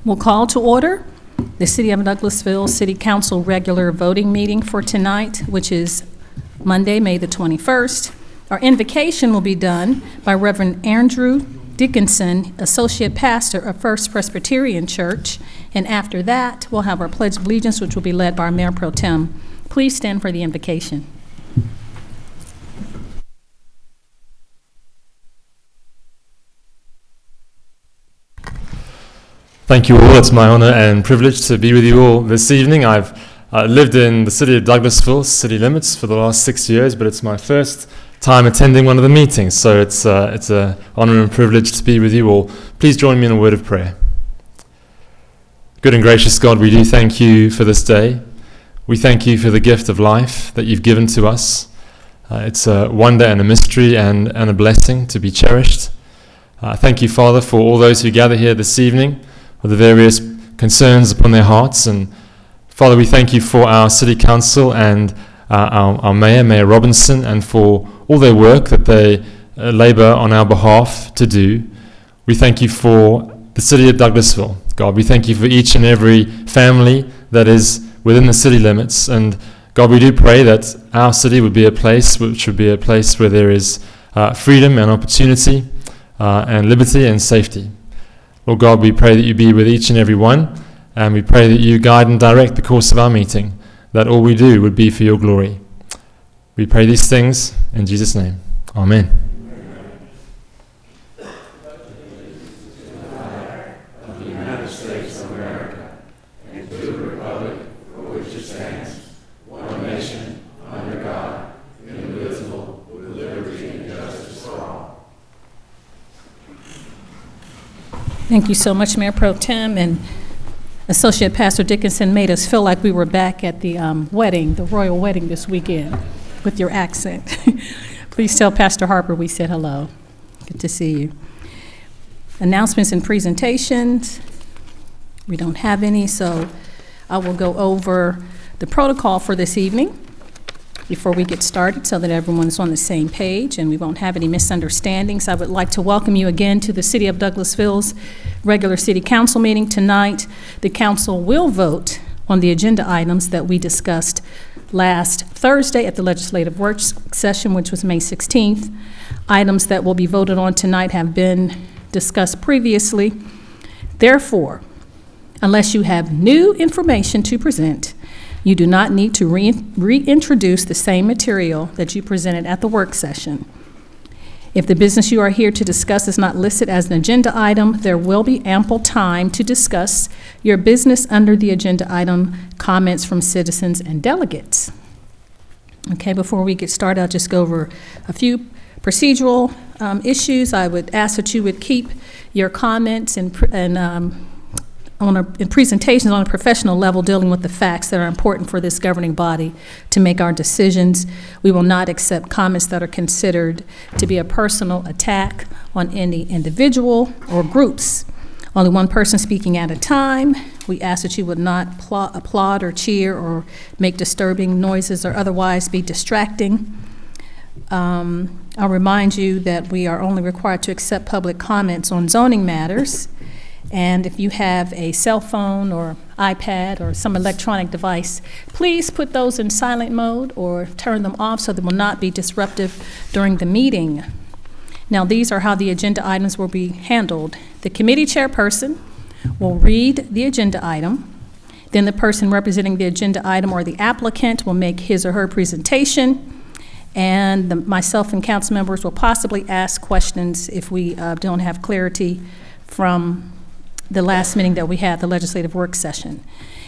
We'll call to order the City of Douglasville City Council regular voting meeting for tonight, which is Monday, May the 21st. Our invocation will be done by Reverend Andrew Dickinson, Associate Pastor of First Presbyterian Church, and after that, we'll have our Pledge of Allegiance, which will be led by our Mayor Pro Tem. Please stand for the invocation. Thank you all. It's my honor and privilege to be with you all this evening. I've lived in the city of Douglasville, city limits, for the last 6 years, but it's my first time attending one of the meetings, so it's an honor and privilege to be with you all. Please join me in a word of prayer. Good and gracious God, we do thank you for this day. We thank you for the gift of life that you've given to us. It's a wonder and a mystery and a blessing to be cherished. Thank you, Father, for all those who gather here this evening with the various concerns upon their hearts. And Father, we thank you for our City Council and our Mayor, Mayor Robinson, and for all their work that they labor on our behalf to do. We thank you for the City of Douglasville. God, we thank you for each and every family that is within the city limits. And God, we do pray that our city would be a place which would be a place where there is freedom and opportunity and liberty and safety. Lord God, we pray that you be with each and every one, and we pray that you guide and direct the course of our meeting, that all we do would be for your glory. We pray these things in Jesus' name. Amen. Thank you so much, Mayor Pro Tem, and Associate Pastor Dickinson made us feel like we were back at the wedding, the royal wedding this weekend, with your accent. Please tell Pastor Harper we said hello. Good to see you. Announcements and presentations. We don't have any, so I will go over the protocol for this evening before we get started so that everyone is on the same page and we won't have any misunderstandings. I would like to welcome you again to the City of Douglasville's regular City Council meeting tonight. The Council will vote on the agenda items that we discussed last Thursday at the Legislative Work Session, which was May 16th. Items that will be voted on tonight have been discussed previously. Therefore, unless you have new information to present, you do not need to reintroduce the same material that you presented at the work session. If the business you are here to discuss is not listed as an agenda item, there will be ample time to discuss your business under the agenda item comments from citizens and delegates. Okay, before we get started, I'll just go over a few procedural issues. I would ask that you would keep your comments in presentations on a professional level, dealing with the facts that are important for this governing body to make our decisions. We will not accept comments that are considered to be a personal attack on any individual or groups. Only one person speaking at a time. We ask that you would not applaud or cheer or make disturbing noises or otherwise be distracting. I'll remind you that we are only required to accept public comments on zoning matters. And if you have a cell phone or iPad or some electronic device, please put those in silent mode or turn them off so they will not be disruptive during the meeting. Now, these are how the agenda items will be handled. The committee chairperson will read the agenda item. Then the person representing the agenda item or the applicant will make his or her presentation. And myself and council members will possibly ask questions if we don't have clarity from the last meeting that we had, the legislative work session.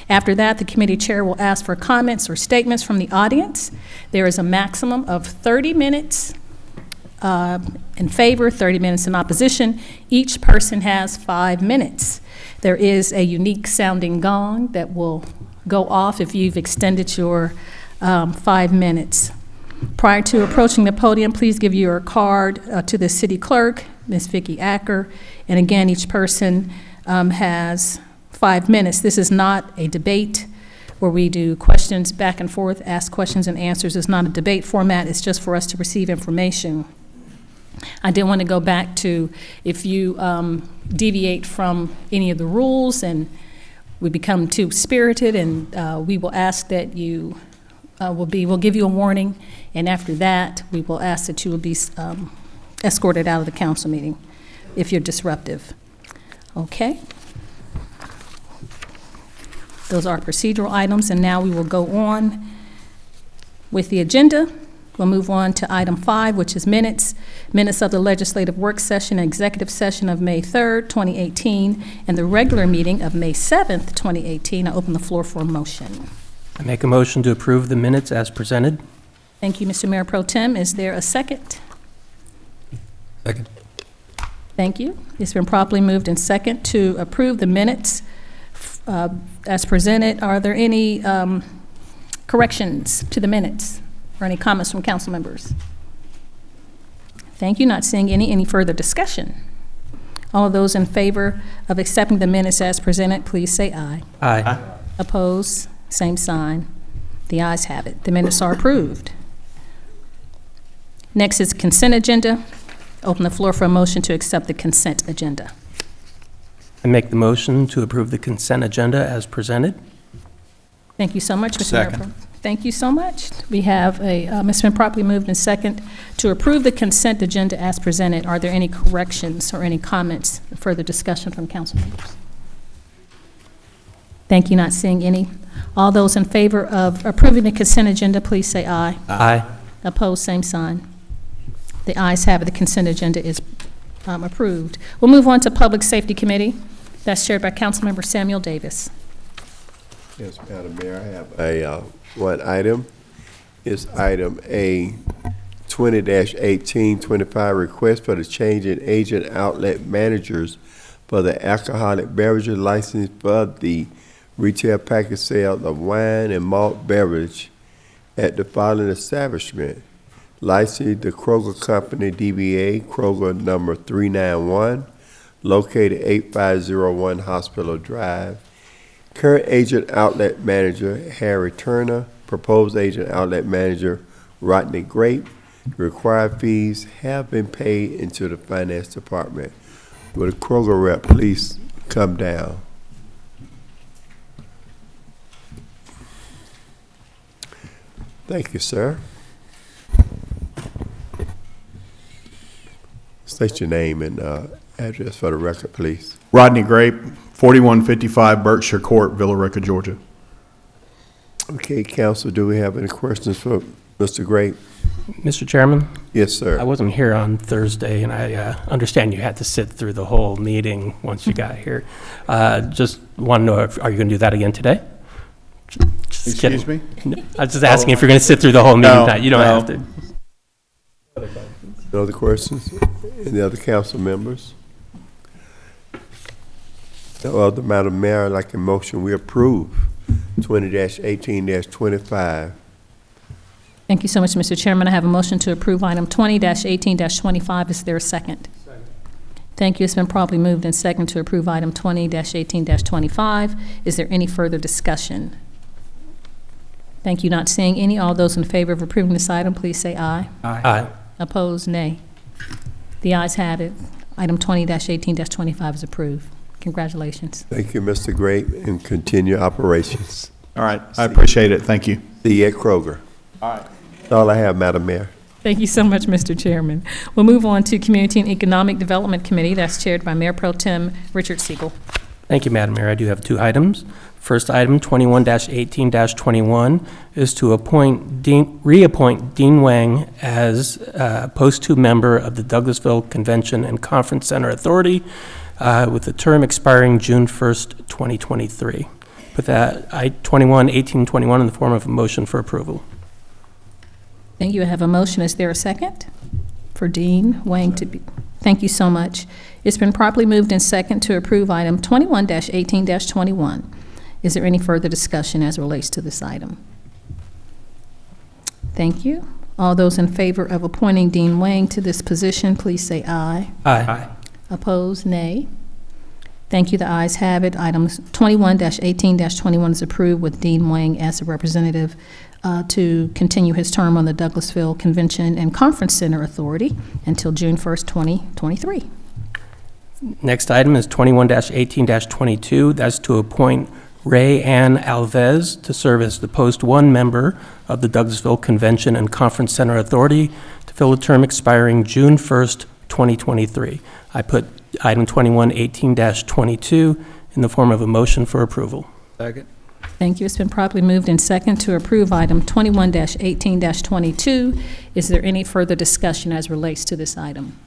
After that, the committee chair will ask for comments or statements from the audience. There is a maximum of 30 minutes in favor, 30 minutes in opposition. Each person has 5 minutes. There is a unique sounding gong that will go off if you've extended your 5 minutes. Prior to approaching the podium, please give your card to the city clerk, Ms. Vicki Acker, and again, each person has 5 minutes. This is not a debate where we do questions back and forth, ask questions and answers. It's not a debate format. It's just for us to receive information. I did want to go back to, if you deviate from any of the rules and we become too spirited, and we will ask that you we'll give you a warning, and after that, we will ask that you will be escorted out of the council meeting if you're disruptive. Okay? Those are procedural items, and now we will go on with the agenda. We'll move on to item 5, which is minutes. Minutes of the legislative work session and executive session of May 3rd, 2018, and the regular meeting of May 7th, 2018. I open the floor for a motion. I make a motion to approve the minutes as presented. Thank you, Mr. Mayor Pro Tem. Is there a second? Second. Thank you. It's been properly moved and second to approve the minutes as presented. Are there any corrections to the minutes or any comments from council members? Thank you. Not seeing any further discussion. All of those in favor of accepting the minutes as presented, please say aye. Aye. Opposed? Same sign. The ayes have it. The minutes are approved. Next is consent agenda. Open the floor for a motion to accept the consent agenda. I make the motion to approve the consent agenda as presented. Thank you so much, Mr. Mayor. Second. Thank you so much. We have it's been properly moved and second to approve the consent agenda as presented. Are there any corrections or any comments, further discussion from council members? Thank you. Not seeing any. All those in favor of approving the consent agenda, please say aye. Aye. Opposed, same sign. The ayes have it. The consent agenda is approved. We'll move on to Public Safety Committee. That's chaired by Councilmember Samuel Davis. Yes, Madam Mayor, I have a one item. It's item A, 20-1825, request for the change in agent outlet managers for the alcoholic beverages license for the retail package sale of wine and malt beverage at the following establishment. Licensed the Kroger Company, DBA, Kroger number 391, located 8501 Hospital Drive. Current agent outlet manager, Harry Turner. Proposed agent outlet manager, Rodney Grape. Required fees have been paid into the finance department. Will the Kroger rep please come down? Thank you, sir. State your name and address for the record, please. Rodney Grape, 4155 Berkshire Court, Villa Rica, Georgia. Okay, council, do we have any questions for Mr. Grape? Mr. Chairman? Yes, sir. I wasn't here on Thursday, and I understand you had to sit through the whole meeting once you got here. Just want to know, are you going to do that again today? Just Excuse kidding. me? No, I was just asking if you're going to sit through the whole meeting. No, You don't no. have to. No other questions? Any other council members? No other, Madam Mayor, I'd like a motion we approve 20-18-25. Thank you so much, Mr. Chairman. I have a motion to approve item 20-18-25. Is there a second? Second. Thank you. It's been properly moved and second to approve item 20-18-25. Is there any further discussion? Thank you. Not seeing any. All those in favor of approving this item, please say aye. Aye. Opposed, nay. The ayes have it. Item 20-18-25 is approved. Congratulations. Thank you, Mr. Grape, and continue operations. All right, I appreciate it. Thank you. See you at Kroger. All right. That's all I have, Madam Mayor. Thank you so much, Mr. Chairman. We'll move on to Community and Economic Development Committee. That's chaired by Mayor Pro Tem Richard Siegel. Thank you, Madam Mayor. I do have two items. First item, 21-18-21, is to reappoint Dean Wang as Post 2 member of the Douglasville Convention and Conference Center Authority with the term expiring June 1st, 2023. Put that 21-18-21 in the form of a motion for approval. Thank you. I have a motion. Is there a second for Dean Wang to be? Thank you so much. It's been properly moved and second to approve item 21-18-21. Is there any further discussion as it relates to this item? Thank you. All those in favor of appointing Dean Wang to this position, please say aye. Aye. Opposed, nay. Thank you. The ayes have it. Items 21-18-21 is approved with Dean Wang as a representative to continue his term on the Douglasville Convention and Conference Center Authority until June 1st, 2023. Next item is 21-18-22. That's to appoint Ray Ann Alves to serve as the Post 1 member of the Douglasville Convention and Conference Center Authority to fill a term expiring June 1st, 2023. I put item 21-18-22 in the form of a motion for approval. Second. Thank you. It's been properly moved and second to approve item 21-18-22. Is there any further discussion as relates to this item?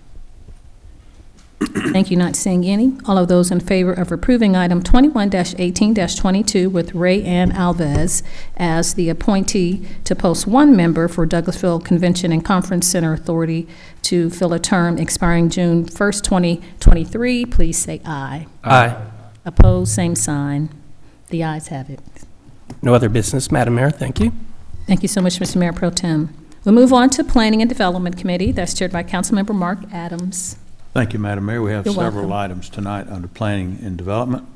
Thank you. Not seeing any. All of those in favor of approving item 21-18-22 with Ray Ann Alves as the appointee to post 1 member for Douglasville Convention and Conference Center Authority to fill a term expiring June 1st, 2023, please say aye. Aye. Opposed, same sign. The ayes have it. No other business, Madam Mayor. Thank you. Thank you so much, Mr. Mayor Pro Tem. We'll move on to Planning and Development Committee. That's chaired by Councilmember Mark Adams. Thank you, Madam Mayor. We have You're several welcome. items tonight under Planning and Development.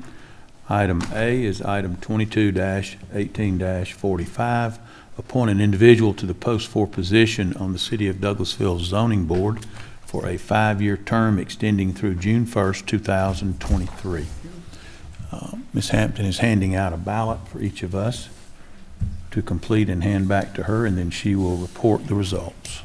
Item A is item 22-18-45, appoint an individual to the Post 4 position on the City of Douglasville Zoning Board for a 5-year term extending through June 1st, 2023. Ms. Hampton is handing out a ballot for each of us to complete and hand back to her, and then she will report the results.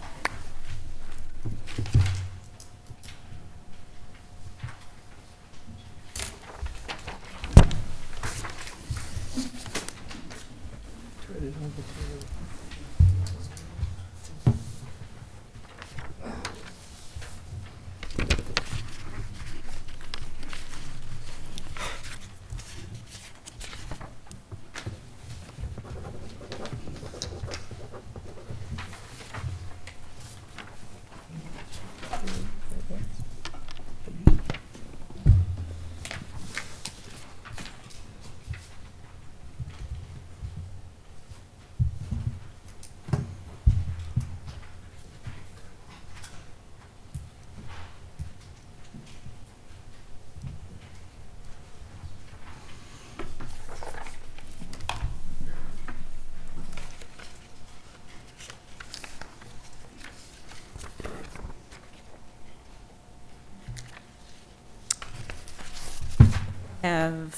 Have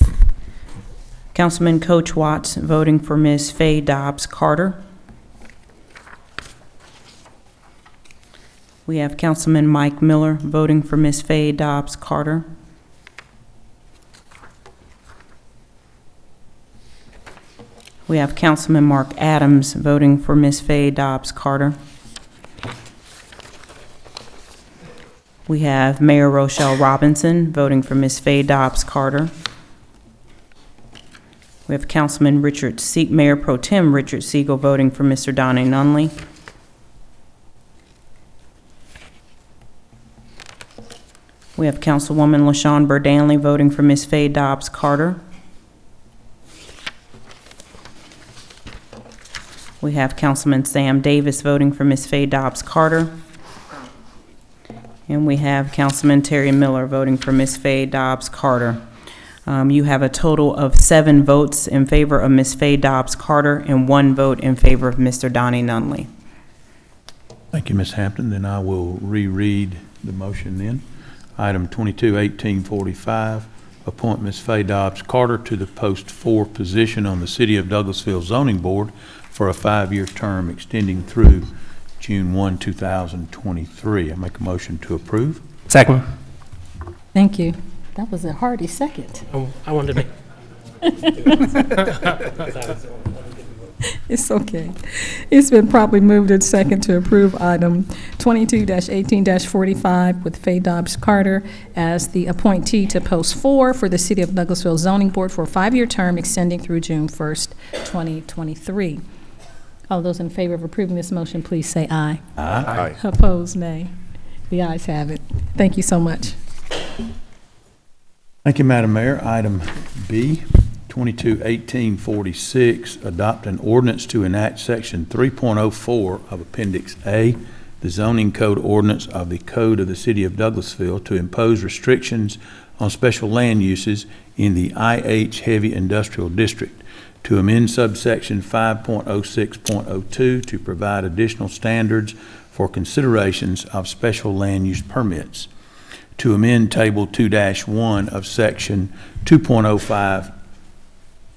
Councilman Coach Watts voting for Ms. Faye Dobbs Carter. We have Councilman Mike Miller voting for Ms. Faye Dobbs Carter. We have Councilman Mark Adams voting for Ms. Faye Dobbs Carter. We have Mayor Rochelle Robinson voting for Ms. Faye Dobbs Carter. We have Councilman Mayor Pro Tem Richard Siegel voting for Mr. Donnie Nunley. We have Councilwoman LaShawn Burdanley voting for Ms. Faye Dobbs Carter. We have Councilman Sam Davis voting for Ms. Faye Dobbs Carter. And we have Councilman Terry Miller voting for Ms. Faye Dobbs Carter. You have a total of 7 votes in favor of Ms. Faye Dobbs Carter and 1 vote in favor of Mr. Donnie Nunley. Thank you, Ms. Hampton. Then I will reread the motion then. Item 22-18-45, appoint Ms. Faye Dobbs Carter to the Post 4 position on the City of Douglasville Zoning Board for a 5-year term extending through June 1, 2023. I make a motion to approve. Second. Thank you. That was a hearty second. Oh, I wanted to make. It's okay. It's been properly moved and second to approve item 22-18-45 with Faye Dobbs Carter as the appointee to Post 4 for the City of Douglasville Zoning Board for a 5-year term extending through June 1st, 2023. All those in favor of approving this motion, please say aye. Aye. Opposed, nay. The ayes have it. Thank you so much. Thank you, Madam Mayor. Item B, 22-18-46, adopt an ordinance to enact Section 3.04 of Appendix A, the zoning code ordinance of the Code of the City of Douglasville, to impose restrictions on special land uses in the IH Heavy Industrial District, to amend subsection 5.06.02 to provide additional standards for considerations of special land use permits, to amend Table 2-1 of Section 2.05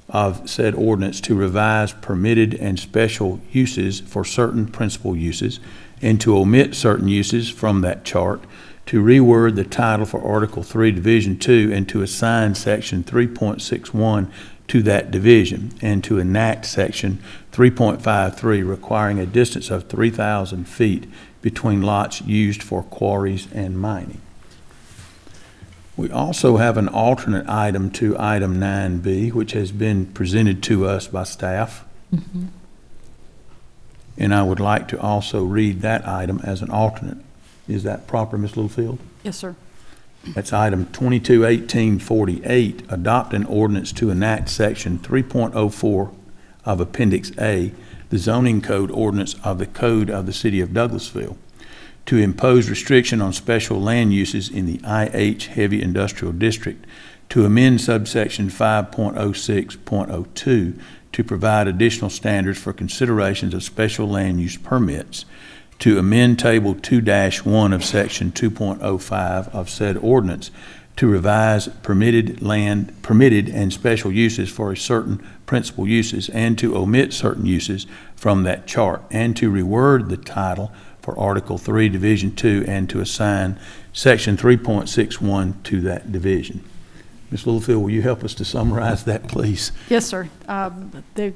of said ordinance to revise permitted and special uses for certain principal uses, and to omit certain uses from that chart, to reword the title for Article 3, Division 2, and to assign Section 3.61 to that division, and to enact Section 3.53 requiring a distance of 3,000 feet between lots used for quarries and mining. We also have an alternate item to item 9B, which has been presented to us by staff. And I would like to also read that item as an alternate. Is that proper, Ms. Littlefield? Yes, sir. That's item 221848, adopt an ordinance to enact section 3.04 of Appendix A, the zoning code ordinance of the Code of the City of Douglasville, to impose restriction on special land uses in the IH Heavy Industrial District, to amend subsection 5.06.02 to provide additional standards for considerations of special land use permits, to amend Table 2-1 of Section 2.05 of said ordinance to revise permitted and special uses for certain principal uses, and to omit certain uses from that chart, and to reword the title for Article 3, Division 2, and to assign Section 3.61 to that division. Ms. Littlefield, will you help us to summarize that, please? Yes, sir. The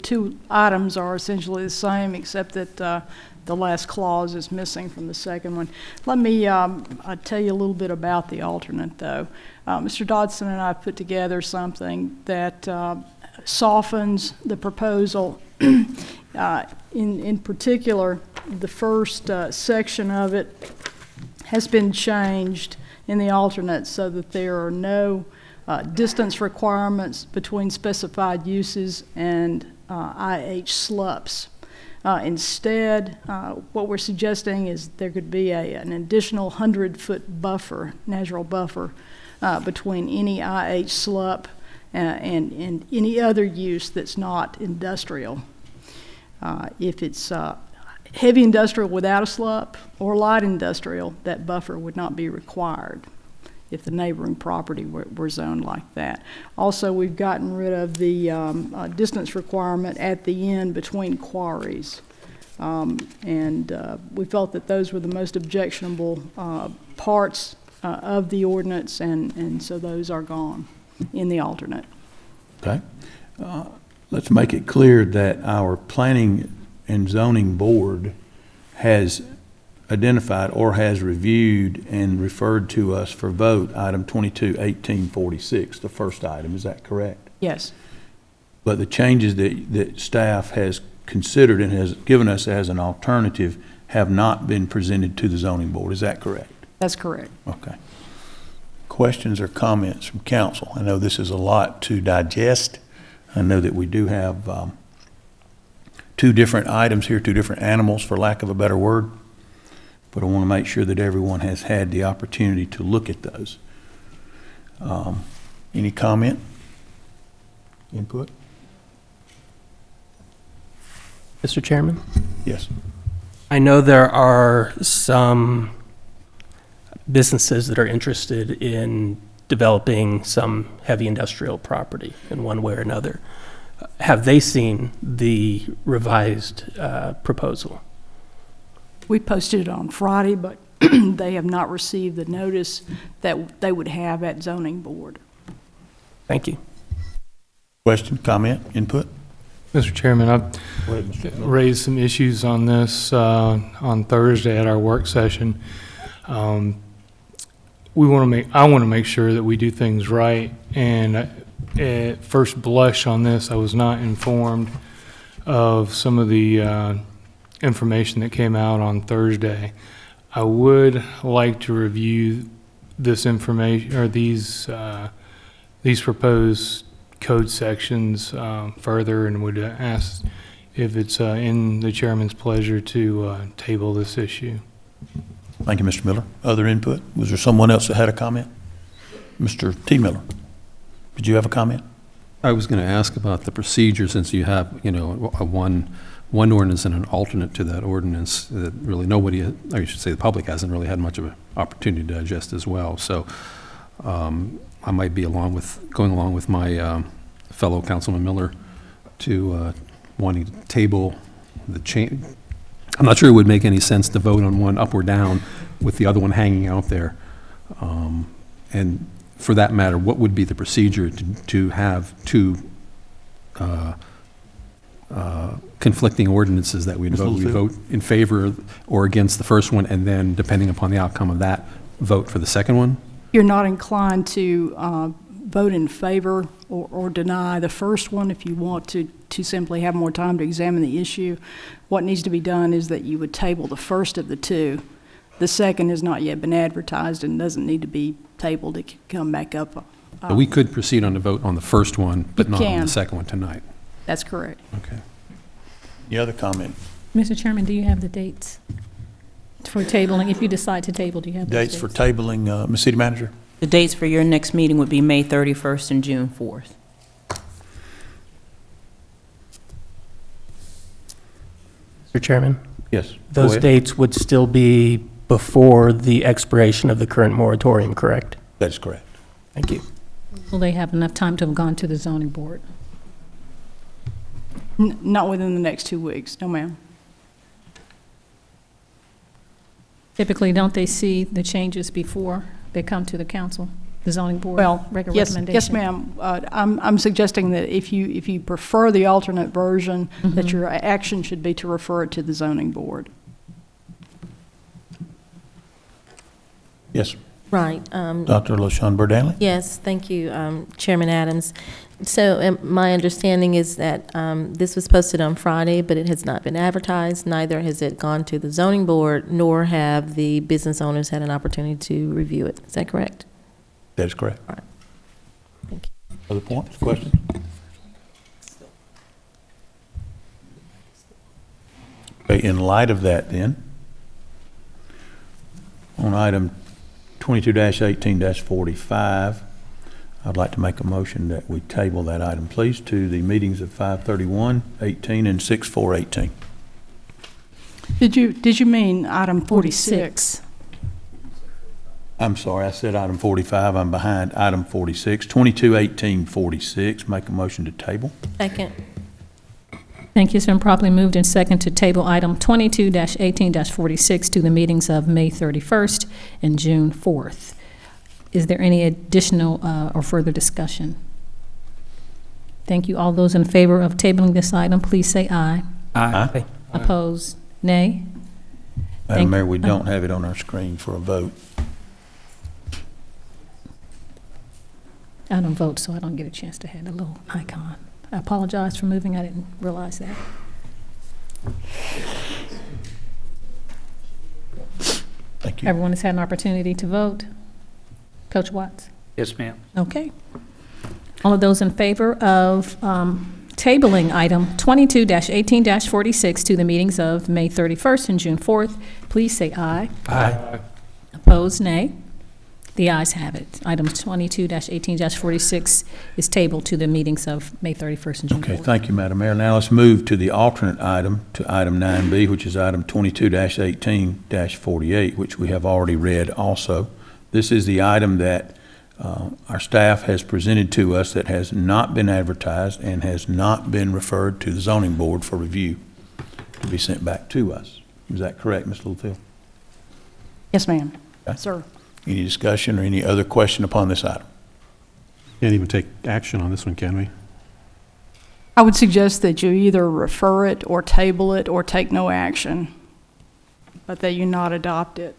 two items are essentially the same, except that the last clause is missing from the second one. Let me tell you a little bit about the alternate, though. Mr. Dodson and I put together something that softens the proposal. In particular, the first section of it has been changed in the alternate so that there are no distance requirements between specified uses and IH SLUPs. Instead, what we're suggesting is there could be an additional 100-foot buffer, natural buffer, between any IH SLUP and any other use that's not industrial. If it's heavy industrial without a SLUP or light industrial, that buffer would not be required if the neighboring property were zoned like that. Also, we've gotten rid of the distance requirement at the end between quarries. We felt that those were the most objectionable parts of the ordinance, and so those are gone in the alternate. Okay. Let's make it clear that our Planning and Zoning Board has identified or has reviewed and referred to us for vote item 221846, the first item. Is that correct? Yes. But the changes that staff has considered and has given us as an alternative have not been presented to the Zoning Board. Is that correct? That's correct. Okay. Questions or comments from council? I know this is a lot to digest. I know that we do have two different items here, two different animals, for lack of a better word. But I want to make sure that everyone has had the opportunity to look at those. Any comment? Input? Mr. Chairman? Yes. I know there are some businesses that are interested in developing some heavy industrial property in one way or another. Have they seen the revised proposal? We posted it on Friday, but they have not received the notice that they would have at Zoning Board. Thank you. Question, comment, input? Mr. Chairman, I've Go ahead, Mr. Miller. raised some issues on this on Thursday at our work session. I want to make sure that we do things right. And at first blush on this, I was not informed of some of the information that came out on Thursday. I would like to review this information, or these proposed code sections further, and would ask if it's in the chairman's pleasure to table this issue. Thank you, Mr. Miller. Other input? Was there someone else that had a comment? Mr. T. Miller, did you have a comment? I was going to ask about the procedure, since you have, one ordinance and an alternate to that ordinance that really nobody, or I should say the public hasn't really had much of an opportunity to digest as well. So I might be going along with my fellow Councilman Miller to wanting to table the change. I'm not sure it would make any sense to vote on one up or down with the other one hanging out there. And for that matter, what would be the procedure to have two conflicting ordinances that we'd vote in favor or against the first one, and then, depending upon the outcome of that, vote for the second one? You're not inclined to vote in favor or deny the first one if you want to simply have more time to examine the issue. What needs to be done is that you would table the first of the two. The second has not yet been advertised and doesn't need to be tabled. It can come back up. But we could proceed on the vote on the first one, but You not on can. the second one tonight. That's correct. Okay. Any other comment? Mr. Chairman, do you have the dates for tabling? If you decide to table, do you have those Dates for tabling, Ms. City Manager? The dates for your next meeting would be May 31st and June 4th. Mr. Chairman, Yes. go those ahead. dates would still be before the expiration of the current moratorium, correct? That is correct. Thank you. Will they have enough time to have gone to the zoning board? Not within the next 2 weeks. No, ma'am. Typically, don't they see the changes before they come to the council, the zoning board? Well, regular yes, recommendation? ma'am. I'm suggesting that if you prefer the alternate version, that your action should be to refer it to the zoning board. Yes. Right. Dr. LaShawn Burdanley? Yes, thank you, Chairman Adams. So my understanding is that this was posted on Friday, but it has not been advertised. Neither has it gone to the zoning board, nor have the business owners had an opportunity to review it. Is that correct? That is correct. All right. Thank you. Other points, questions? Okay, in light of that then, on item 22-18-45, I'd like to make a motion that we table that item, please, to the meetings of 5/31/18 and 6/4/18. Did you mean item 46? I'm sorry, I said item 45, I'm behind item 46. 22-18-46, make a motion to table. Second. Thank you. It's been properly moved and second to table item 22-18-46 to the meetings of May 31st and June 4th. Is there any additional or further discussion? Thank you. All those in favor of tabling this item, please say aye. Aye. Opposed, nay. Madam Mayor, we don't have it on our screen for a vote. I don't vote, so I don't get a chance to have a little icon. I apologize for moving. I didn't realize that. Thank you. Everyone has had an opportunity to vote. Coach Watts? Yes, ma'am. Okay. All of those in favor of tabling item 22-18-46 to the meetings of May 31st and June 4th, please say aye. Aye. Opposed, nay. The ayes have it. Item 22-18-46 is tabled to the meetings of May 31st and June 4th. Okay, thank you, Madam Mayor. Now let's move to the alternate item, to item 9B, which is item 22-18-48, which we have already read also. This is the item that our staff has presented to us that has not been advertised and has not been referred to the zoning board for review to be sent back to us. Is that correct, Ms. Littlefield? Yes, ma'am. Okay. Sir. Any discussion or any other question upon this item? Can't even take action on this one, can we? I would suggest that you either refer it or table it or take no action, but that you not adopt it.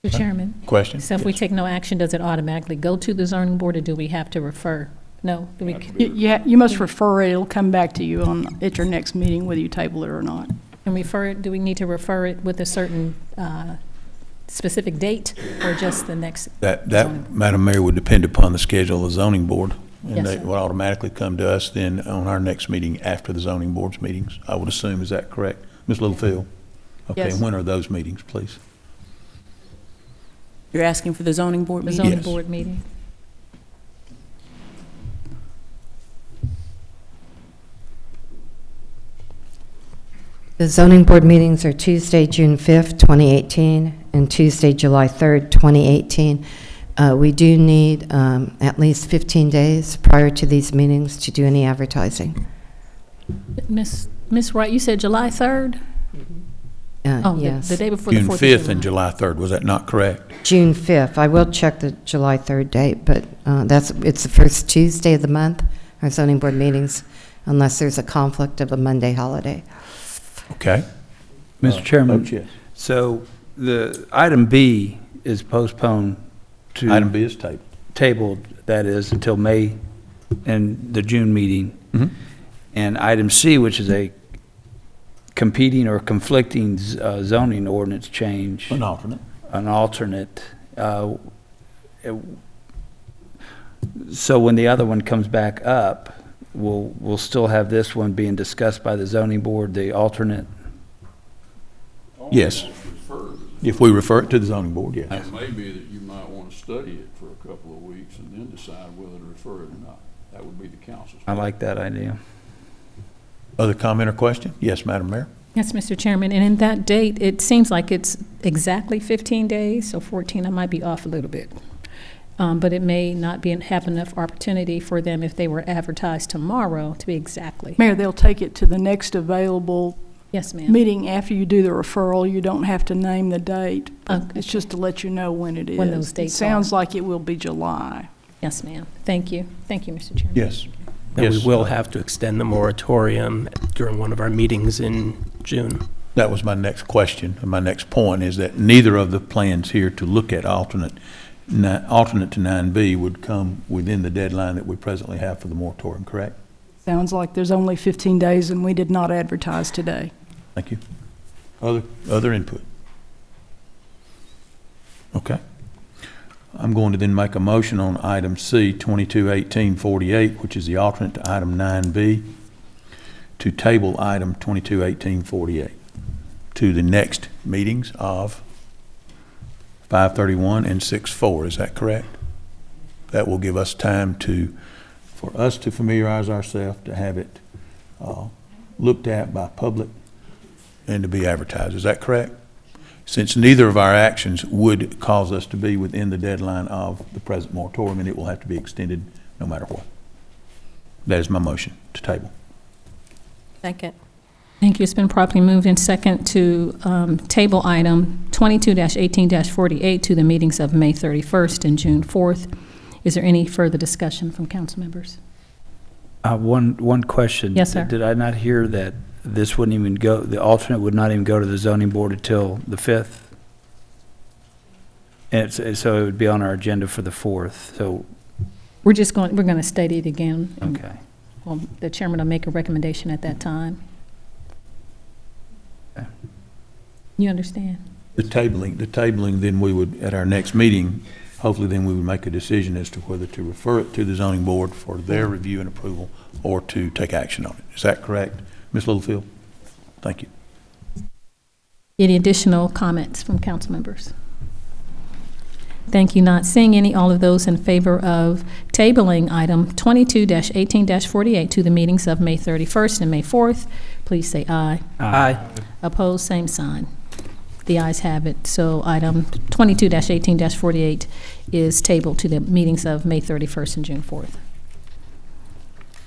Mr. Chairman, Question? so if we Yes. take no action, does it automatically go to the zoning board, or do we have to refer? No? Do we, You must refer it. It'll come back to you at your next meeting, whether you table it or not. can we refer it, do we need to refer it with a certain specific date, or just the next? That, zoning? Madam Mayor, would depend upon the schedule of the zoning board. And Yes, they sir. will automatically come to us then on our next meeting after the zoning board's meetings, I would assume. Is that correct? Ms. Littlefield? Okay, Yes. when are those meetings, please? You're asking for the zoning board The meeting? zoning Yes. board meeting. The zoning board meetings are Tuesday, June 5th, 2018, and Tuesday, July 3rd, 2018. We do need at least 15 days prior to these meetings to do any advertising. Miss Wright, you said July 3rd? Oh, Yes. the day before the June 4th of 5th July. and July 3rd, was that not correct? June 5th. I will check the July 3rd date, but it's the first Tuesday of the month, our zoning board meetings, unless there's a conflict of a Monday holiday. Okay. Mr. Chairman, Vote yes. so the item B is postponed to. Item B is tabled. Tabled, that is, until May and the June meeting. Mhm. And item C, which is a competing or conflicting zoning ordinance change. An alternate. An alternate. So when the other one comes back up, we'll still have this one being discussed by the zoning board, the alternate. Yes. If we refer it to the zoning board, yes. It may be that you might want to study it for a couple of weeks and then decide whether to refer it or not. That would be the council's. I like that idea. Other comment or question? Yes, Madam Mayor. Yes, Mr. Chairman, and in that date, it seems like it's exactly 15 days, so 14, I might be off a little bit. But it may not have enough opportunity for them if they were advertised tomorrow to be exactly. Mayor, they'll take it to the next available Yes, ma'am. meeting after you do the referral. You don't have to name the date. Okay. It's just to let you know when it is. When those dates It sounds are. like it will be July. Yes, ma'am. Thank you. Thank you, Mr. Chairman. Yes. And we Yes. will have to extend the moratorium during one of our meetings in June. That was my next question, and my next point is that neither of the plans here to look at alternate to 9B would come within the deadline that we presently have for the moratorium, correct? Sounds like there's only 15 days and we did not advertise today. Thank you. Other input? Okay. I'm going to then make a motion on item C, 221848, which is the alternate to item 9B, to table item 221848 to the next meetings of 5/31 and 6/4. Is that correct? That will give us time for us to familiarize ourselves, to have it looked at by public, and to be advertised. Is that correct? Since neither of our actions would cause us to be within the deadline of the present moratorium, and it will have to be extended no matter what. That is my motion to table. Second. Thank you. It's been properly moved in second to table item 22-18-48 to the meetings of May 31st and June 4th. Is there any further discussion from council members? One question. Yes, sir. Did I not hear that this wouldn't even go, the alternate would not even go to the zoning board until the 5th? And so it would be on our agenda for the 4th, so, We're going to state it again. and, okay. well, the chairman will make a recommendation at that time. Okay. You understand? The tabling, then we would, at our next meeting, hopefully then we would make a decision as to whether to refer it to the zoning board for their review and approval or to take action on it. Is that correct, Ms. Littlefield? Thank you. Any additional comments from council members? Thank you. Not seeing any. All of those in favor of tabling item 22-18-48 to the meetings of May 31st and May 4th, please say aye. Aye. Opposed, same sign. The ayes have it. So item 22-18-48 is tabled to the meetings of May 31st and June 4th.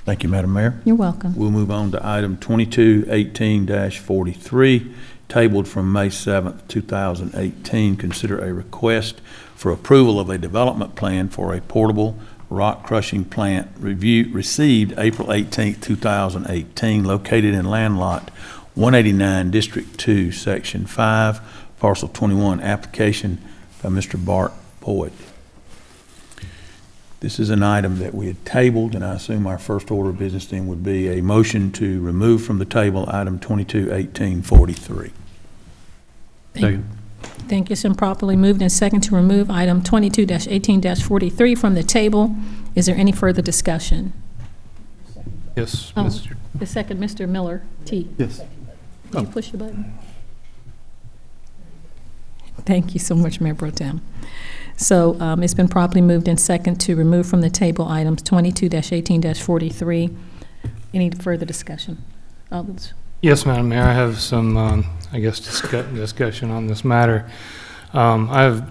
Thank you, Madam Mayor. You're welcome. We'll move on to item 2218-43, tabled from May 7th, 2018. Consider a request for approval of a development plan for a portable rock crushing plant received April 18th, 2018, located in land lot 189, District 2, Section 5, Parcel 21, application by Mr. Bart Boyd. This is an item that we had tabled, and I assume our first order of business then would be a motion to remove from the table item 2218-43. Thank you. It's been properly moved and second to remove item 22-18-43 from the table. Is there any further discussion? Yes, Oh, Mr. the second, Mr. Miller, T. Yes. Did you push the button? Thank you so much, Mayor Pro Tem. So it's been properly moved in second to remove from the table items 22-18-43. Any further discussion? Others? Yes, Madam Mayor, I have some, discussion on this matter.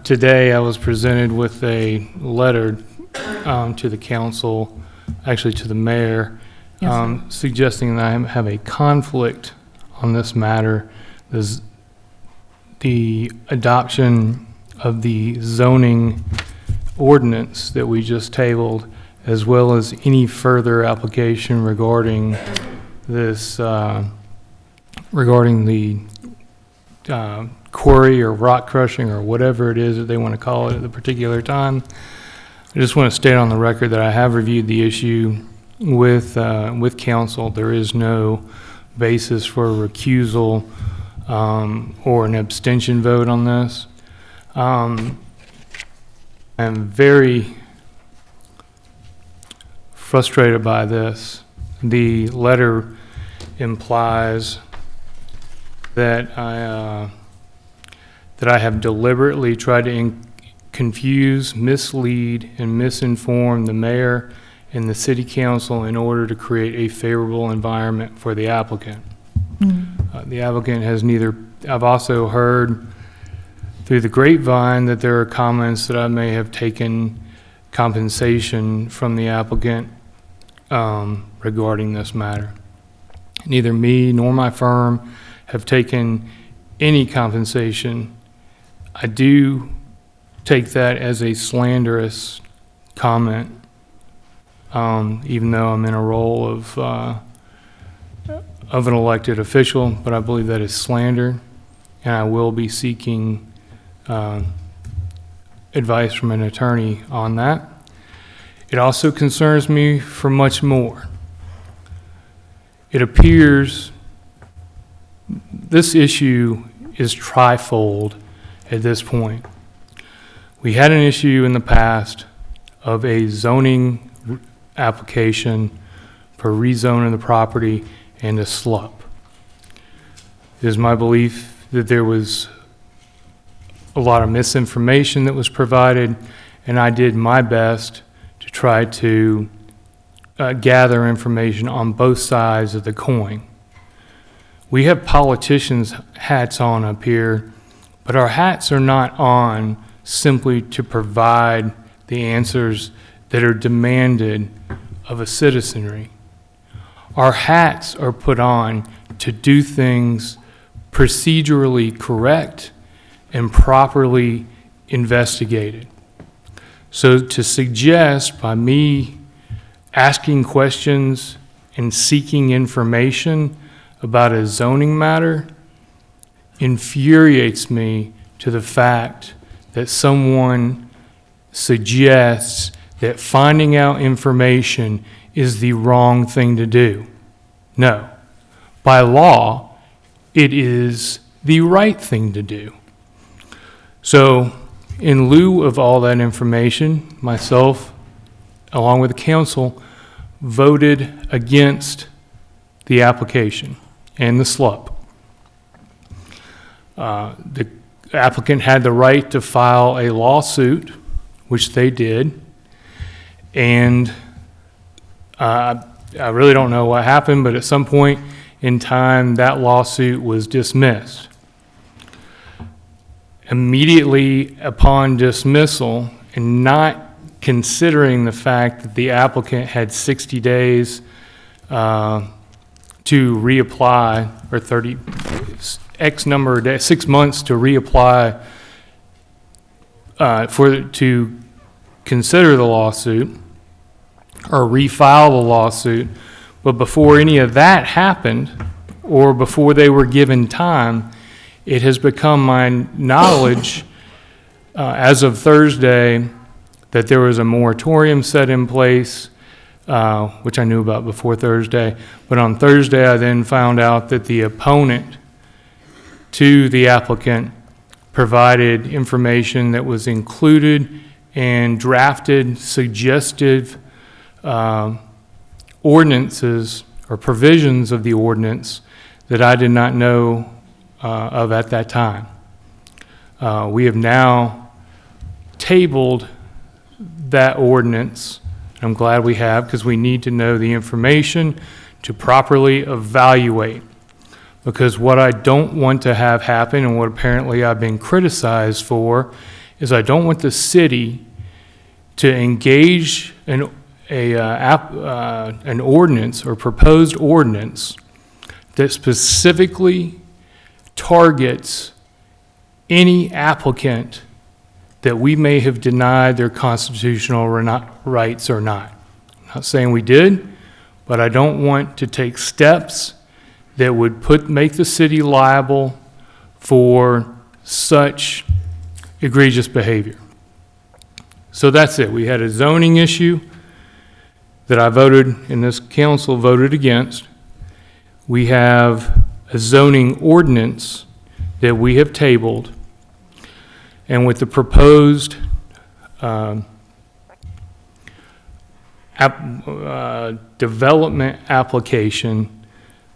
Today I was presented with a letter to the council, actually to the mayor, Yes, suggesting that I have a conflict on this matter. There's the adoption of the zoning ordinance that we just tabled, as well as any further application regarding this, regarding the quarry or rock crushing or whatever it is that they want to call it at the particular time. I just want to state on the record that I have reviewed the issue with council. There is no basis for a recusal or an abstention vote on this. I'm very frustrated by this. The letter implies that I have deliberately tried to confuse, mislead, and misinform the mayor and the city council in order to create a favorable environment for the applicant. The applicant has neither. I've also heard through the grapevine that there are comments that I may have taken compensation from the applicant regarding this matter. Neither me nor my firm have taken any compensation. I do take that as a slanderous comment, even though I'm in a role of an elected official, but I believe that is slander, and I will be seeking advice from an attorney on that. It also concerns me for much more. It appears this issue is trifold at this point. We had an issue in the past of a zoning application for rezoning the property and a SLUP. It is my belief that there was a lot of misinformation that was provided, and I did my best to try to gather information on both sides of the coin. We have politicians' hats on up here, but our hats are not on simply to provide the answers that are demanded of a citizenry. Our hats are put on to do things procedurally correct and properly investigated. So to suggest by me asking questions and seeking information about a zoning matter infuriates me to the fact that someone suggests that finding out information is the wrong thing to do. No. By law, it is the right thing to do. So, in lieu of all that information, myself, along with the council, voted against the application and the SLUP. The applicant had the right to file a lawsuit, which they did, and I really don't know what happened, but at some point in time, that lawsuit was dismissed. Immediately upon dismissal, and not considering the fact that the applicant had 60 days to reapply, or 30, X number of days, 6 months to reapply to consider the lawsuit or refile the lawsuit. But before any of that happened, or before they were given time, it has become my knowledge as of Thursday that there was a moratorium set in place, which I knew about before Thursday. But on Thursday, I then found out that the opponent to the applicant provided information that was included and drafted suggestive ordinances or provisions of the ordinance that I did not know of at that time. We have now tabled that ordinance. I'm glad we have, because we need to know the information to properly evaluate. Because what I don't want to have happen, and what apparently I've been criticized for, is I don't want the city to engage an ordinance or proposed ordinance that specifically targets any applicant that we may have denied their constitutional rights or not. I'm not saying we did, but I don't want to take steps that would make the city liable for such egregious behavior. So that's it. We had a zoning issue that I voted, and this council voted against. We have a zoning ordinance that we have tabled, and with the proposed development application,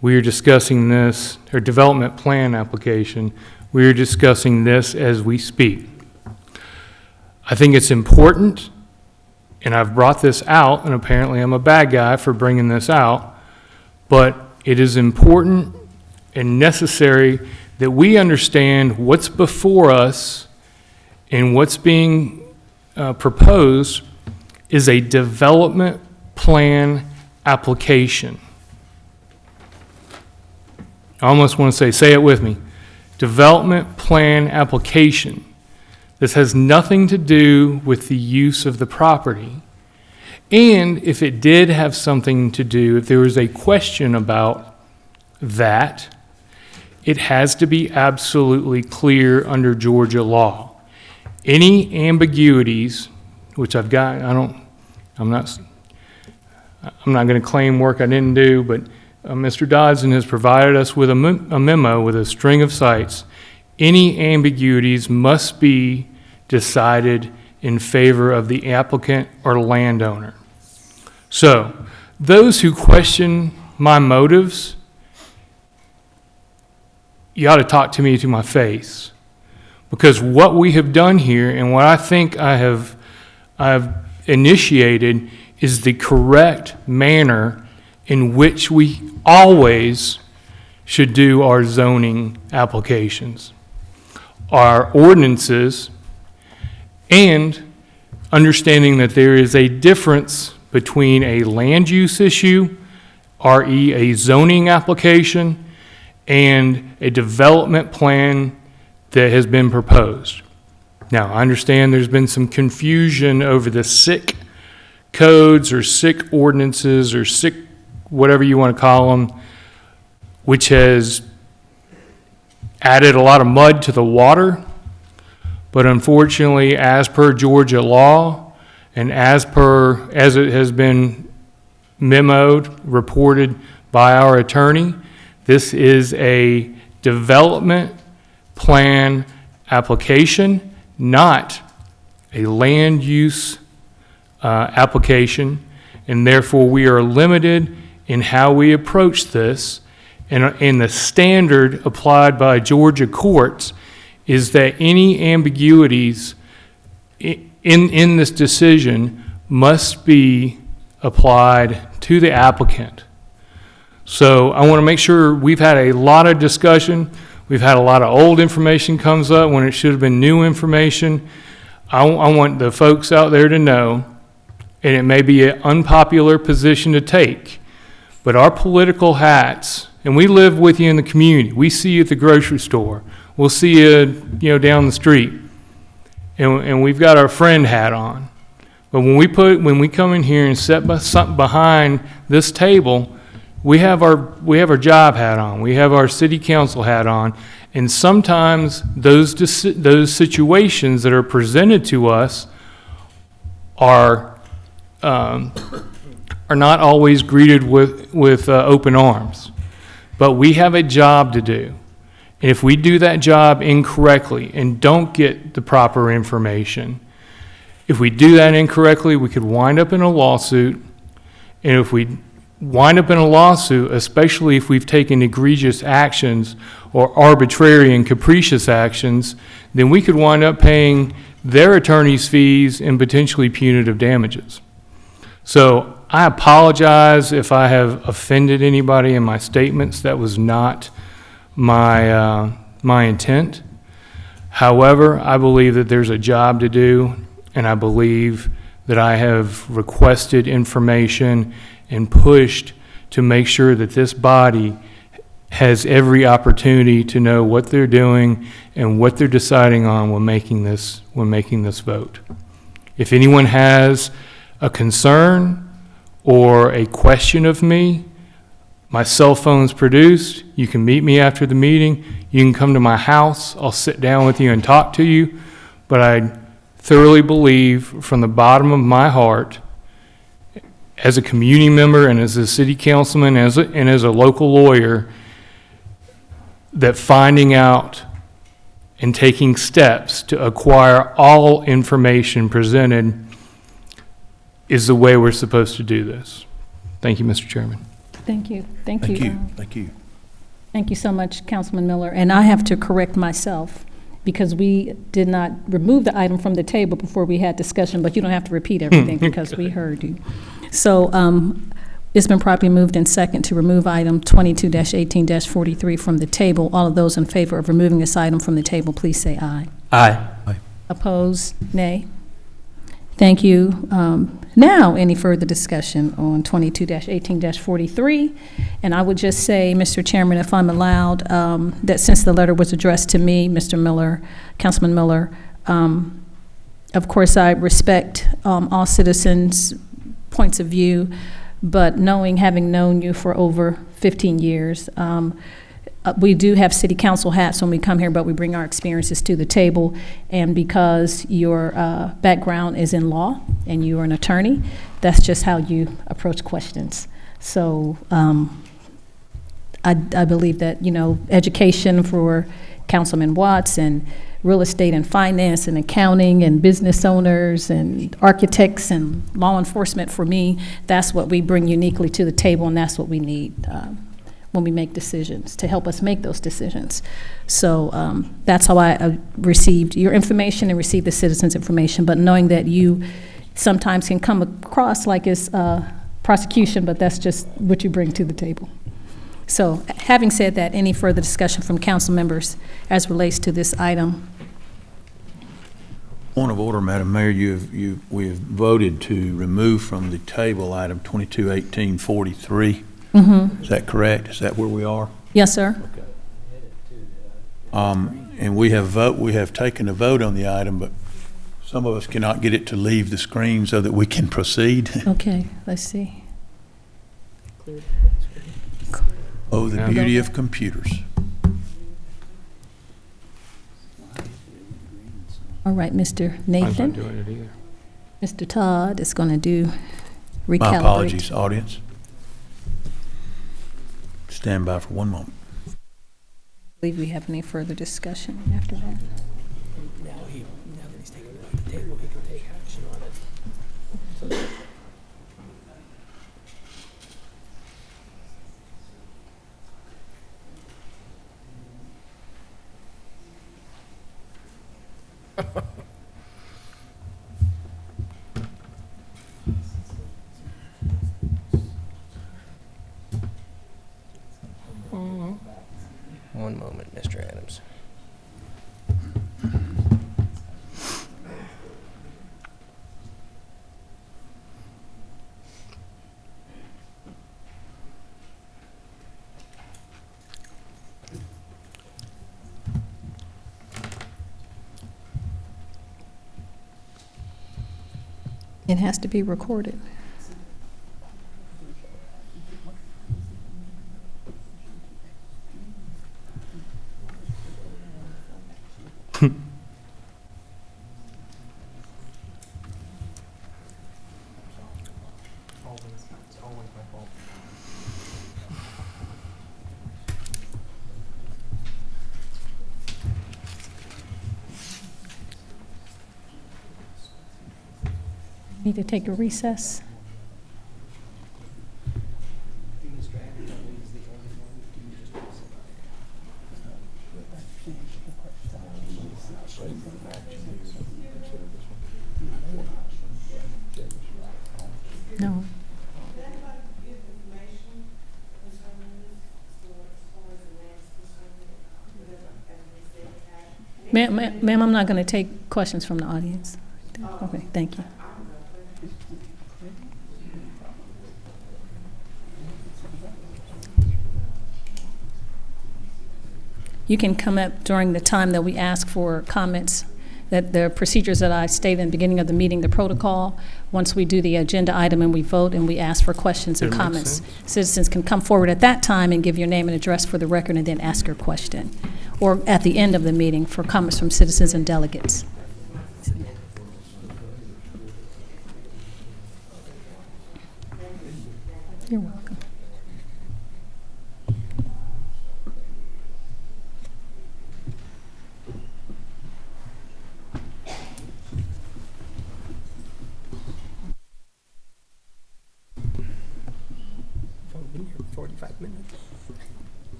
we are discussing this, or development plan application, we are discussing this as we speak. I think it's important, and I've brought this out, and apparently I'm a bad guy for bringing this out, but it is important and necessary that we understand what's before us and what's being proposed is a development plan application. I almost want to say it with me, development plan application. This has nothing to do with the use of the property. And if it did have something to do, if there was a question about that, it has to be absolutely clear under Georgia law. Any ambiguities, which I've got, I'm not going to claim work I didn't do, but Mr. Dodson has provided us with a memo with a string of sites. Any ambiguities must be decided in favor of the applicant or landowner. So, those who question my motives, you ought to talk to me to my face. Because what we have done here, and what I think I've initiated, is the correct manner in which we always should do our zoning applications, our ordinances, and understanding that there is a difference between a land use issue, i.e. a zoning application, and a development plan that has been proposed. Now, I understand there's been some confusion over the SIC codes or SIC ordinances or SIC whatever you want to call them, which has added a lot of mud to the water. But unfortunately, as per Georgia law, and as it has been memoed, reported by our attorney, this is a development plan application, not a land use application, and therefore we are limited in how we approach this. And the standard applied by Georgia courts is that any ambiguities in this decision must be applied to the applicant. So I want to make sure we've had a lot of discussion. We've had a lot of old information comes up when it should have been new information. I want the folks out there to know, and it may be an unpopular position to take, but our political hats, and we live with you in the community. We see you at the grocery store. We'll see you, down the street, and we've got our friend hat on. But when we come in here and sit behind this table, we have our job hat on. We have our city council hat on, and sometimes those situations that are presented to us are not always greeted with open arms. But we have a job to do. And if we do that job incorrectly and don't get the proper information, if we do that incorrectly, we could wind up in a lawsuit. And if we wind up in a lawsuit, especially if we've taken egregious actions or arbitrary and capricious actions, then we could wind up paying their attorney's fees and potentially punitive damages. So I apologize if I have offended anybody in my statements. That was not my intent. However, I believe that there's a job to do, and I believe that I have requested information and pushed to make sure that this body has every opportunity to know what they're doing and what they're deciding on when making this vote. If anyone has a concern or a question of me, my cell phone's produced. You can meet me after the meeting. You can come to my house. I'll sit down with you and talk to you. But I thoroughly believe from the bottom of my heart, as a community member and as a city councilman and as a local lawyer, that finding out and taking steps to acquire all information presented is the way we're supposed to do this. Thank you, Mr. Chairman. Thank you. Thank Thank you. you. Thank you. Thank you so much, Councilman Miller. And I have to correct myself because we did not remove the item from the table before we had discussion, but you don't have to repeat everything because we heard you. So it's been properly moved in second to remove item 22-18-43 from the table. All of those in favor of removing this item from the table, please say aye. Aye. Opposed, nay. Thank you. Now, any further discussion on 22-18-43? And I would just say, Mr. Chairman, if I'm allowed, that since the letter was addressed to me, Mr. Miller, Councilman Miller, of course, I respect all citizens' points of view, but having known you for over 15 years, we do have city council hats when we come here, but we bring our experiences to the table. And because your background is in law and you are an attorney, that's just how you approach questions. So I believe that, education for Councilman Watts and real estate and finance and accounting and business owners and architects and law enforcement, for me, that's what we bring uniquely to the table, and that's what we need when we make decisions, to help us make those decisions. So that's how I received your information and received the citizens' information, but knowing that you sometimes can come across like it's prosecution, but that's just what you bring to the table. So having said that, any further discussion from council members as relates to this item? Point of order, Madam Mayor, we have voted to remove from the table item 22-18-43. Mm-hmm. Is that correct? Is that where we are? Yes, sir. And we have taken a vote on the item, but some of us cannot get it to leave the screen so that we can proceed. Okay, let's see. Oh, the beauty of computers. All right, Mr. I'm not Nathan. doing it either. Mr. Todd is going to do recalibrate. My apologies, audience. Stand by for one moment. I believe we have any further discussion after that. Now that he's taken it off the table, he can take action on it. One moment, Mr. Adams. It has to be recorded. Need to take a recess. No. Ma'am, I'm not going to take questions from the audience. Okay, thank you. You can come up during the time that we ask for comments, that the procedures that I stated in the beginning of the meeting, the protocol. Once we do the agenda item and we vote and we ask for questions and comments, citizens can come forward at that time and give your name and address for the record and then ask your question. Or at the end of the meeting for comments from citizens and delegates. You're welcome. I've been here 45 minutes.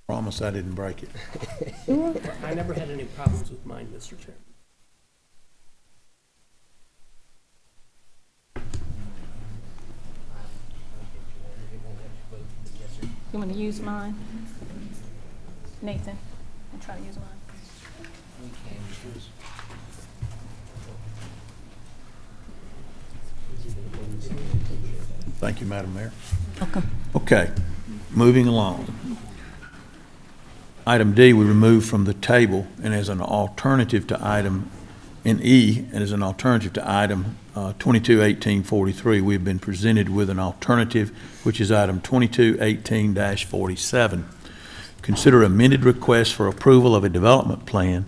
Promise I didn't break it. I never had any problems with mine, Mr. Chair. You want to use mine? Nathan, I'll try to use mine. Thank you, Madam Mayor. Welcome. Okay, moving along. Item D, we removed from the table, and as an alternative to item, in E, and as an alternative to item 221843, we have been presented with an alternative, which is item 2218-47. Consider amended request for approval of a development plan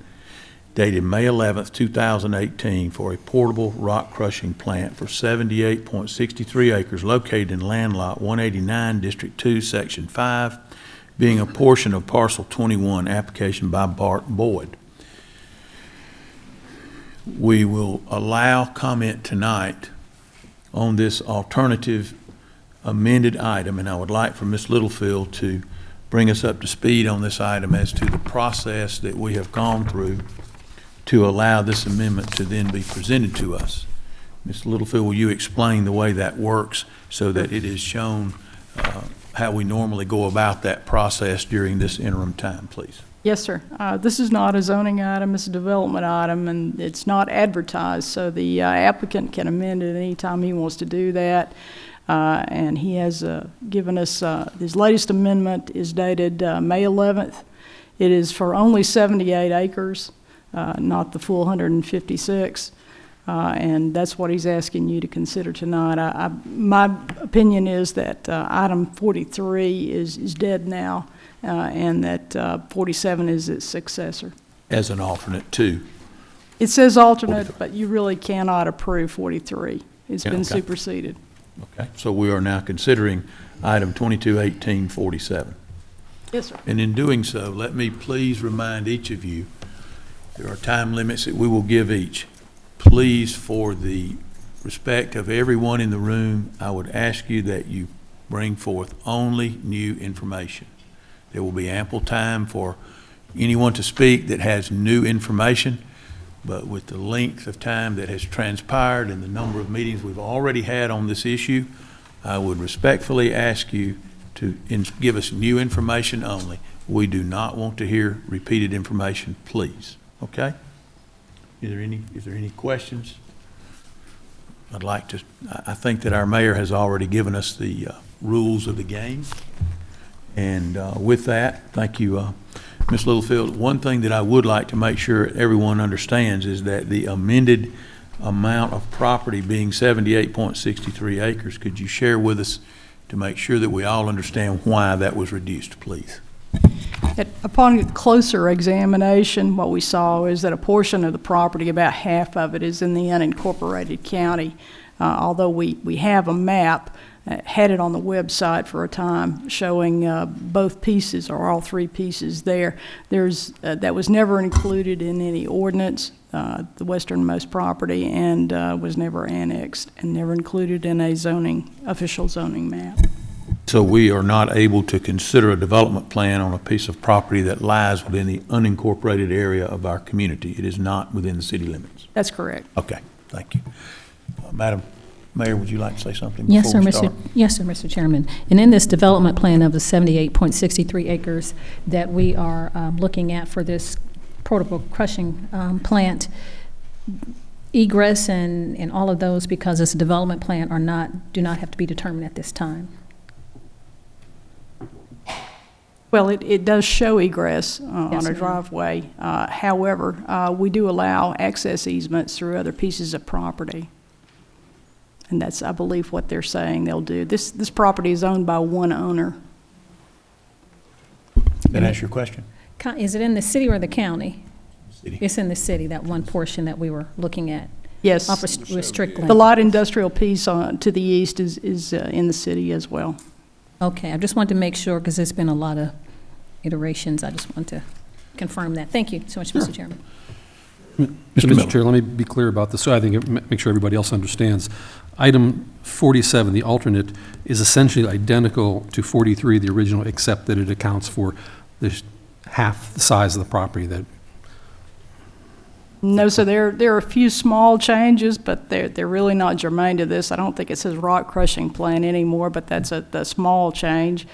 dated May 11th, 2018 for a portable rock crushing plant for 78.63 acres located in land lot 189, District 2, Section 5, being a portion of parcel 21, application by Bart Boyd. We will allow comment tonight on this alternative amended item, and I would like for Ms. Littlefield to bring us up to speed on this item as to the process that we have gone through to allow this amendment to then be presented to us. Ms. Littlefield, will you explain the way that works so that it is shown how we normally go about that process during this interim time, please? Yes, sir. This is not a zoning item, it's a development item, and it's not advertised, so the applicant can amend it anytime he wants to do that. And he has given us, his latest amendment is dated May 11th. It is for only 78 acres, not the full 156. And that's what he's asking you to consider tonight. My opinion is that item 43 is dead now, and that 47 is its successor. As an alternate to? It says alternate, but you really cannot approve 43. It's been superseded. Okay, so we are now considering item 221847. Yes, sir. And in doing so, let me please remind each of you, there are time limits that we will give each. Please, for the respect of everyone in the room, I would ask you that you bring forth only new information. There will be ample time for anyone to speak that has new information, but with the length of time that has transpired and the number of meetings we've already had on this issue, I would respectfully ask you to give us new information only. We do not want to hear repeated information, please. Okay? Is there any questions? I think that our mayor has already given us the rules of the game. And with that, thank you, Ms. Littlefield. One thing that I would like to make sure everyone understands is that the amended amount of property being 78.63 acres, could you share with us to make sure that we all understand why that was reduced, please? Upon closer examination, what we saw is that a portion of the property, about half of it, is in the unincorporated county. Although we have a map, had it on the website for a time, showing both pieces or all three pieces there. That was never included in any ordinance, the westernmost property, and was never annexed and never included in a official zoning map. So we are not able to consider a development plan on a piece of property that lies within the unincorporated area of our community. It is not within the city limits. That's correct. Okay, thank you. Madam Mayor, would you like to say something Yes, sir, before we start? Yes, sir, Mr. Chairman. And in this development plan of the 78.63 acres that we are looking at for this portable crushing plant, egress and all of those, because it's a development plan, do not have to be determined at this time. Well, it does show egress Yes, on a ma'am. driveway. However, we do allow access easements through other pieces of property. And that's, I believe, what they're saying they'll do. This property is owned by one owner. That answer your question? Is it in the city or the county? City. It's in the city, that one portion that we were looking at. Yes. Off of Strickland. The light industrial piece to the east is in the city as well. Okay, I just wanted to make sure, because there's been a lot of iterations. I just want to confirm that. Thank you so much, Mr. Chairman. Mr. Chair, let me be clear about this, so I think, make sure everybody else understands. Item 47, the alternate, is essentially identical to 43, the original, except that it accounts for this half the size of the property that. No, so there are a few small changes, but they're really not germane to this. I don't think it says rock crushing plant anymore, but that's a small change.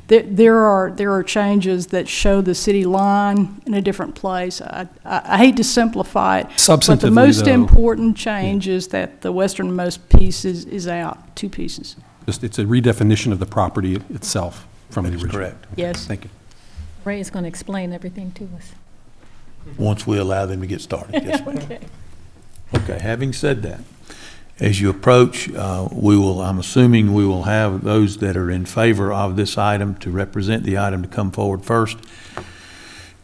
There are changes that show the city line in a different place. I hate to simplify it, but the most important change is that the westernmost piece is out, 2 pieces. It's a redefinition of the property itself from the original. Correct. Yes. Thank you. Ray is going to explain everything to us. Once we allow them to get started. Yes, ma'am. Okay, having said that, as you approach, I'm assuming we will have those that are in favor of this item to represent the item to come forward first.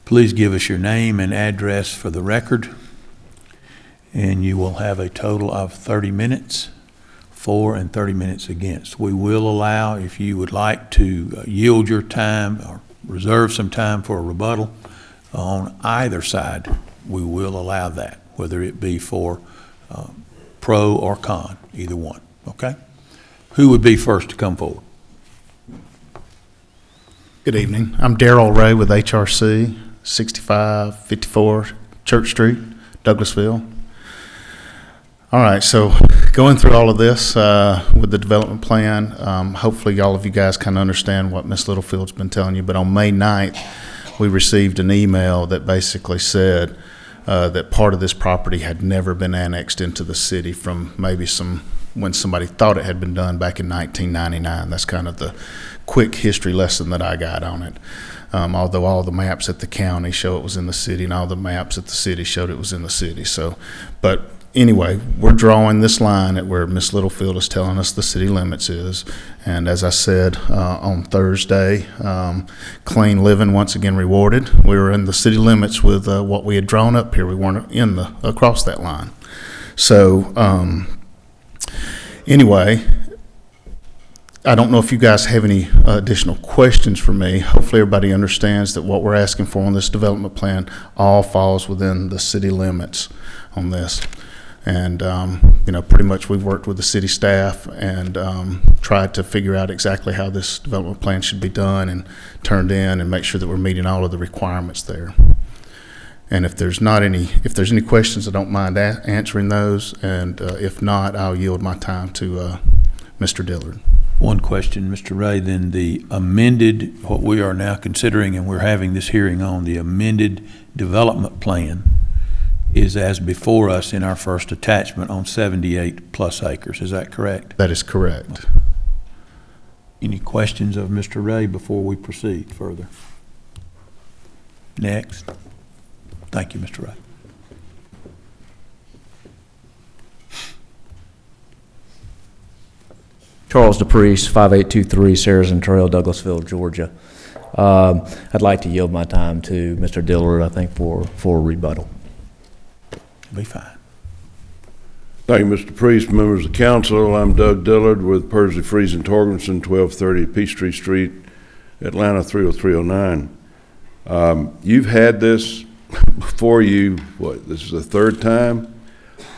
Please give us your name and address for the record, and you will have a total of 30 minutes for and 30 minutes against. We will allow, if you would like to yield your time or reserve some time for a rebuttal on either side, we will allow that, whether it be for pro or con, either one, okay? Who would be first to come forward? Good evening. I'm Darrell Ray with HRC, 6554 Church Street, Douglasville. All right, so going through all of this with the development plan, hopefully all of you guys kind of understand what Ms. Littlefield's been telling you, but on May 9th, we received an email that basically said that part of this property had never been annexed into the city from maybe when somebody thought it had been done back in 1999. That's kind of the quick history lesson that I got on it. Although all the maps at the county show it was in the city and all the maps at the city showed it was in the city. But anyway, we're drawing this line at where Ms. Littlefield is telling us the city limits is. And as I said on Thursday, clean living once again rewarded. We were in the city limits with what we had drawn up here. We weren't across that line. So anyway, I don't know if you guys have any additional questions for me. Hopefully everybody understands that what we're asking for on this development plan all falls within the city limits on this. And, pretty much we've worked with the city staff and tried to figure out exactly how this development plan should be done and turned in and make sure that we're meeting all of the requirements there. And if there's any questions, I don't mind answering those. And if not, I'll yield my time to Mr. Dillard. One question, Mr. Ray, then the amended, what we are now considering and we're having this hearing on, the amended development plan is as before us in our first attachment on 78 plus acres. Is that correct? That is correct. Any questions of Mr. Ray before we proceed further? Next. Thank you, Mr. Ray. Charles DePriest, 5823 Saracen Trail, Douglasville, Georgia. I'd like to yield my time to Mr. Dillard, I think, for a rebuttal. Be fine. Thank you, Mr. Priest, members of the council. I'm Doug Dillard with Persley, Freeze, and Torgerson, 1230 Peachtree Street, Atlanta 30309. You've had this before you, this is the third time?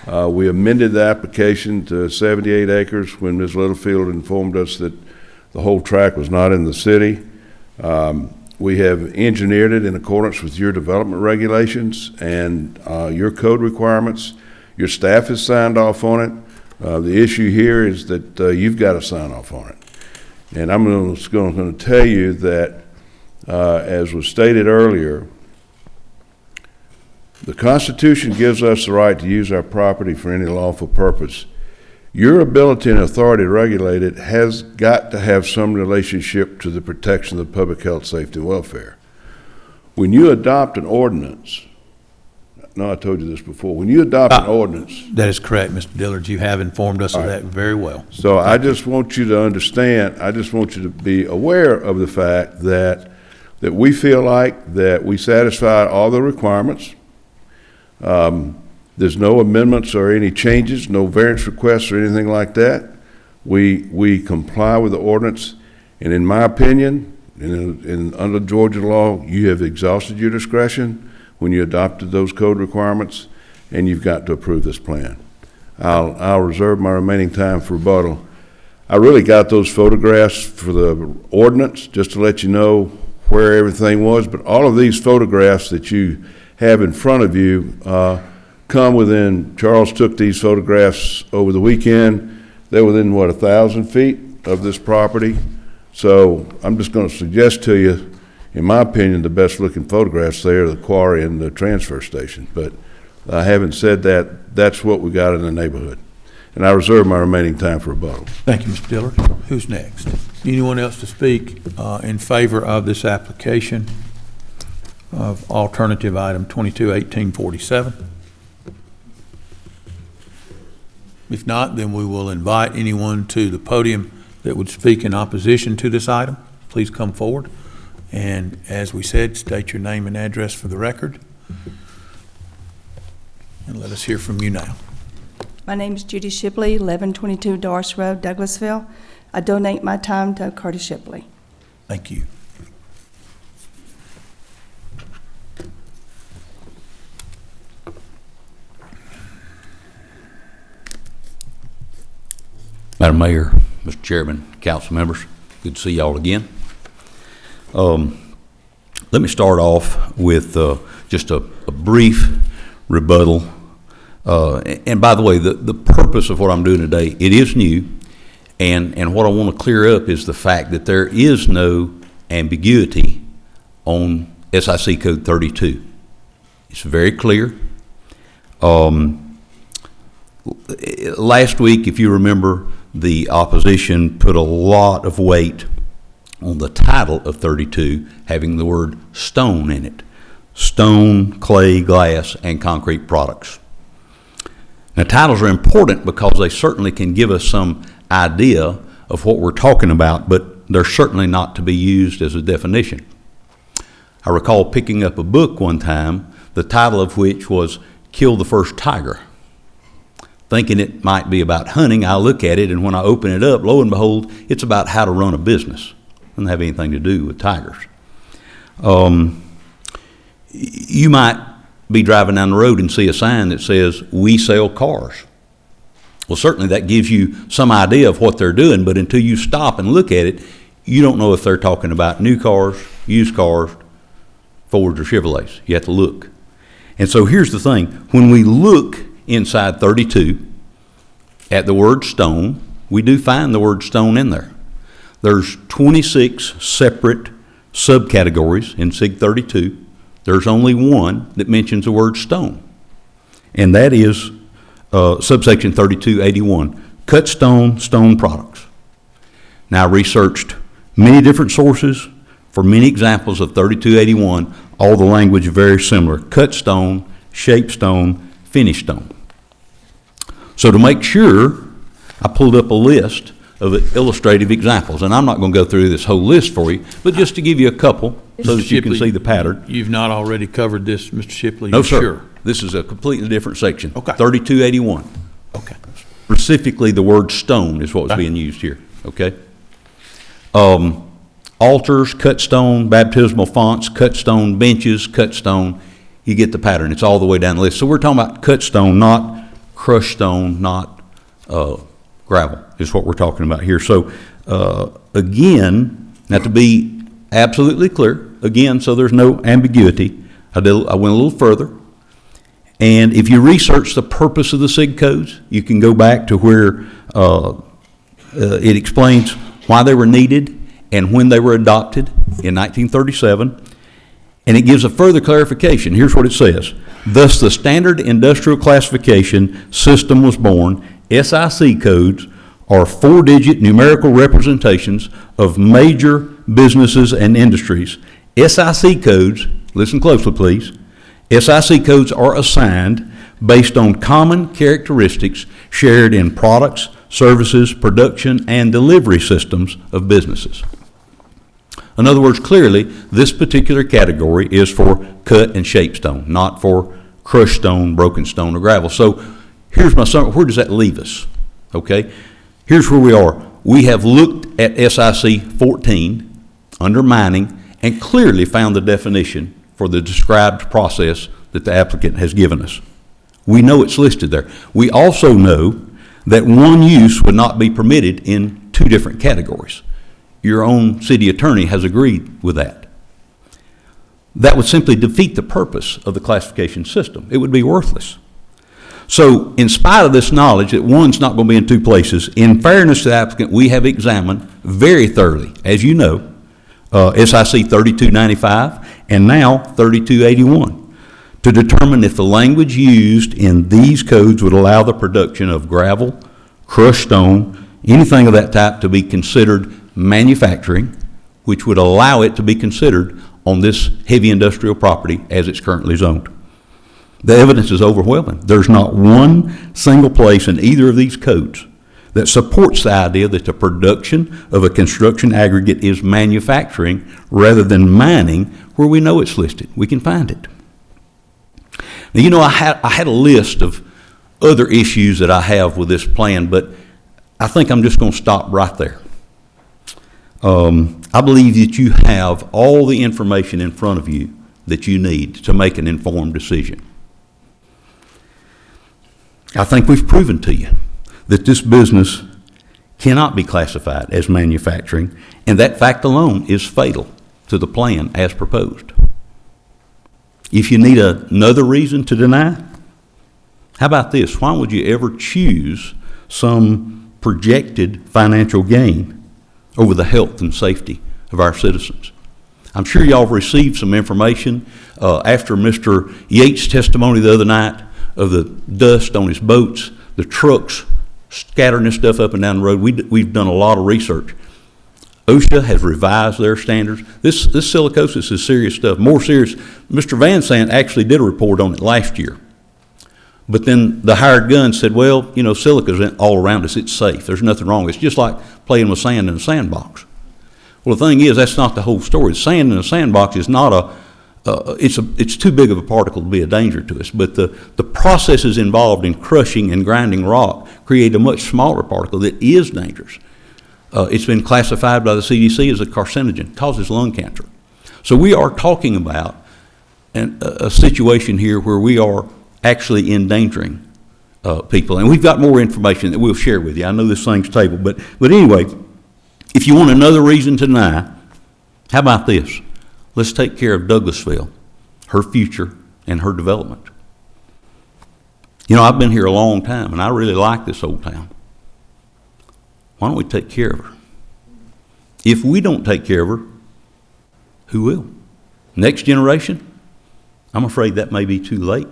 We amended the application to 78 acres when Ms. Littlefield informed us that the whole tract was not in the city. We have engineered it in accordance with your development regulations and your code requirements. Your staff has signed off on it. The issue here is that you've got to sign off on it. And I'm just going to tell you that, as was stated earlier, the Constitution gives us the right to use our property for any lawful purpose. Your ability and authority to regulate it has got to have some relationship to the protection of the public health, safety, and welfare. When you adopt an ordinance, no, I told you this before, when you adopt an ordinance. That is correct, Mr. Dillard. You have informed us of that very well. So I just want you to understand, I just want you to be aware of the fact that we feel like that we satisfied all the requirements. There's no amendments or any changes, no variance requests or anything like that. We comply with the ordinance, and in my opinion, under Georgia law, you have exhausted your discretion when you adopted those code requirements, and you've got to approve this plan. I'll reserve my remaining time for rebuttal. I really got those photographs for the ordinance, just to let you know where everything was, but all of these photographs that you have in front of you come within, Charles took these photographs over the weekend. They're within, what, 1,000 feet of this property? So I'm just going to suggest to you, in my opinion, the best looking photographs there are the quarry and the transfer station. But having said that, that's what we got in the neighborhood. And I reserve my remaining time for rebuttal. Thank you, Mr. Dillard. Who's next? Anyone else to speak in favor of this application of alternative item 221847? If not, then we will invite anyone to the podium that would speak in opposition to this item. Please come forward. And as we said, state your name and address for the record. And let us hear from you now. My name is Judy Shipley, 1122 Doris Road, Douglasville. I donate my time to Curtis Shipley. Thank you. Madam Mayor, Mr. Chairman, council members, good to see y'all again. Let me start off with just a brief rebuttal. And by the way, the purpose of what I'm doing today, it is new, and what I want to clear up is the fact that there is no ambiguity on SIC Code 32. It's very clear. Last week, if you remember, the opposition put a lot of weight on the title of 32 having the word stone in it. Stone, clay, glass, and concrete products. Now, titles are important because they certainly can give us some idea of what we're talking about, but they're certainly not to be used as a definition. I recall picking up a book one time, the title of which was Kill the First Tiger. Thinking it might be about hunting, I look at it, and when I open it up, lo and behold, it's about how to run a business. It doesn't have anything to do with tigers. You might be driving down the road and see a sign that says, "We sell cars." Well, certainly that gives you some idea of what they're doing, but until you stop and look at it, you don't know if they're talking about new cars, used cars, Fords or Chevrolets. You have to look. And so here's the thing. When we look inside 32 at the word stone, we do find the word stone in there. There's 26 separate subcategories in SIG 32. There's only one that mentions the word stone, and that is subsection 3281, cut stone, stone products. Now, I researched many different sources for many examples of 3281. All the language very similar: cut stone, shaped stone, finished stone. So to make sure, I pulled up a list of illustrative examples, and I'm not going to go through this whole list for you, but just to give you a couple so that you can see the pattern. You've not already covered this, Mr. Shipley? No, sir. Sure? This is a completely different section. Okay. 3281. Okay. Specifically, the word stone is what's being used here. Okay. Altars, cut stone, baptismal fonts, cut stone, benches, cut stone. You get the pattern. It's all the way down the list. So we're talking about cut stone, not crushed stone, not gravel, is what we're talking about here. So again, now to be absolutely clear, again, so there's no ambiguity, I went a little further, And if you research the purpose of the SIG codes, you can go back to where it explains why they were needed and when they were adopted in 1937. And it gives a further clarification. Here's what it says. Thus, the Standard Industrial Classification System was born. SIC codes are 4-digit numerical representations of major businesses and industries. SIC codes, listen closely please, SIC codes are assigned based on common characteristics shared in products, services, production, and delivery systems of businesses. In other words, clearly, this particular category is for cut and shape stone, not for crushed stone, broken stone, or gravel. So here's my summary. Where does that leave us? Okay, here's where we are. We have looked at SIC 14 under mining and clearly found the definition for the described process that the applicant has given us. We know it's listed there. We also know that one use would not be permitted in 2 different categories. Your own city attorney has agreed with that. That would simply defeat the purpose of the classification system. It would be worthless. So in spite of this knowledge that one's not going to be in 2 places, in fairness to the applicant, we have examined very thoroughly, as you know, SIC 3295 and now 3281 to determine if the language used in these codes would allow the production of gravel, crushed stone, anything of that type to be considered manufacturing, which would allow it to be considered on this heavy industrial property as it's currently zoned. The evidence is overwhelming. There's not one single place in either of these codes that supports the idea that the production of a construction aggregate is manufacturing rather than mining, where we know it's listed. We can find it. Now, you know, I had a list of other issues that I have with this plan, but I think I'm just going to stop right there. I believe that you have all the information in front of you that you need to make an informed decision. I think we've proven to you that this business cannot be classified as manufacturing, and that fact alone is fatal to the plan as proposed. If you need another reason to deny, how about this? Why would you ever choose some projected financial gain over the health and safety of our citizens? I'm sure y'all have received some information after Mr. Yates' testimony the other night of the dust on his boats, the trucks scattering this stuff up and down the road. We've done a lot of research. OSHA has revised their standards. This silicosis is serious stuff, more serious. Mr. Van Sant actually did a report on it last year. But then the hired gun said, well, you know, silica's all around us. It's safe. There's nothing wrong. It's just like playing with sand in a sandbox. Well, the thing is, that's not the whole story. Sand in a sandbox is not it's too big of a particle to be a danger to us. But the processes involved in crushing and grinding rock create a much smaller particle that is dangerous. It's been classified by the CDC as a carcinogen, causes lung cancer. So we are talking about a situation here where we are actually endangering people. And we've got more information that we'll share with you. I know this thing's tabled, but anyway, if you want another reason to deny, how about this? Let's take care of Douglasville, her future, and her development. You know, I've been here a long time, and I really like this old town. Why don't we take care of her? If we don't take care of her, who will? Next generation? I'm afraid that may be too late.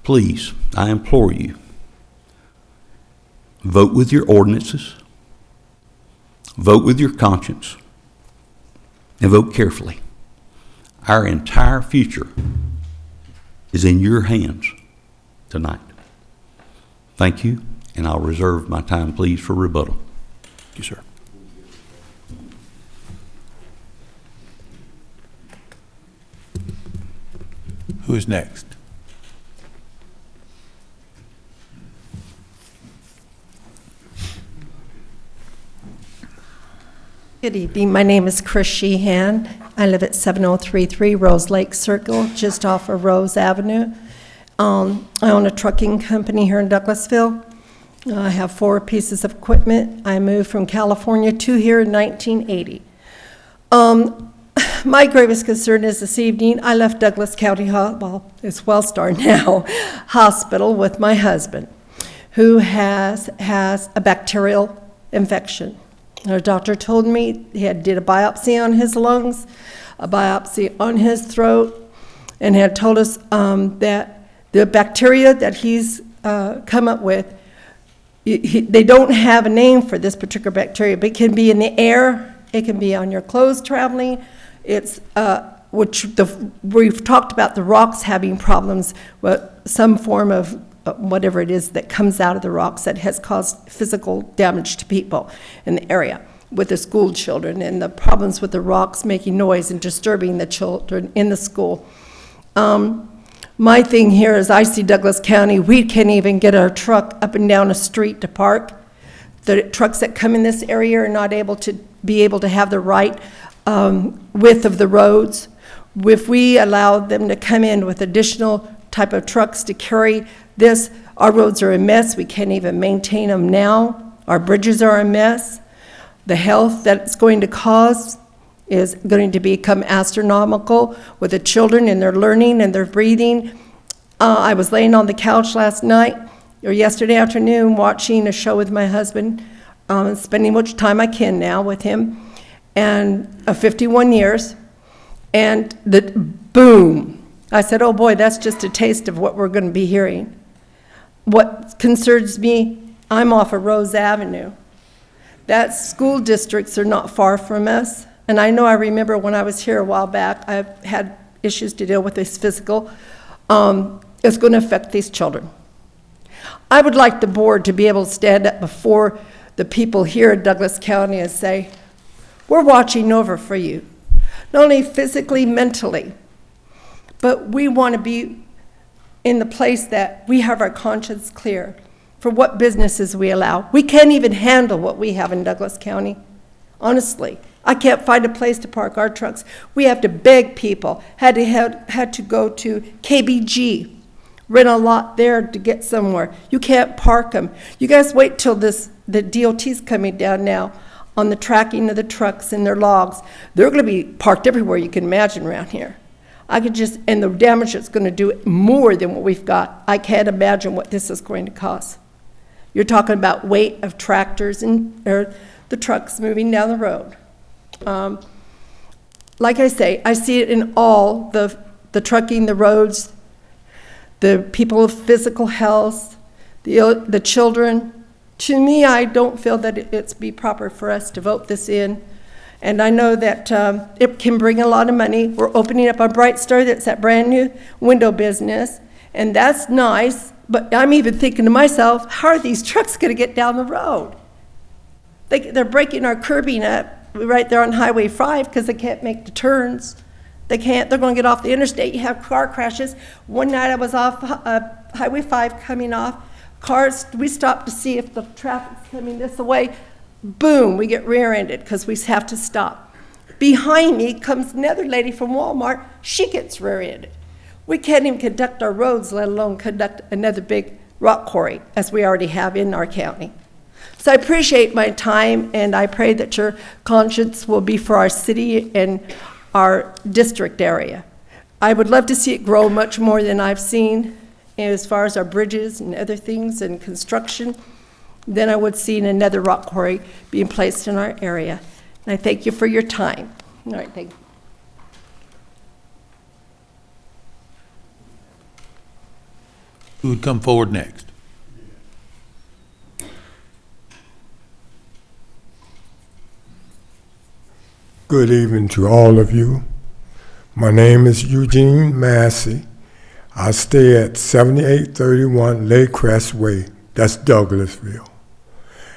Please, I implore you, vote with your ordinances, vote with your conscience, and vote carefully. Our entire future is in your hands tonight. Thank you, and I'll reserve my time, please, for rebuttal. Thank you, sir. Who is next? Good evening. My name is Chris Sheehan. I live at 7033 Rose Lake Circle, just off of Rose Avenue. I own a trucking company here in Douglasville. I have 4 pieces of equipment. I moved from California to here in 1980. my gravest concern is this evening, I left Douglas County, it's Wellstar now, hospital with my husband, who has a bacterial infection. Our doctor told me he did a biopsy on his lungs, a biopsy on his throat, and had told us that the bacteria that he's come up with, they don't have a name for this particular bacteria, but it can be in the air, it can be on your clothes traveling. It's we've talked about the rocks having problems with some form of whatever it is that comes out of the rocks that has caused physical damage to people in the area with the school children, and the problems with the rocks making noise and disturbing the children in the school. My thing here is I see Douglas County, we can't even get our truck up and down a street to park. The trucks that come in this area are not able to have the right width of the roads. If we allow them to come in with additional type of trucks to carry this, our roads are a mess. We can't even maintain them now. Our bridges are a mess. The health that it's going to cause is going to become astronomical with the children and their learning and their breathing. I was laying on the couch last night or yesterday afternoon watching a show with my husband, spending much time I can now with him, and 51 years, and the boom. I said, oh boy, that's just a taste of what we're going to be hearing. What concerns me, I'm off of Rose Avenue. That school districts are not far from us. And I remember when I was here a while back, I've had issues to deal with this physical. It's going to affect these children. I would like the board to be able to stand up before the people here in Douglas County and say, we're watching over for you, not only physically, mentally, but we want to be in the place that we have our conscience clear for what businesses we allow. We can't even handle what we have in Douglas County, honestly. I can't find a place to park our trucks. We have to beg people, had to go to KBG, rent a lot there to get somewhere. You can't park them. You guys wait till the DOT's coming down now on the tracking of the trucks and their logs. They're going to be parked everywhere you can imagine around here. And the damage it's going to do more than what we've got. I can't imagine what this is going to cost. You're talking about weight of tractors or the trucks moving down the road. Like I say, I see it in all the trucking, the roads, the people of physical health, the children. To me, I don't feel that it's be proper for us to vote this in. And I know that it can bring a lot of money. We're opening up a Bright Star, that's that brand new window business, and that's nice. But I'm even thinking to myself, how are these trucks going to get down the road? They're breaking our curbing up right there on Highway 5 because they can't make the turns. They're going to get off the interstate. You have car crashes. One night I was off Highway 5 coming off. Cars, we stopped to see if the traffic's coming this way. Boom, we get rear-ended because we have to stop. Behind me comes another lady from Walmart. She gets rear-ended. We can't even conduct our roads, let alone conduct another big rock quarry, as we already have in our county. So I appreciate my time, and I pray that your conscience will be for our city and our district area. I would love to see it grow much more than I've seen as far as our bridges and other things and construction. Then I would see another rock quarry being placed in our area. And I thank you for your time. All right, thank you. Who would come forward next? Good evening to all of you. My name is Eugene Massey. I stay at 7831 Lakecrest Way. That's Douglasville.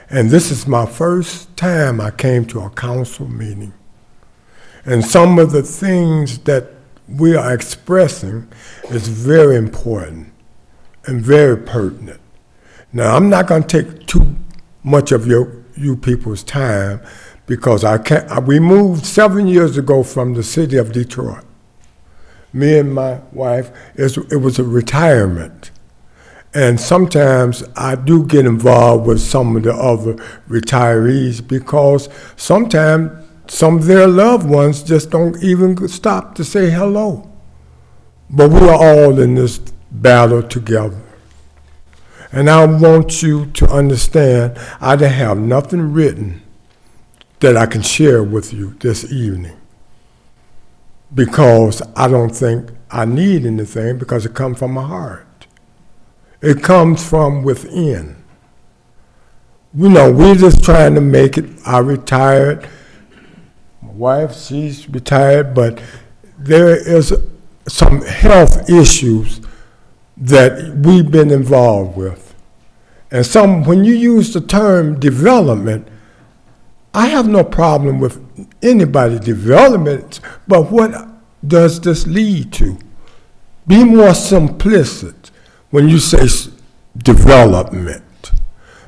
And this is my first time I came to a council meeting. And some of the things that we are expressing is very important and very pertinent. Now, I'm not going to take too much of you people's time because we moved 7 years ago from the city of Detroit. Me and my wife, it was a retirement. And sometimes I do get involved with some of the other retirees because sometimes some of their loved ones just don't even stop to say hello. But we are all in this battle together. And I want you to understand, I don't have nothing written that I can share with you this evening, because I don't think I need anything, because it comes from my heart. It comes from within. You know, we're just trying to make it. I retired. My wife, she's retired, but there is some health issues that we've been involved with. And when you use the term development, I have no problem with anybody development, but what does this lead to? Be more simplistic when you say development.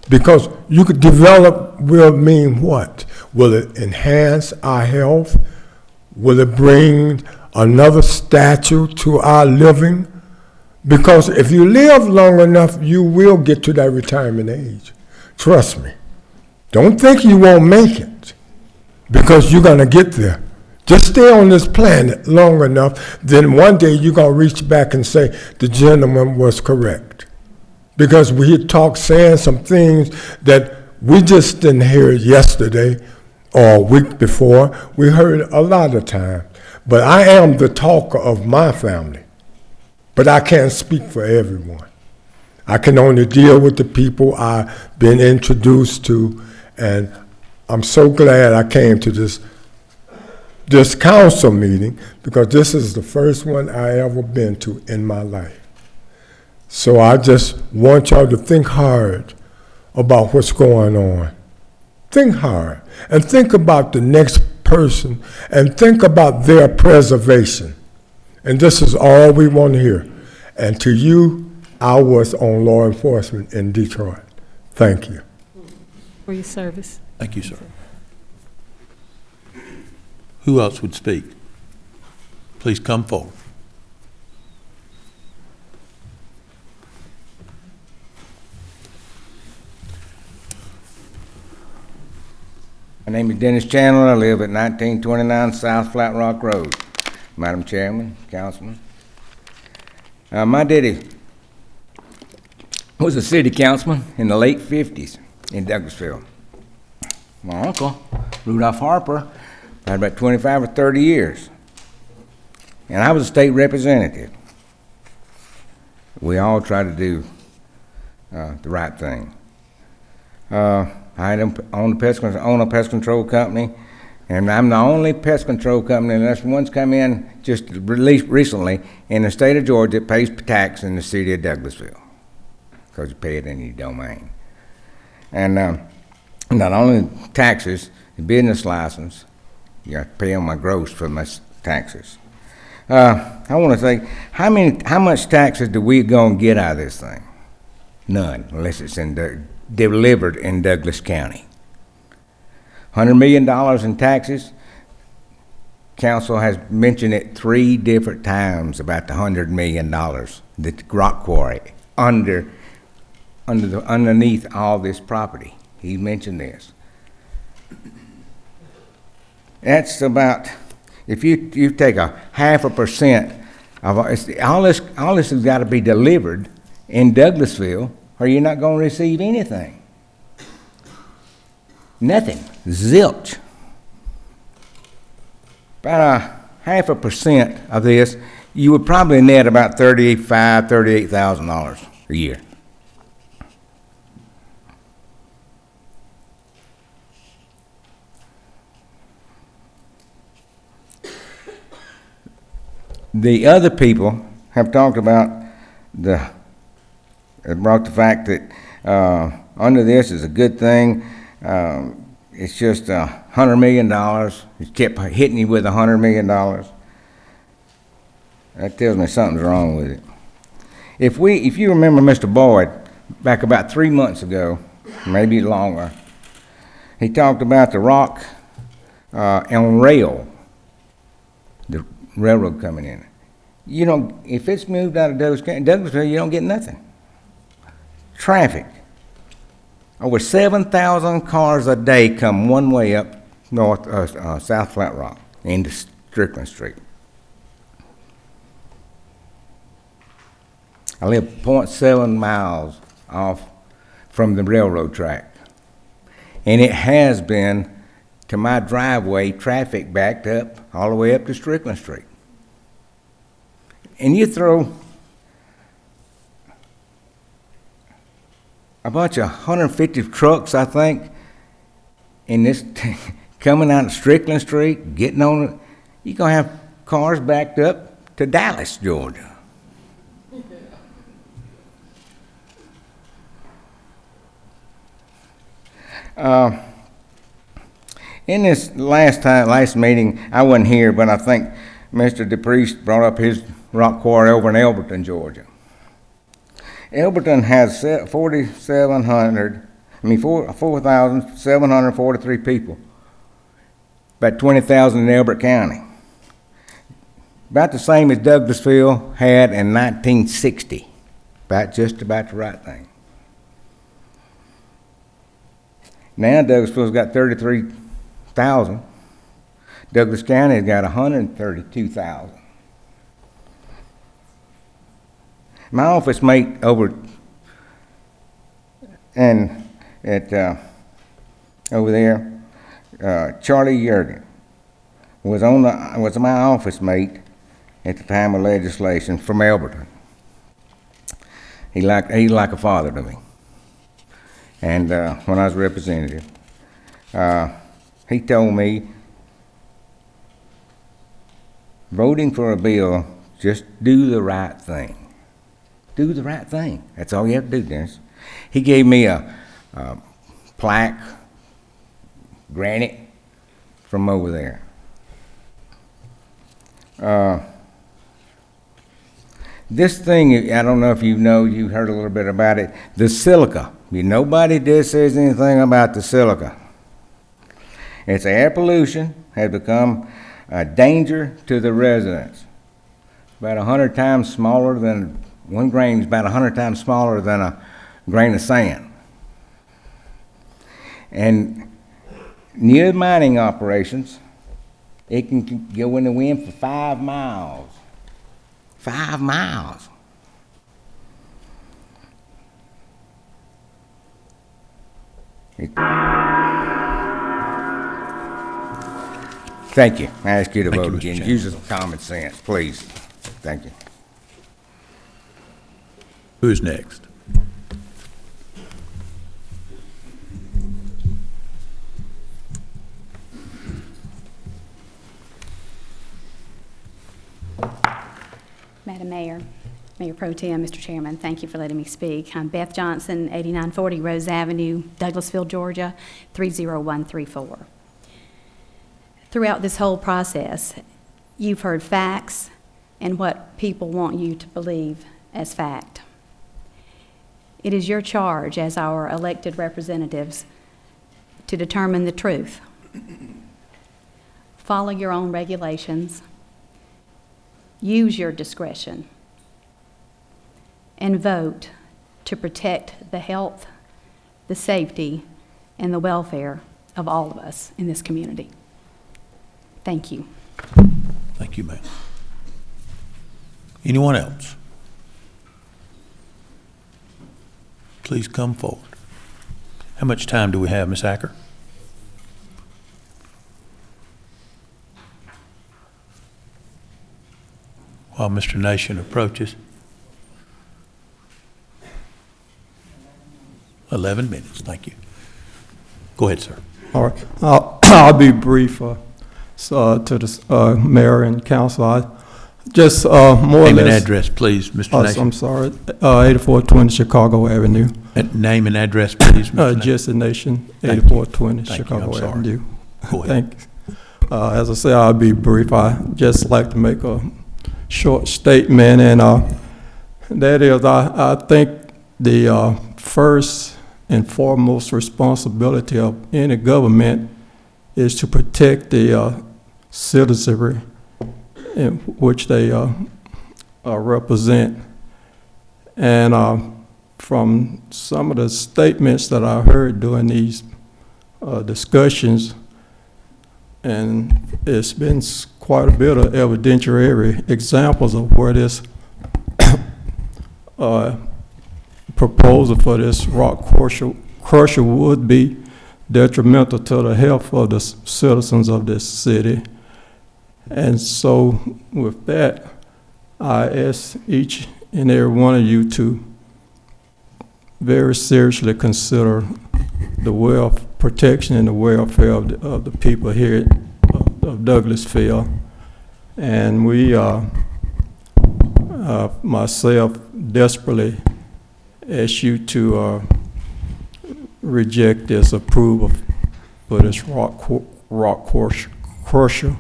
Because you could develop will mean what? Will it enhance our health? Will it bring another statue to our living? Because if you live long enough, you will get to that retirement age. Trust me. Don't think you won't make it, because you're going to get there. Just stay on this planet long enough, then one day you're going to reach back and say, the gentleman was correct. Because we had talked, saying some things that we just didn't hear yesterday or a week before. We heard a lot of times. But I am the talker of my family. But I can't speak for everyone. I can only deal with the people I've been introduced to, and I'm so glad I came to this council meeting, because this is the first one I ever been to in my life. So I just want y'all to think hard about what's going on. Think hard, and think about the next person, and think about their preservation. And this is all we want to hear. And to you, I was on law enforcement in Detroit. Thank you. For your service. Thank you, sir. Who else would speak? Please come forward. My name is Dennis Chandler. I live at 1929 South Flat Rock Road. Madam Chairman, Councilman. My daddy was a city councilman in the late 50s in Douglasville. My uncle, Rudolph Harper, had about 25 or 30 years. And I was a state representative. We all tried to do the right thing. I own a pest control company, and I'm the only pest control company, unless one's come in just released recently in the state of Georgia that pays tax in the city of Douglasville, because you pay it in your domain. And not only taxes, the business license, you have to pay on my gross for my taxes. I want to say, how much taxes do we gonna get out of this thing? None, unless it's delivered in Douglas County. $100 million in taxes. Council has mentioned it 3 different times about the $100 million, the rock quarry underneath all this property. He mentioned this. That's about, if you take a 0.5% of all this has got to be delivered in Douglasville, or you're not going to receive anything. Nothing. Zilch. About a 0.5% of this, you would probably net about $38,000 a year. The other people have talked about brought the fact that under this is a good thing. It's just $100 million. It kept hitting you with $100 million. That tells me something's wrong with it. If you remember Mr. Boyd, back about 3 months ago, maybe longer, he talked about the rock on rail, the railroad coming in. You know, if it's moved out of Douglasville, you don't get nothing. Traffic. Over 7,000 cars a day come one way up South Flat Rock into Strickland Street. I live 0.7 miles off from the railroad track. And it has been, to my driveway, traffic backed up all the way up to Strickland Street. And you throw a bunch of 150 trucks, I think, in this, coming out of Strickland Street, getting on it, you're going to have cars backed up to Dallas, Georgia. In this last meeting, I wasn't here, but I think Mr. DePriest brought up his rock quarry over in Elberton, Georgia. Elberton has 4,743 people, about 20,000 in Elbert County. About the same as Douglasville had in 1960, just about the right thing. Now Douglasville's got 33,000. Douglas County's got 132,000. My office mate over over there, Charlie Yergin, was my office mate at the time of legislation from Elberton. He's like a father to me. And when I was representative, he told me, voting for a bill, just do the right thing. Do the right thing. That's all you have to do, Dennis. He gave me a plaque, granite, from over there. This thing, I don't know if you heard a little bit about it, the silica. Nobody says anything about the silica. It's air pollution, has become a danger to the residents. About 100 times smaller than, one grain is about 100 times smaller than a grain of sand. And near mining operations, it can go in the wind for 5 miles. 5 miles. Thank you. I ask you to vote again. Use some common sense, please. Thank you. Who's next? Madam Mayor, Mayor Pro Tem, Mr. Chairman, thank you for letting me speak. I'm Beth Johnson, 8940 Rose Avenue, Douglasville, Georgia, 30134. Throughout this whole process, you've heard facts and what people want you to believe as fact. It is your charge as our elected representatives to determine the truth. Follow your own regulations. Use your discretion and vote to protect the health, the safety, and the welfare of all of us in this community. Thank you. Thank you, ma'am. Anyone else? Please come forward. How much time do we have, Ms. Acker? While Mr. Nation approaches. 11 minutes, thank you. Go ahead, sir. All right, I'll be brief to the mayor and council. I just more or less. Name and address, please, Mr. Nation. I'm sorry, 8420 Chicago Avenue. Name and address, please, Mr. Nation. Just the Nation, 8420 Chicago Sorry. Avenue. Go ahead. Thanks. As I say, I'll be brief. I just like to make a short statement, and that is, I think the first and foremost responsibility of any government is to protect the citizenry in which they represent. And from some of the statements that I heard during these discussions, and it's been quite a bit of evidentiary examples of where this proposal for this rock crusher would be detrimental to the health of the citizens of this city. And so with that, I ask each and every one of you to very seriously consider the protection and the welfare of the people here of Douglasville. And we, myself, desperately ask you to reject this approval for this rock crusher.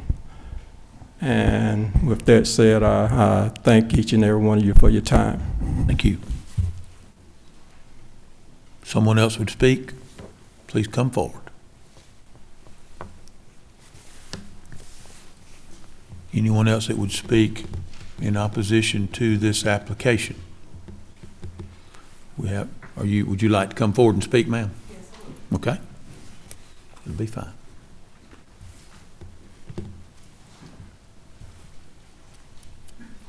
And with that said, I thank each and every one of you for your time. Thank you. Someone else would speak? Please come forward. Anyone else that would speak in opposition to this application? Would you like to come forward and speak, ma'am? Yes. Okay. It'll be fine.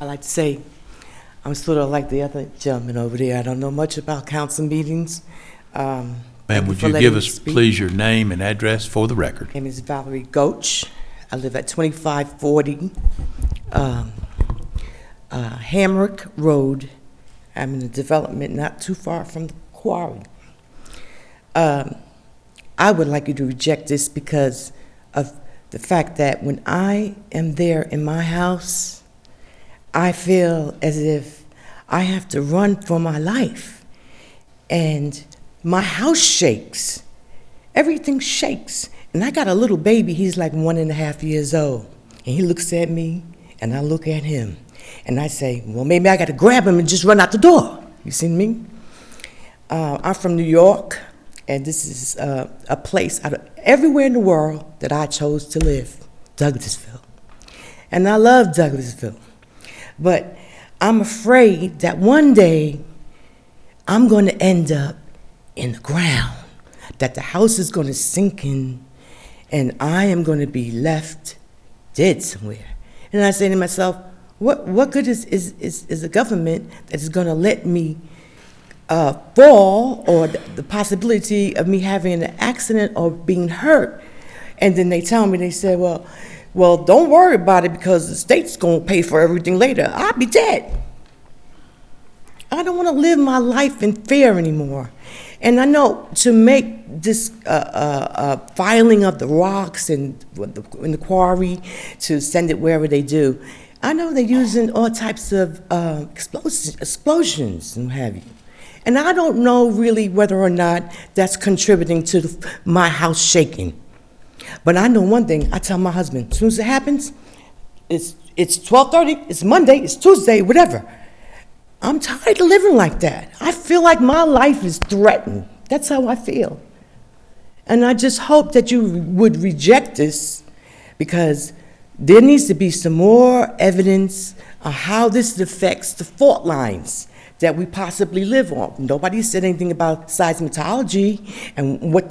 I like to say, I'm sort of like the other gentleman over there. I don't know much about council meetings. Ma'am, would you give us, please, your name and address for the record? My name is Valerie Goach. I live at 2540 Hamrick Road. I'm in a development not too far from the quarry. I would like you to reject this because of the fact that when I am there in my house, I feel as if I have to run for my life. And my house shakes. Everything shakes. And I got a little baby, he's like 1.5 years old. And he looks at me, and I look at him. And I say, well, maybe I got to grab him and just run out the door. You see me? I'm from New York, and this is a place out of everywhere in the world that I chose to live, Douglasville. And I love Douglasville. But I'm afraid that one day I'm going to end up in the ground, that the house is going to sink in, and I am going to be left dead somewhere. And I say to myself, what good is a government that is going to let me fall, or the possibility of me having an accident or being hurt? And then they tell me, they say, well, don't worry about it because the state's going to pay for everything later. I'll be dead. I don't want to live my life in fear anymore. And I know to make this filing of the rocks in the quarry to send it wherever they do, I know they're using all types of explosions and what have you. And I don't know really whether or not that's contributing to my house shaking. But I know one thing, I tell my husband, as soon as it happens, it's 12:30, it's Monday, it's Tuesday, whatever. I'm tired of living like that. I feel like my life is threatened. That's how I feel. And I just hope that you would reject this, because there needs to be some more evidence of how this affects the fault lines that we possibly live on. Nobody said anything about seismology and what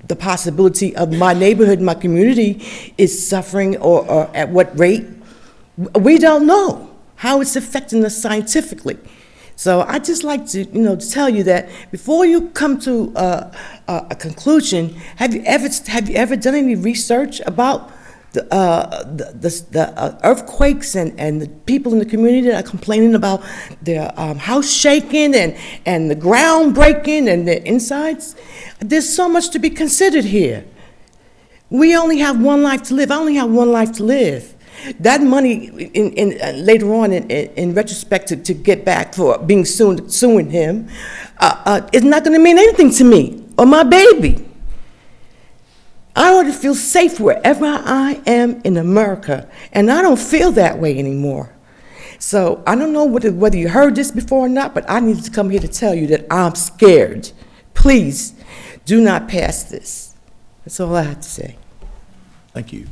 the possibility of my neighborhood, my community is suffering, or at what rate. We don't know how it's affecting us scientifically. So I just like to, to tell you that before you come to a conclusion, have you ever done any research about the earthquakes and the people in the community that are complaining about their house shaking and the ground breaking and their insides? There's so much to be considered here. We only have one life to live. I only have one life to live. That money later on in retrospect to get back for being suing him is not going to mean anything to me or my baby. I ought to feel safe wherever I am in America, and I don't feel that way anymore. So I don't know whether you heard this before or not, but I need to come here to tell you that I'm scared. Please do not pass this. That's all I have to say. Thank you.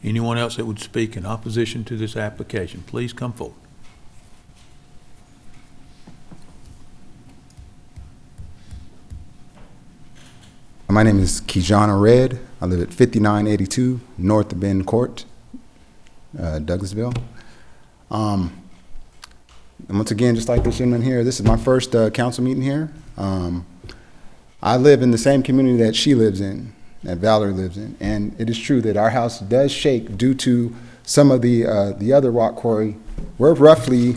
Anyone else that would speak in opposition to this application, please come forward. My name is Kijana Red. I live at 5982 North Bend Court, Douglasville. And once again, just like this gentleman here, this is my first council meeting here. I live in the same community that she lives in, that Valerie lives in, and it is true that our house does shake due to some of the other rock quarry. We're roughly,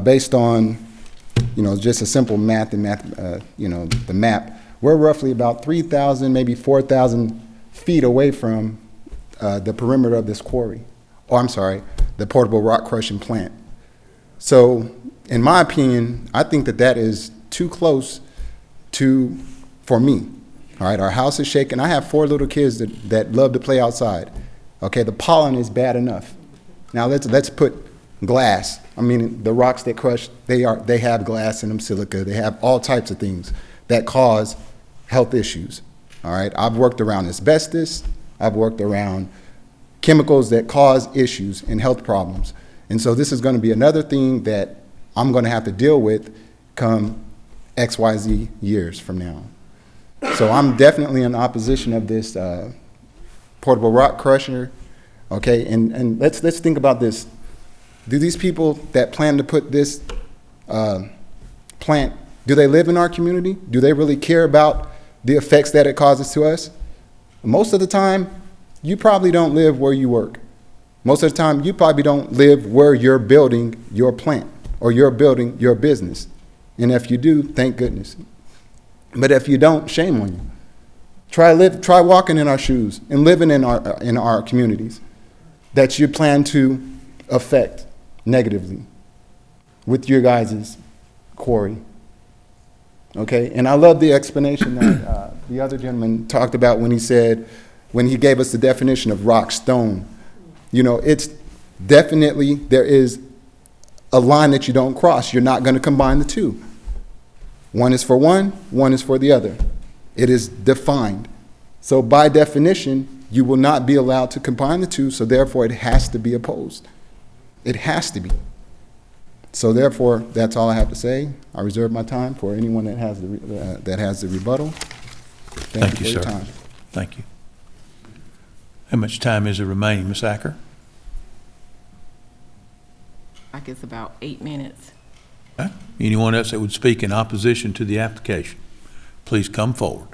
based on, just a simple math and the map, we're roughly about 3,000, maybe 4,000 feet away from the perimeter of this quarry. Oh, I'm sorry, the portable rock crushing plant. So, in my opinion, I think that is too close for me. All right, our house is shaking. I have 4 little kids that love to play outside. Okay, the pollen is bad enough. Now let's put glass. I mean, the rocks that crush, they have glass in them, silica. They have all types of things that cause health issues. All right, I've worked around asbestos. I've worked around chemicals that cause issues and health problems. And so this is going to be another thing that I'm going to have to deal with come XYZ years from now. So I'm definitely in opposition of this portable rock crusher. Okay, and let's think about this. Do these people that plan to put this plant, do they live in our community? Do they really care about the effects that it causes to us? Most of the time, you probably don't live where you work. Most of the time, you probably don't live where you're building your plant or you're building your business. And if you do, thank goodness. But if you don't, shame on you. Try walking in our shoes and living in our communities that you plan to affect negatively with your guys' quarry. Okay, and I love the explanation that the other gentleman talked about when he gave us the definition of rock stone. It's definitely, there is a line that you don't cross. You're not going to combine the two. One is for one is for the other. It is defined. So by definition, you will not be allowed to combine the two, so therefore it has to be opposed. It has to be. So therefore, that's all I have to say. I reserve my time for anyone that has the rebuttal. Thank you for your time. Thank you. How much time is there remaining, Ms. Acker? I guess about 8 minutes. Okay. Anyone else that would speak in opposition to the application, please come forward.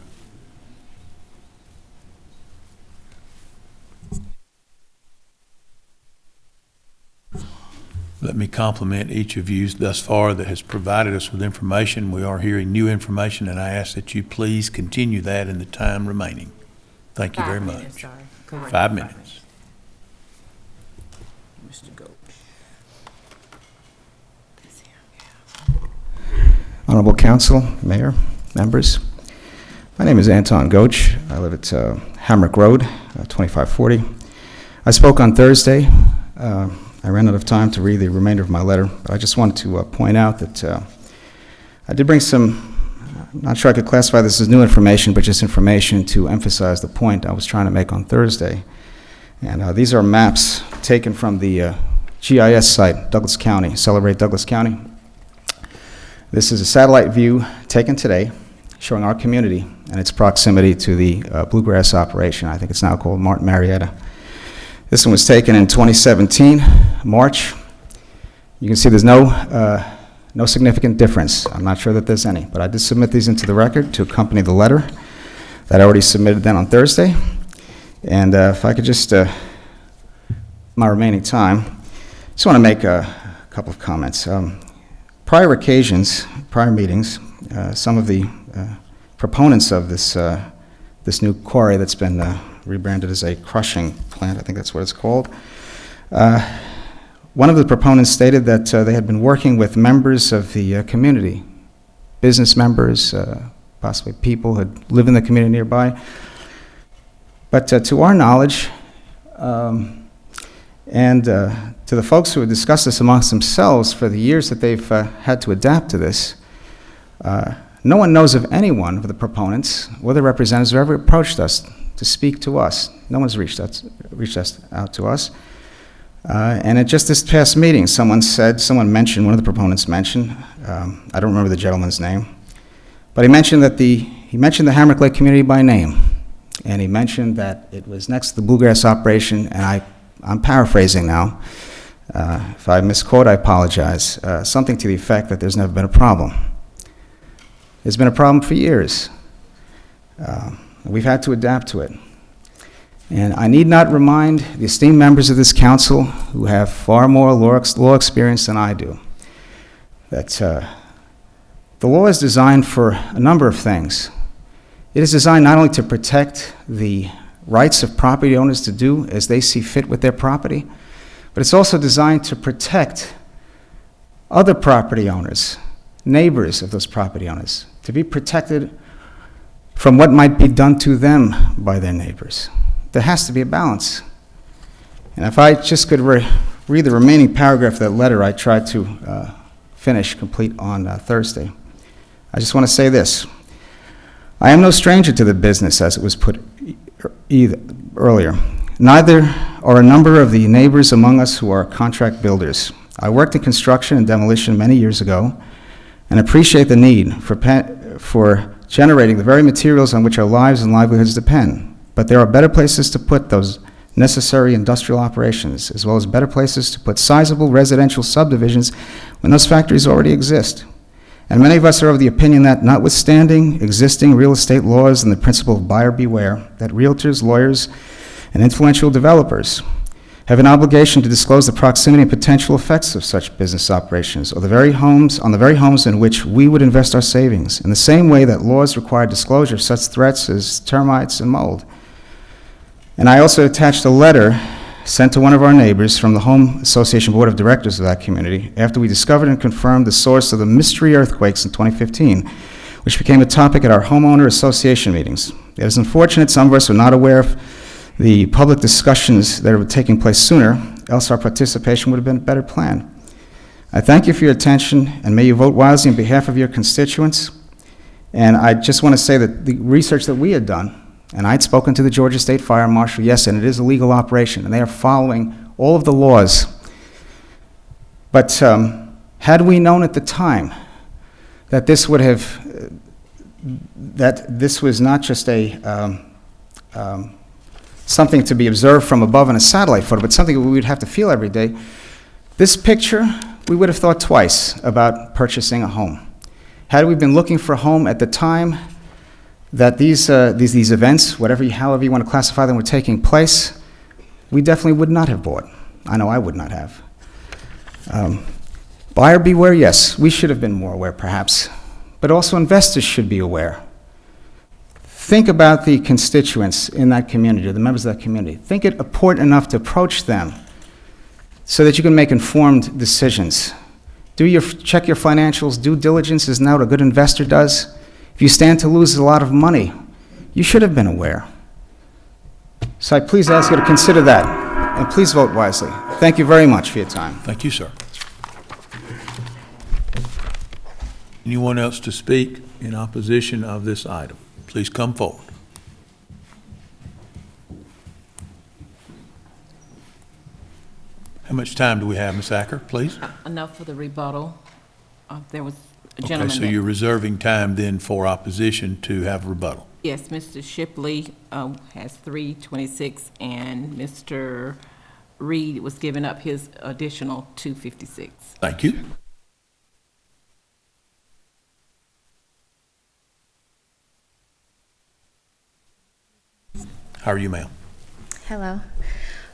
Let me compliment each of you thus far that has provided us with information. We are hearing new information, and I ask that you please continue that in the time remaining. Thank you very much. 5 minutes. Mr. Goach. Honorable Council, Mayor, members. My name is Anton Goach. I live at Hamrick Road, 2540. I spoke on Thursday. I ran out of time to read the remainder of my letter, but I just wanted to point out that I did bring some, I'm not sure I could classify this as new information, but just information to emphasize the point I was trying to make on Thursday. And these are maps taken from the GIS site, Douglas County, Celebrate Douglas County. This is a satellite view taken today showing our community and its proximity to the bluegrass operation. I think it's now called Martin Marietta. This one was taken in 2017, March. You can see there's no significant difference. I'm not sure that there's any, but I did submit these into the record to accompany the letter that I already submitted then on Thursday. And if I could just, my remaining time, just want to make a couple of comments. Prior occasions, prior meetings, some of the proponents of this new quarry that's been rebranded as a crushing plant, I think that's what it's called. One of the proponents stated that they had been working with members of the community, business members, possibly people who live in the community nearby. But to our knowledge, and to the folks who have discussed this amongst themselves for the years that they've had to adapt to this, no one knows of anyone of the proponents or the representatives who ever approached us to speak to us. No one's reached us out to us. And at just this past meeting, someone mentioned, one of the proponents mentioned, I don't remember the gentleman's name, but he mentioned that he He mentioned the Hammock Lake community by name, and he mentioned that it was next to the bluegrass operation, and I'm paraphrasing now. If I misquote, I apologize. Something to the effect that there's never been a problem. There's been a problem for years. We've had to adapt to it. And I need not remind the esteemed members of this council, who have far more law experience than I do, that the law is designed for a number of things. It is designed not only to protect the rights of property owners to do as they see fit with their property, but it's also designed to protect other property owners, neighbors of those property owners, to be protected from what might be done to them by their neighbors. There has to be a balance. And if I just could read the remaining paragraph of that letter I tried to finish complete on Thursday. I just want to say this. I am no stranger to the business, as it was put earlier. Neither are a number of the neighbors among us who are contract builders. I worked in construction and demolition many years ago and appreciate the need for generating the very materials on which our lives and livelihoods depend. But there are better places to put those necessary industrial operations, as well as better places to put sizable residential subdivisions when those factories already exist. And many of us are of the opinion that, notwithstanding existing real estate laws and the principle of buyer beware, that realtors, lawyers, and influential developers have an obligation to disclose the proximity and potential effects of such business operations on the very homes in which we would invest our savings, in the same way that laws require disclosure of such threats as termites and mold. And I also attached a letter sent to one of our neighbors from the Home Association Board of Directors of that community after we discovered and confirmed the source of the mystery earthquakes in 2015, which became a topic at our homeowner association meetings. It is unfortunate some of us are not aware of the public discussions that are taking place sooner, else our participation would have been a better plan. I thank you for your attention, and may you vote wisely on behalf of your constituents. And I just want to say that the research that we had done, and I'd spoken to the Georgia State Fire Marshal, yes, and it is a legal operation, and they are following all of the laws. But had we known at the time that this would have, that this was not just a something to be observed from above in a satellite photo, but something we would have to feel every day, this picture, we would have thought twice about purchasing a home. Had we been looking for a home at the time that these events, however you want to classify them, were taking place, we definitely would not have bought. I know I would not have. Buyer beware, yes, we should have been more aware perhaps, but also investors should be aware. Think about the constituents in that community, or the members of that community. Think it important enough to approach them so that you can make informed decisions. Check your financials. Due diligence is now what a good investor does. If you stand to lose a lot of money, you should have been aware. So I please ask you to consider that, and please vote wisely. Thank you very much for your time. Thank you, sir. Anyone else to speak in opposition of this item? Please come forward. How much time do we have, Ms. Acker, please? Enough for the rebuttal. There was a Okay, gentleman. so you're reserving time then for opposition to have rebuttal. Yes, Mr. Shipley has 326, and Mr. Reed was giving up his additional 256. Thank you. How are you, ma'am? Hello.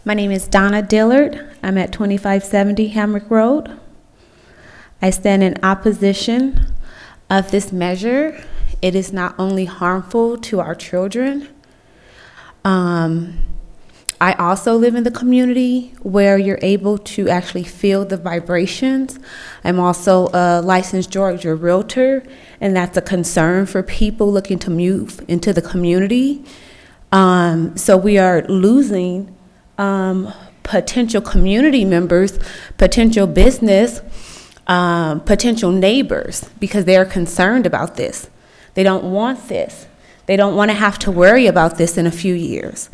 My name is Donna Dillard. I'm at 2570 Hamrick Road. I stand in opposition of this measure. It is not only harmful to our children. I also live in the community where you're able to actually feel the vibrations. I'm also a licensed Georgia realtor, and that's a concern for people looking to move into the community. So we are losing potential community members, potential business, potential neighbors, because they are concerned about this. They don't want this. They don't want to have to worry about this in a few years.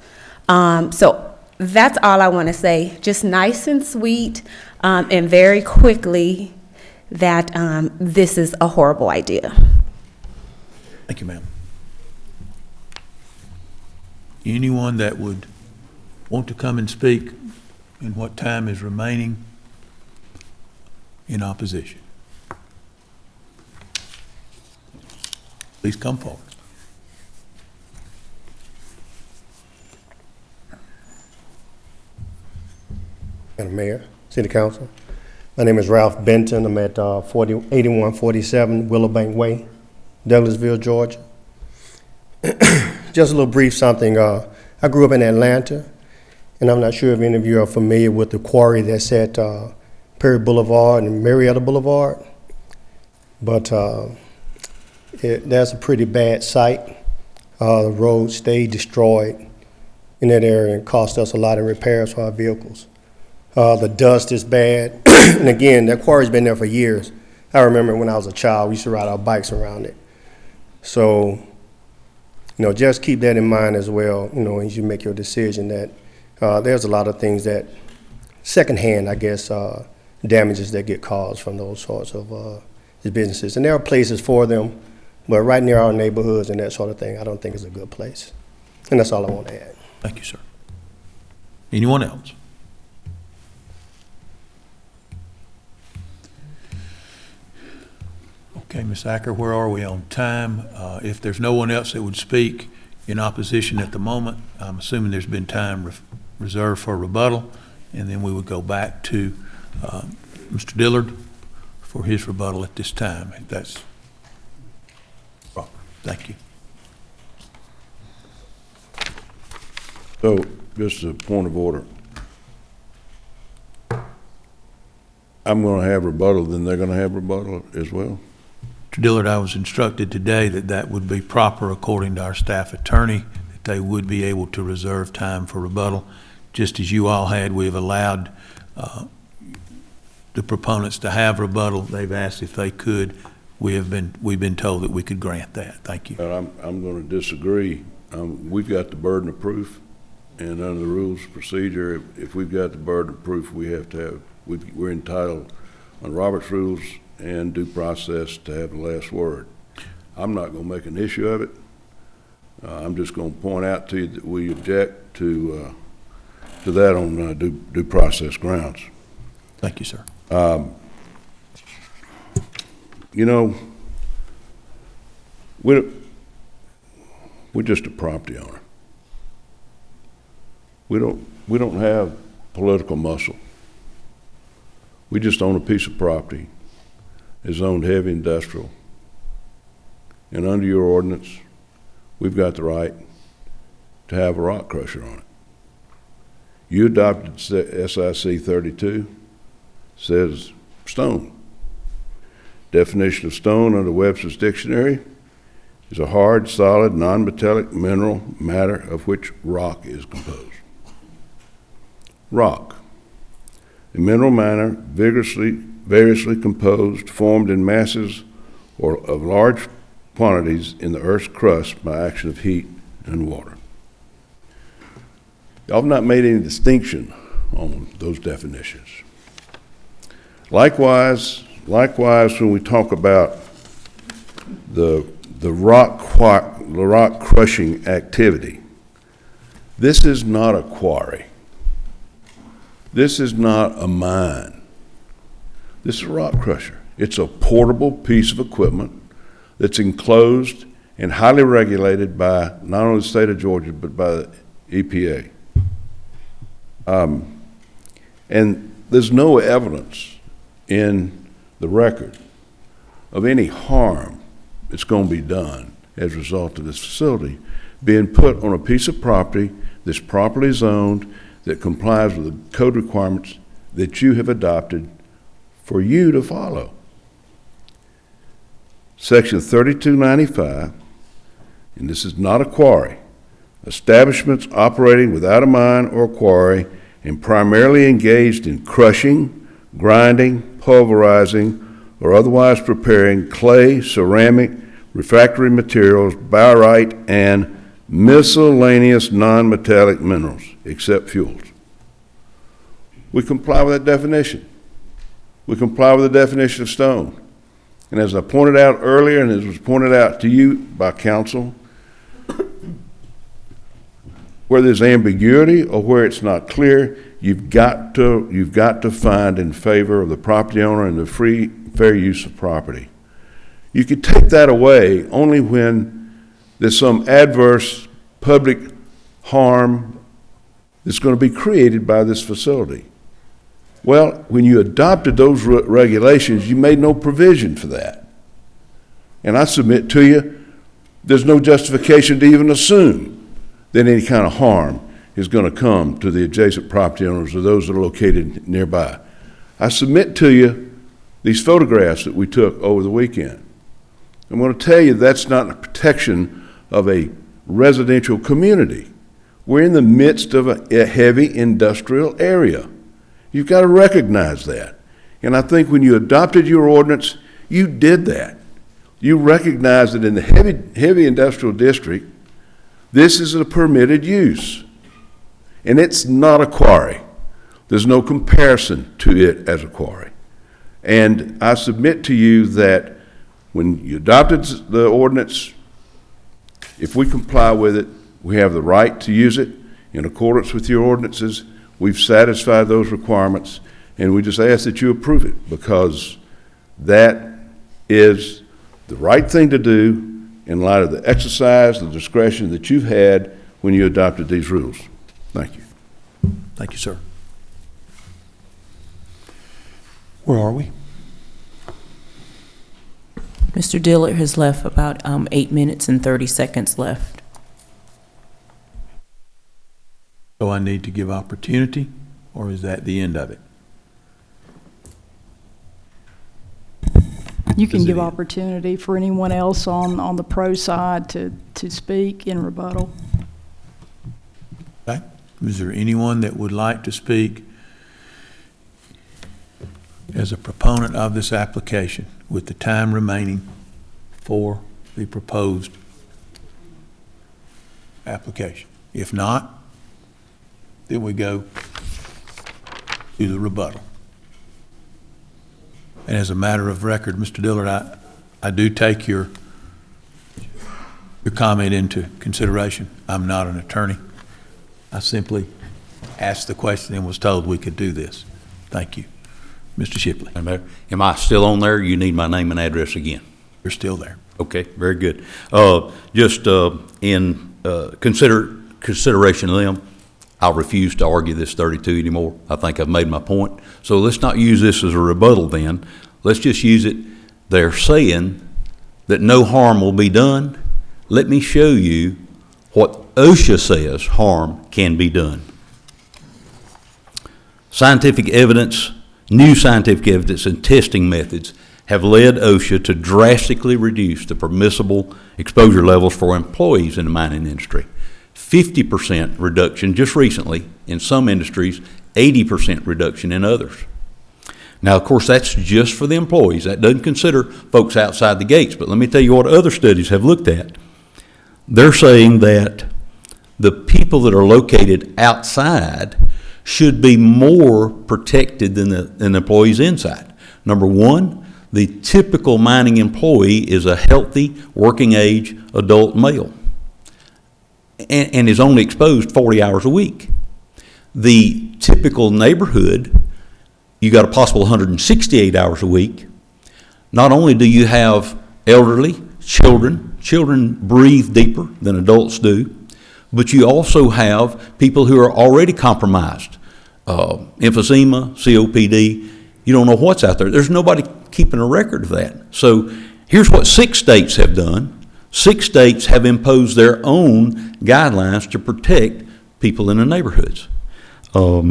So that's all I want to say. Just nice and sweet, and very quickly that this is a horrible idea. Thank you, ma'am. Anyone that would want to come and speak in what time is remaining in opposition? Please come forward. Madam Mayor, City Council. My name is Ralph Benton. I'm at 8147 Willowbank Way, Douglasville, Georgia. Just a little brief something. I grew up in Atlanta, and I'm not sure if any of you are familiar with the quarry that's at Perry Boulevard and Marietta Boulevard, but that's a pretty bad site. The road stayed destroyed in that area and cost us a lot in repairs for our vehicles. The dust is bad. And again, that quarry's been there for years. I remember when I was a child, we used to ride our bikes around it. So, just keep that in mind as well, as you make your decision that there's a lot of things that, secondhand, I guess, damages that get caused from those sorts of businesses. And there are places for them, but right near our neighborhoods and that sort of thing, I don't think is a good place. And that's all I want to add. Thank you, sir. Anyone else? Okay, Ms. Acker, where are we on time? If there's no one else that would speak in opposition at the moment, I'm assuming there's been time reserved for rebuttal, and then we would go back to Mr. Dillard for his rebuttal at this time, if that's proper. Thank you. So, just a point of order. I'm going to have rebuttal, then they're going to have rebuttal as well. Mr. Dillard, I was instructed today that that would be proper according to our staff attorney, that they would be able to reserve time for rebuttal. Just as you all had, we have allowed the proponents to have rebuttal. They've asked if they could. We've been told that we could grant that. Thank you. I'm going to disagree. We've got the burden of proof, and under the rules of procedure, if we've got the burden of proof, we have to have. We're entitled on Robert's rules and due process to have the last word. I'm not going to make an issue of it. I'm just going to point out to you that we object to that on due process grounds. Thank you, sir. We're just a property owner. We don't have political muscle. We just own a piece of property. It's zoned heavy industrial. And under your ordinance, we've got the right to have a rock crusher on it. You adopted SIC 32, says stone. Definition of stone under Webster's dictionary is a hard, solid, non-metallic mineral matter of which rock is composed. Rock. A mineral matter variously composed, formed in masses or of large quantities in the Earth's crust by action of heat and water. Y'all have not made any distinction on those definitions. Likewise, when we talk about the rock crushing activity, this is not a quarry. This is not a mine. This is a rock crusher. It's a portable piece of equipment that's enclosed and highly regulated by not only the state of Georgia, but by the EPA. And there's no evidence in the record of any harm that's going to be done as a result of this facility being put on a piece of property that's properly zoned, that complies with the code requirements that you have adopted for you to follow. Section 3295, and this is not a quarry, establishments operating without a mine or quarry and primarily engaged in crushing, grinding, pulverizing, or otherwise preparing clay, ceramic, refractory materials, barite, and miscellaneous non-metallic minerals, except fuels. We comply with that definition. We comply with the definition of stone. And as I pointed out earlier, and as was pointed out to you by counsel, where there's ambiguity or where it's not clear, you've got to find in favor of the property owner and the fair use of property. You could take that away only when there's some adverse public harm that's going to be created by this facility. Well, when you adopted those regulations, you made no provision for that. And I submit to you, there's no justification to even assume that any kind of harm is going to come to the adjacent property owners or those that are located nearby. I submit to you these photographs that we took over the weekend. I'm going to tell you that's not a protection of a residential community. We're in the midst of a heavy industrial area. You've got to recognize that. And I think when you adopted your ordinance, you did that. You recognized that in the heavy industrial district, this is a permitted use. And it's not a quarry. There's no comparison to it as a quarry. And I submit to you that when you adopted the ordinance, if we comply with it, we have the right to use it in accordance with your ordinances. We've satisfied those requirements, and we just ask that you approve it because that is the right thing to do in light of the exercise, the discretion that you've had when you adopted these rules. Thank you. Thank you, sir. Where are we? Mr. Dillard has left about 8 minutes and 30 seconds left. So I need to give opportunity, or is that the end of it? You can give opportunity for anyone else on the pro side to speak in rebuttal. Okay. Is there anyone that would like to speak as a proponent of this application with the time remaining for the proposed application? If not, then we go to the rebuttal. And as a matter of record, Mr. Dillard, I do take your comment into consideration. I'm not an attorney. I simply asked the question and was told we could do this. Thank you. Mr. Shipley. Am I still on there? You need my name and address again. You're still there. Okay, very good. Just in consideration of them, I refuse to argue this 32 anymore. I think I've made my point. So let's not use this as a rebuttal then. Let's just use it. They're saying that no harm will be done. Let me show you what OSHA says harm can be done. Scientific evidence, new scientific evidence and testing methods have led OSHA to drastically reduce the permissible exposure levels for employees in the mining industry. 50% reduction just recently in some industries, 80% reduction in others. Now, of course, that's just for the employees. That doesn't consider folks outside the gates. But let me tell you what other studies have looked at. They're saying that the people that are located outside should be more protected than the employees inside. Number one, the typical mining employee is a healthy, working age adult male and is only exposed 40 hours a week. The typical neighborhood, you got a possible 168 hours a week. Not only do you have elderly, children breathe deeper than adults do, but you also have people who are already compromised. Emphysema, COPD, you don't know what's out there. There's nobody keeping a record of that. So here's what 6 states have done. 6 states have imposed their own guidelines to protect people in the neighborhoods. Let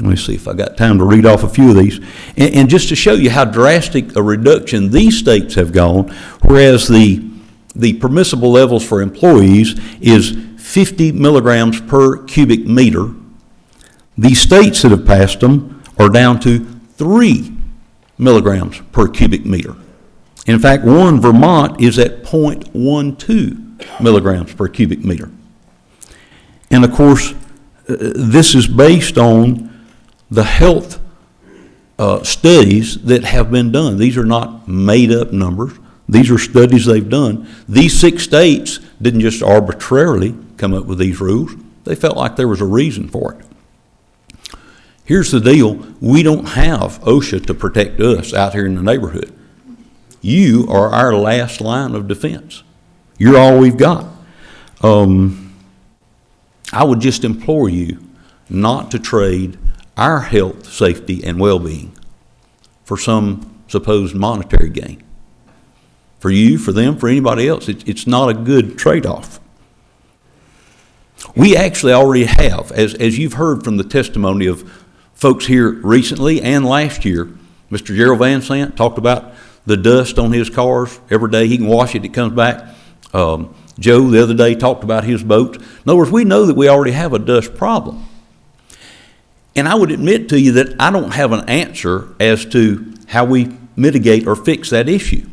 me see if I got time to read off a few of these. And just to show you how drastic a reduction these states have gone, whereas the permissible levels for employees is 50 milligrams per cubic meter, the states that have passed them are down to 3 milligrams per cubic meter. In fact, one, Vermont, is at 0.12 milligrams per cubic meter. And of course, this is based on the health studies that have been done. These are not made up numbers. These are studies they've done. These 6 states didn't just arbitrarily come up with these rules. They felt like there was a reason for it. Here's the deal. We don't have OSHA to protect us out here in the neighborhood. You are our last line of defense. You're all we've got. I would just implore you not to trade our health, safety, and well-being for some supposed monetary gain. For you, for them, for anybody else, it's not a good trade-off. We actually already have, as you've heard from the testimony of folks here recently and last year, Mr. Gerald Van Sant talked about the dust on his cars. Every day he can wash it, it comes back. Joe the other day talked about his boats. In other words, we know that we already have a dust problem. And I would admit to you that I don't have an answer as to how we mitigate or fix that issue.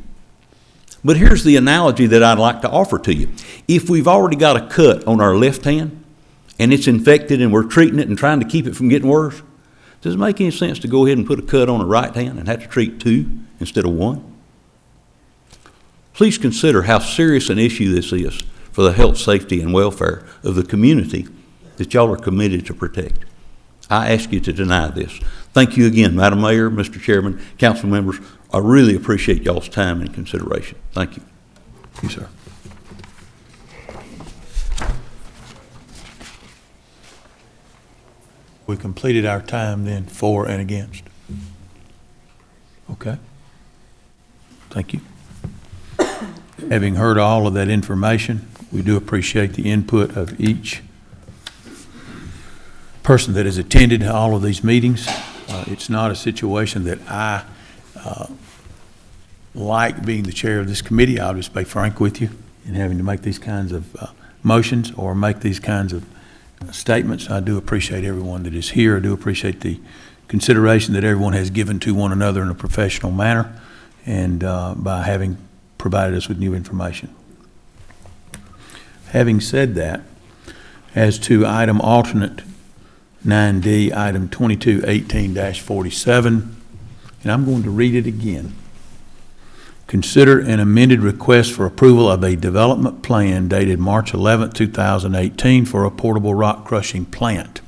But here's the analogy that I'd like to offer to you. If we've already got a cut on our left hand and it's infected and we're treating it and trying to keep it from getting worse, does it make any sense to go ahead and put a cut on the right hand and have to treat 2 instead of 1? Please consider how serious an issue this is for the health, safety, and welfare of the community that y'all are committed to protect. I ask you to deny this. Thank you again, Madam Mayor, Mr. Chairman, council members. I really appreciate y'all's time and consideration. Thank you. Thank you, sir. We completed our time then, for and against. Okay. Thank you. Having heard all of that information, we do appreciate the input of each person that has attended all of these meetings. It's not a situation that I like being the chair of this committee. I'll just be frank with you in having to make these kinds of motions or make these kinds of statements. I do appreciate everyone that is here. I do appreciate the consideration that everyone has given to one another in a professional manner and by having provided us with new information. Having said that, as to item alternate 9D, item 2218-47, and I'm going to read it again. Consider an amended request for approval of a development plan dated March 11, 2018 for a portable rock crushing plant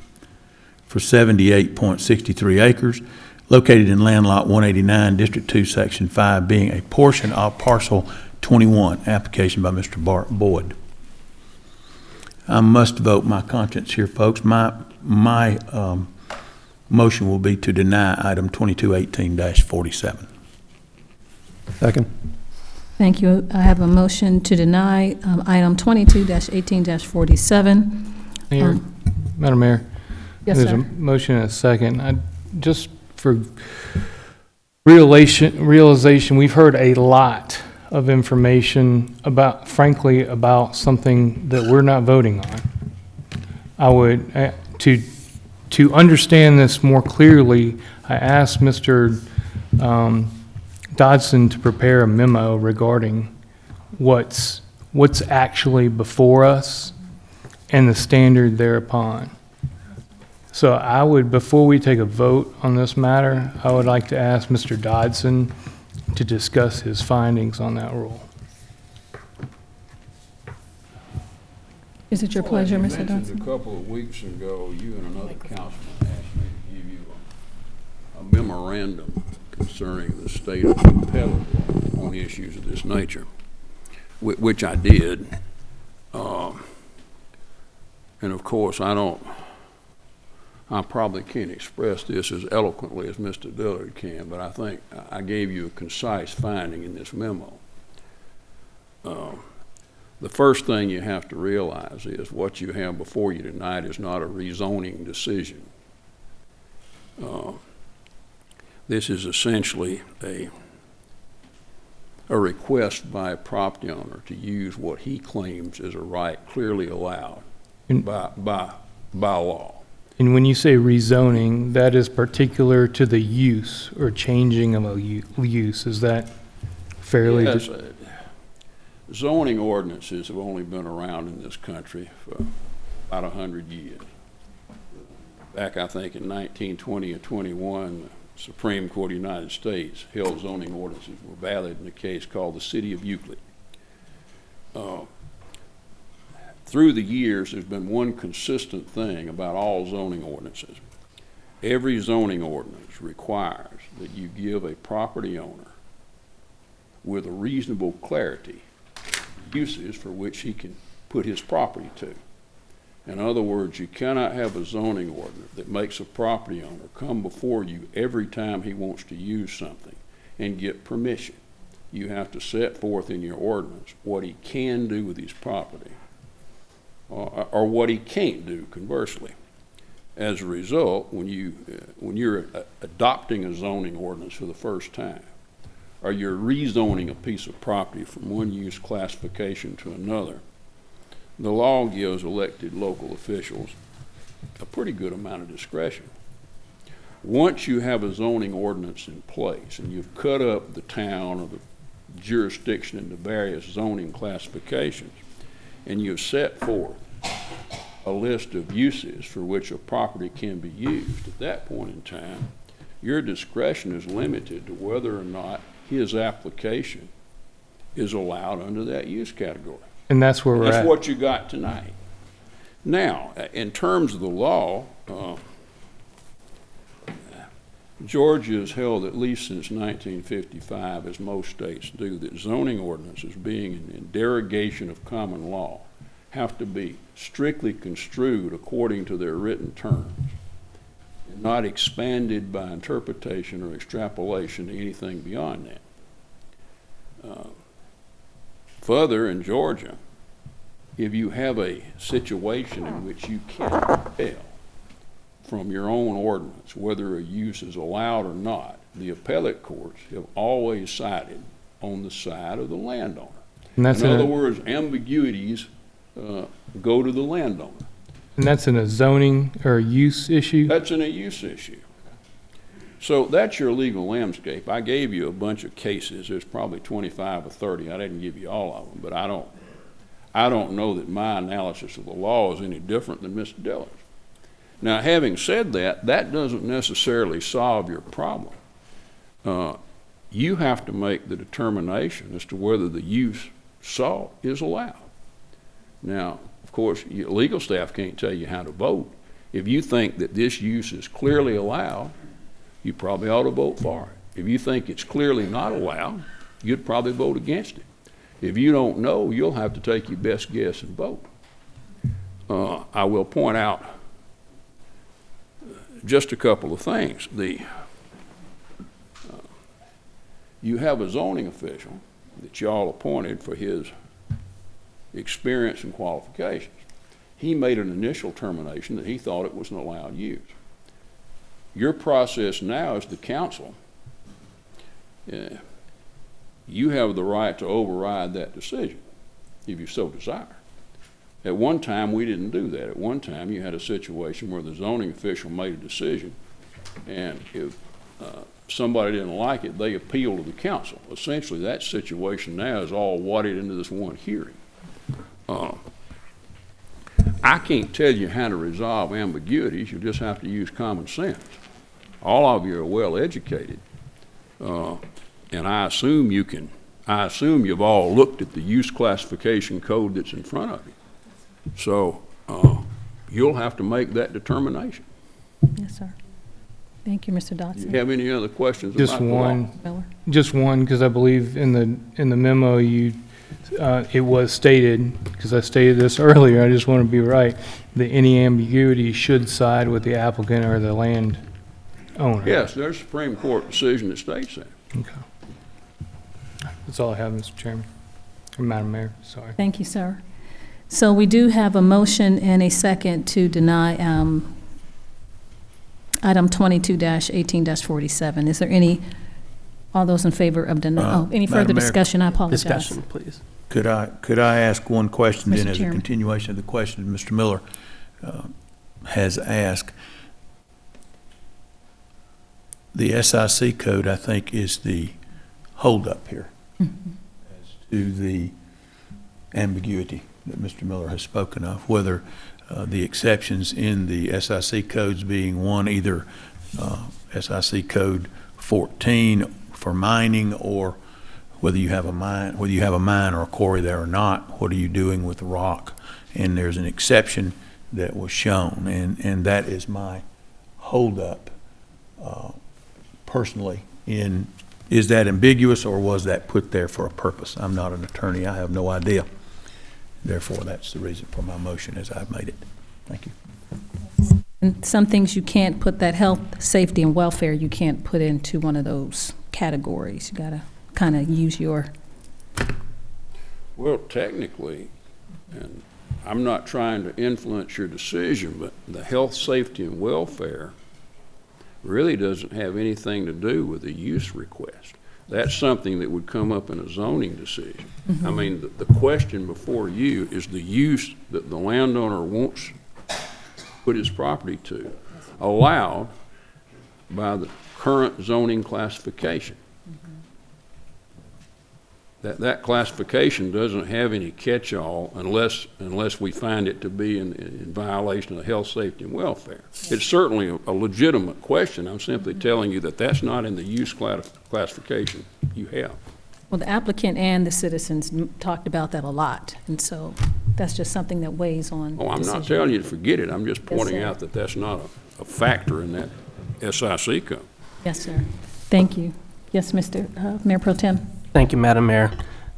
for 78.63 acres located in land lot 189, District 2, Section 5, being a portion of parcel 21, application by Mr. Bart Boyd. I must vote my conscience here, folks. My motion will be to deny item 2218-47. Second. Thank you. I have a motion to deny item 22-18-47. Mayor, Madam Mayor. Yes, There's sir. a motion and a second. Just for realization, we've heard a lot of information about, frankly, about something that we're not voting on. I would, to understand this more clearly, I asked Mr. Dodson to prepare a memo regarding what's actually before us and the standard thereupon. So I would, before we take a vote on this matter, I would like to ask Mr. Dodson to discuss his findings on that rule. Is it your pleasure, Mr. Dodson? A couple of weeks ago, you and another councilman asked me to give you a memorandum concerning the state of appellate law on issues of this nature, which I did. And of course, I probably can't express this as eloquently as Mr. Dillard can, but I think I gave you a concise finding in this memo. The first thing you have to realize is what you have before you tonight is not a rezoning decision. This is essentially a request by a property owner to use what he claims is a right clearly allowed by law. And when you say rezoning, that is particular to the use or changing of a use. Is that fairly? Yes. Zoning ordinances have only been around in this country for about 100 years. Back, I think, in 1920 and 21, the Supreme Court of the United States held zoning ordinances were valid in a case called the City of Euclid. through the years, there's been one consistent thing about all zoning ordinances. Every zoning ordinance requires that you give a property owner with a reasonable clarity uses for which he can put his property to. In other words, you cannot have a zoning ordinance that makes a property owner come before you every time he wants to use something and get permission. You have to set forth in your ordinance what he can do with his property, or what he can't do, conversely. As a result, when you're adopting a zoning ordinance for the first time, or you're rezoning a piece of property from one use classification to another, the law gives elected local officials a pretty good amount of discretion. Once you have a zoning ordinance in place and you've cut up the town or the jurisdiction into various zoning classifications, and you've set forth a list of uses for which a property can be used, at that point in time, your discretion is limited to whether or not his application is allowed under that use category. And that's where we're at. That's what you got tonight. Now, in terms of the law, Georgia has held, at least since 1955, as most states do, that zoning ordinances, being in derogation of common law, have to be strictly construed according to their written terms, and not expanded by interpretation or extrapolation to anything beyond that. Further, in Georgia, if you have a situation in which you cannot tell from your own ordinance whether a use is allowed or not, the appellate courts have always sided on the side of the landowner. And that's in other words, ambiguities go to the landowner. And that's in a zoning or use issue? That's in a use issue. So that's your legal landscape. I gave you a bunch of cases. There's probably 25 or 30. I didn't give you all of them, but I don't know that my analysis of the law is any different than Mr. Diller's. Now, having said that, that doesn't necessarily solve your problem. You have to make the determination as to whether the use sought is allowed. Now, of course, your legal staff can't tell you how to vote. If you think that this use is clearly allowed, you probably ought to vote for it. If you think it's clearly not allowed, you'd probably vote against it. If you don't know, you'll have to take your best guess and vote. I will point out just a couple of things. You have a zoning official that y'all appointed for his experience and qualifications. He made an initial determination that he thought it was an allowed use. Your process now is the council. You have the right to override that decision if you so desire. At one time, we didn't do that. At one time, you had a situation where the zoning official made a decision, and if somebody didn't like it, they appealed to the council. Essentially, that situation now is all wadded into this one hearing. I can't tell you how to resolve ambiguities. You just have to use common sense. All of you are well educated, and I assume you've all looked at the use classification code that's in front of you. So you'll have to make that determination. Yes, sir. Thank you, Mr. Dotson. Do you have any other questions Just about the one. law? Just one, because I believe in the memo it was stated, because I stated this earlier, I just want to be right, that any ambiguity should side with the applicant or the land owner. Yes, there's a Supreme Court decision that states that. Okay. That's all I have, Mr. Chairman. Or Madam Mayor, sorry. Thank you, sir. So we do have a motion and a second to deny item 22-18-47. Is there all those in favor of denying? Any further Madam Mayor, discussion? I apologize. Discussion, please. Could I ask one question Mr. then as a Chairman. continuation of the question Mr. Miller has asked? The SIC code, I think, is the holdup here as to the ambiguity that Mr. Miller has spoken of, whether the exceptions in the SIC codes being one, either SIC code 14 for mining or whether you have a mine or a quarry there or not, what are you doing with the rock? And there's an exception that was shown, and that is my holdup personally. Is that ambiguous, or was that put there for a purpose? I'm not an attorney. I have no idea. Therefore, that's the reason for my motion as I've made it. Thank you. And some things you can't put that health, safety, and welfare, you can't put into one of those categories. You got to kind of use your... Well, technically, and I'm not trying to influence your decision, but the health, safety, and welfare really doesn't have anything to do with the use request. That's something that would come up in a zoning decision. I mean, the question before you is the use that the landowner wants to put his property to, allowed by the current zoning classification. That classification doesn't have any catch-all unless we find it to be in violation of health, safety, and welfare. It's certainly a legitimate question. I'm simply telling you that that's not in the use classification you have. Well, the applicant and the citizens talked about that a lot, and so that's just something that weighs on. Oh, I'm not telling you to forget it. I'm just pointing out that that's not a factor in that SIC code. Yes, sir. Thank you. Yes, Mr. Mayor Pro Tem. Thank you, Madam Mayor.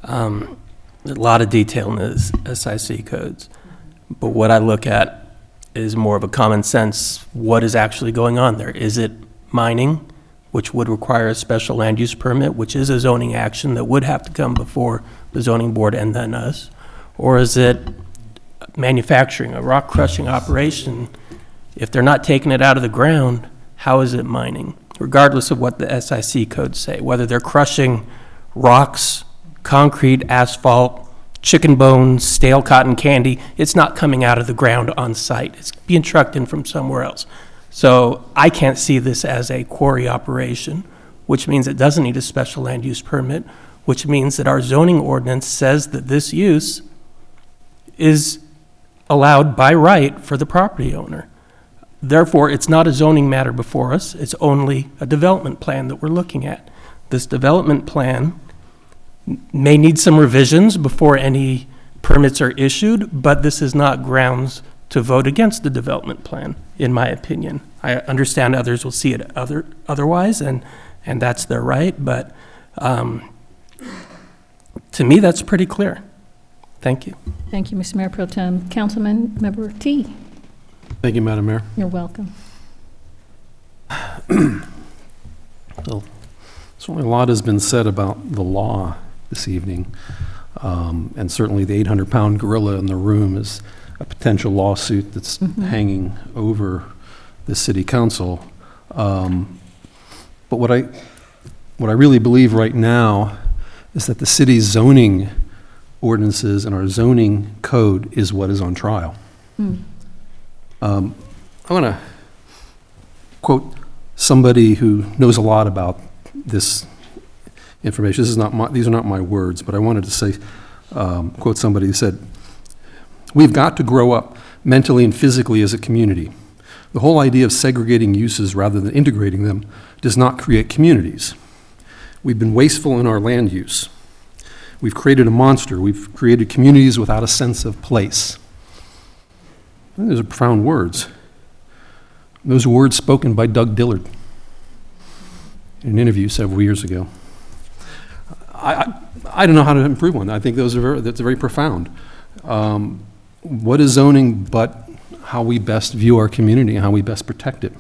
A lot of detail in the SIC codes, but what I look at is more of a common sense, what is actually going on there? Is it mining, which would require a special land use permit, which is a zoning action that would have to come before the zoning board and then us? Or is it manufacturing, a rock crushing operation? If they're not taking it out of the ground, how is it mining? Regardless of what the SIC codes say, whether they're crushing rocks, concrete, asphalt, chicken bones, stale cotton candy, it's not coming out of the ground on site. It's being trucked in from somewhere else. So I can't see this as a quarry operation, which means it doesn't need a special land use permit, which means that our zoning ordinance says that this use is allowed by right for the property owner. Therefore, it's not a zoning matter before us. It's only a development plan that we're looking at. This development plan may need some revisions before any permits are issued, but this is not grounds to vote against the development plan, in my opinion. I understand others will see it otherwise, and that's their right, but to me, that's pretty clear. Thank you. Thank you, Mr. Mayor Pro Tem. Councilman Member T. Thank you, Madam Mayor. You're welcome. So, certainly a lot has been said about the law this evening, and certainly the 800-pound gorilla in the room is a potential lawsuit that's hanging over the city council. But what I really believe right now is that the city's zoning ordinances and our zoning code is what is on trial. I want to quote somebody who knows a lot about this information. These are not my words, but I wanted to say, quote somebody who said, "We've got to grow up mentally and physically as a community. The whole idea of segregating uses rather than integrating them does not create communities. We've been wasteful in our land use. We've created a monster. We've created communities without a sense of place." Those are profound words. Those are words spoken by Doug Dillard in an interview several years ago. I don't know how to improve one. I think that's very profound. What is zoning but how we best view our community and how we best protect it?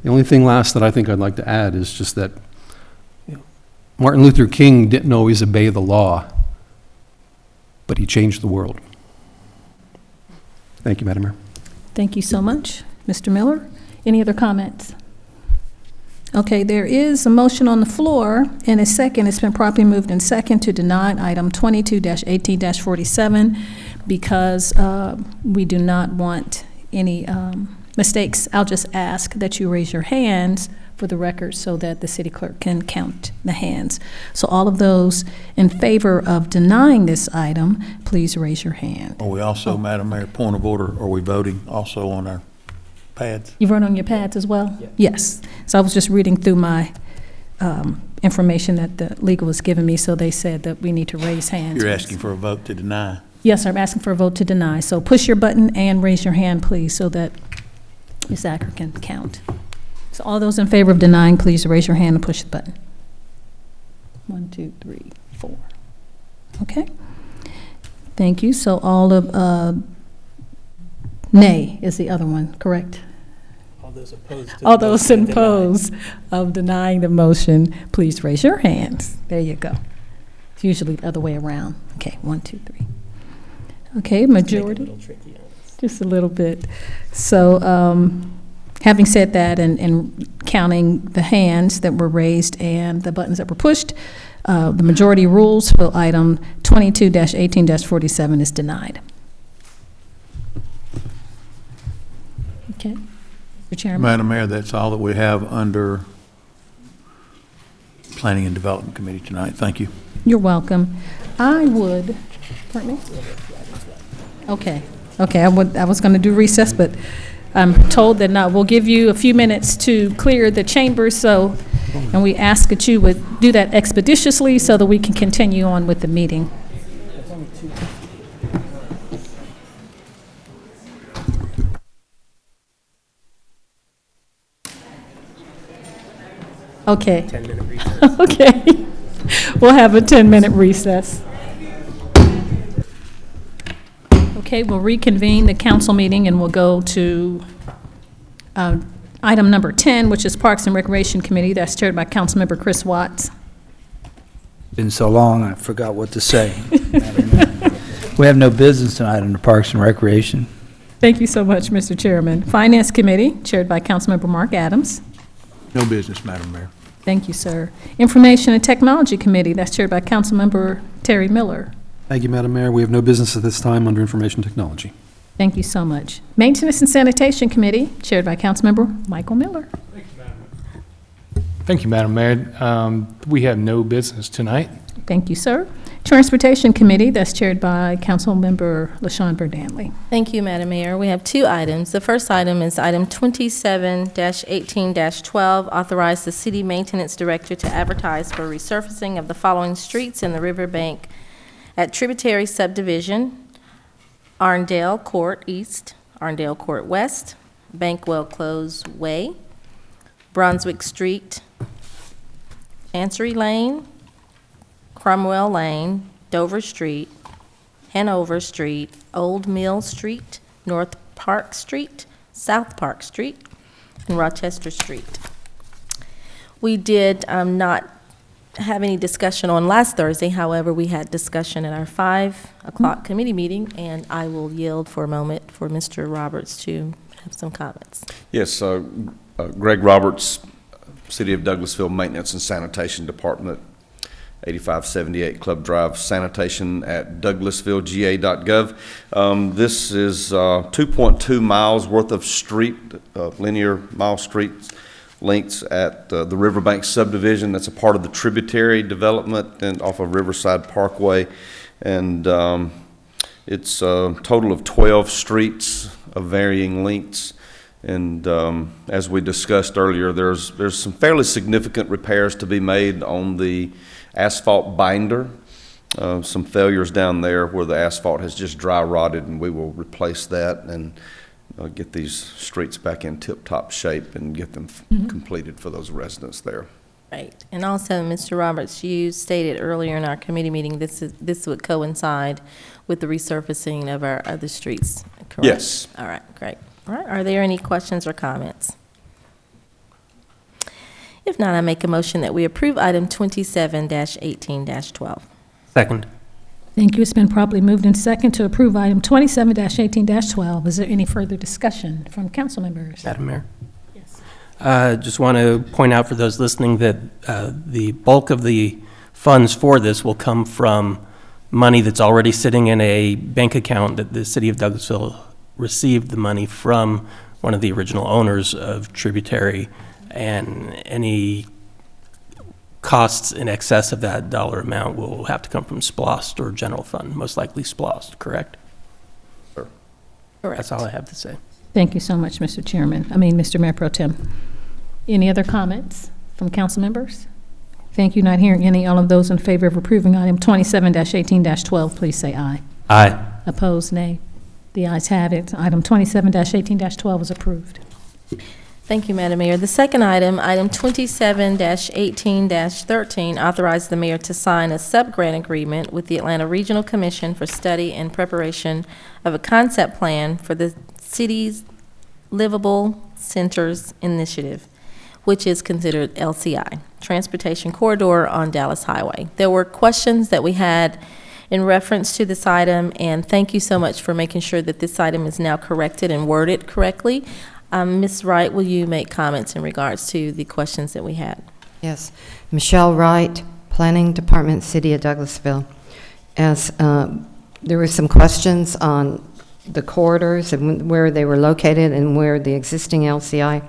The only thing last that I think I'd like to add is just that Martin Luther King didn't always obey the law, but he changed the world. Thank you, Madam Mayor. Thank you so much. Mr. Miller, any other comments? Okay, there is a motion on the floor and a second. It's been properly moved in second to deny item 22-18-47 because we do not want any mistakes. I'll just ask that you raise your hands for the record so that the city clerk can count the hands. So all of those in favor of denying this item, please raise your hand. Are we also, Madam Mayor, point of order, are we voting also on our pads? You vote on your pads as well? Yes. So I was just reading through my information that the legal was giving me, so they said that we need to raise hands. You're asking for a vote to deny? Yes, sir, I'm asking for a vote to deny. So push your button and raise your hand, please, so that Ms. Acker can count. So all those in favor of denying, please raise your hand and push the button. 1, 2, 3, 4. Okay. Thank you. So all of, nay is the other one, correct? All those opposed to All those opposed of denying the motion, please raise your hands. There you go. It's usually the other way around. Okay, 1, 2, 3. Okay, majority. Just a little bit. So having said that and counting the hands that were raised and the buttons that were pushed, the majority rules for item 22-18-47 is denied. Okay. Mr. Chairman. Madam Mayor, that's all that we have under Planning and Development Committee tonight. Thank you. You're welcome. I would, pardon me? Okay, I was going to do recess, but I'm told that not. We'll give you a few minutes to clear the chamber, so, and we ask that you would do that expeditiously so that we can continue on with the meeting. Okay. 10-minute recess. Okay. We'll have a 10-minute recess. Okay, we'll reconvene the council meeting and we'll go to item number 10, which is Parks and Recreation Committee. That's chaired by Councilmember Chris Watts. Been so long, I forgot what to say. We have no business tonight under Parks and Recreation. Thank you so much, Mr. Chairman. Finance Committee, chaired by Councilmember Mark Adams. No business, Madam Mayor. Thank you, sir. Information and Technology Committee, that's chaired by Councilmember Terry Miller. Thank you, Madam Mayor. We have no business at this time under Information Technology. Thank you so much. Maintenance and Sanitation Committee, chaired by Councilmember Michael Miller. Thank you, Madam Mayor. We have no business tonight. Thank you, sir. Transportation Committee, that's chaired by Councilmember LaShawn Verdanley. Thank you, Madam Mayor. We have two items. The first item is item 27-18-12, authorize the City Maintenance Director to advertise for resurfacing of the following streets in the Riverbank at Tributary Subdivision: Arndale Court East, Arndale Court West, Bankwell Close Way, Brunswick Street, Chancery Lane, Cromwell Lane, Dover Street, Hanover Street, Old Mill Street, North Park Street, South Park Street, and Rochester Street. We did not have any discussion on last Thursday. However, we had discussion at our 5 o'clock committee meeting, and I will yield for a moment for Mr. Roberts to have some comments. Yes, Greg Roberts, City of Douglasville Maintenance and Sanitation Department, 8578 Club Drive, sanitation at douglasvillega.gov. This is 2.2 miles worth of street, linear mile streets lengths at the Riverbank subdivision. That's a part of the Tributary development and off of Riverside Parkway. And it's a total of 12 streets of varying lengths. And as we discussed earlier, there's some fairly significant repairs to be made on the asphalt binder. Some failures down there where the asphalt has just dry rotted, and we will replace that and get these streets back in tip-top shape and get them completed for those residents there. Right. And also, Mr. Roberts, you stated earlier in our committee meeting this would coincide with the resurfacing of our other streets, correct? Yes. All right, great. All right, are there any questions or comments? If not, I make a motion that we approve item 27-18-12. Second. Thank you. It's been properly moved in second to approve item 27-18-12. Is there any further discussion from council members? Madam Mayor? Yes. Just want to point out for those listening that the bulk of the funds for this will come from money that's already sitting in a bank account that the City of Douglasville received the money from one of the original owners of Tributary, and any costs in excess of that dollar amount will have to come from SPLOST or general fund, most likely SPLOST, correct? Sure. Correct. That's all I have to say. Thank you so much, Mr. Chairman. Mr. Mayor Pro Tem. Any other comments from council members? Thank you. Not hearing any. All of those in favor of approving item 27-18-12, please say aye. Aye. Opposed, nay. The ayes have it. Item 27-18-12 is approved. Thank you, Madam Mayor. The second item, item 27-18-13, authorizes the mayor to sign a sub-grant agreement with the Atlanta Regional Commission for study and preparation of a concept plan for the city's Livable Centers Initiative, which is considered LCI, Transportation Corridor on Dallas Highway. There were questions that we had in reference to this item, and thank you so much for making sure that this item is now corrected and worded correctly. Ms. Wright, will you make comments in regards to the questions that we had? Yes. Michelle Wright, Planning Department, City of Douglasville. As there were some questions on the corridors and where they were located and where the existing LCI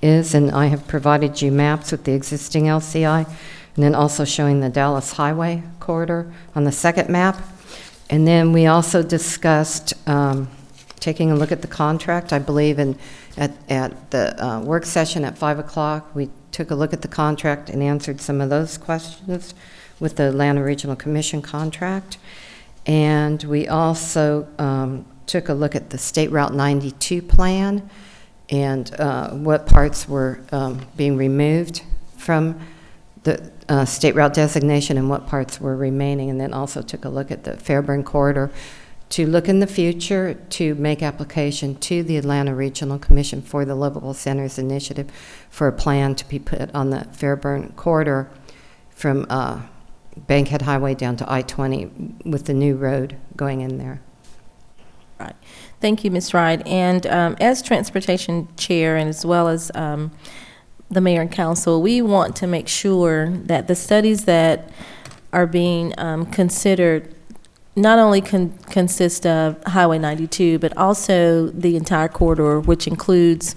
is, and I have provided you maps with the existing LCI, and then also showing the Dallas Highway corridor on the second map. And then we also discussed taking a look at the contract. I believe at the work session at 5 o'clock, we took a look at the contract and answered some of those questions with the Atlanta Regional Commission contract. And we also took a look at the State Route 92 plan and what parts were being removed from the State Route designation and what parts were remaining, and then also took a look at the Fairburn corridor to look in the future to make application to the Atlanta Regional Commission for the Livable Centers Initiative for a plan to be put on the Fairburn corridor from Bankhead Highway down to I-20 with the new road going in there. Right. Thank you, Ms. Wright. And as Transportation Chair and as well as the Mayor and Council, we want to make sure that the studies that are being considered not only consist of Highway 92, but also the entire corridor, which includes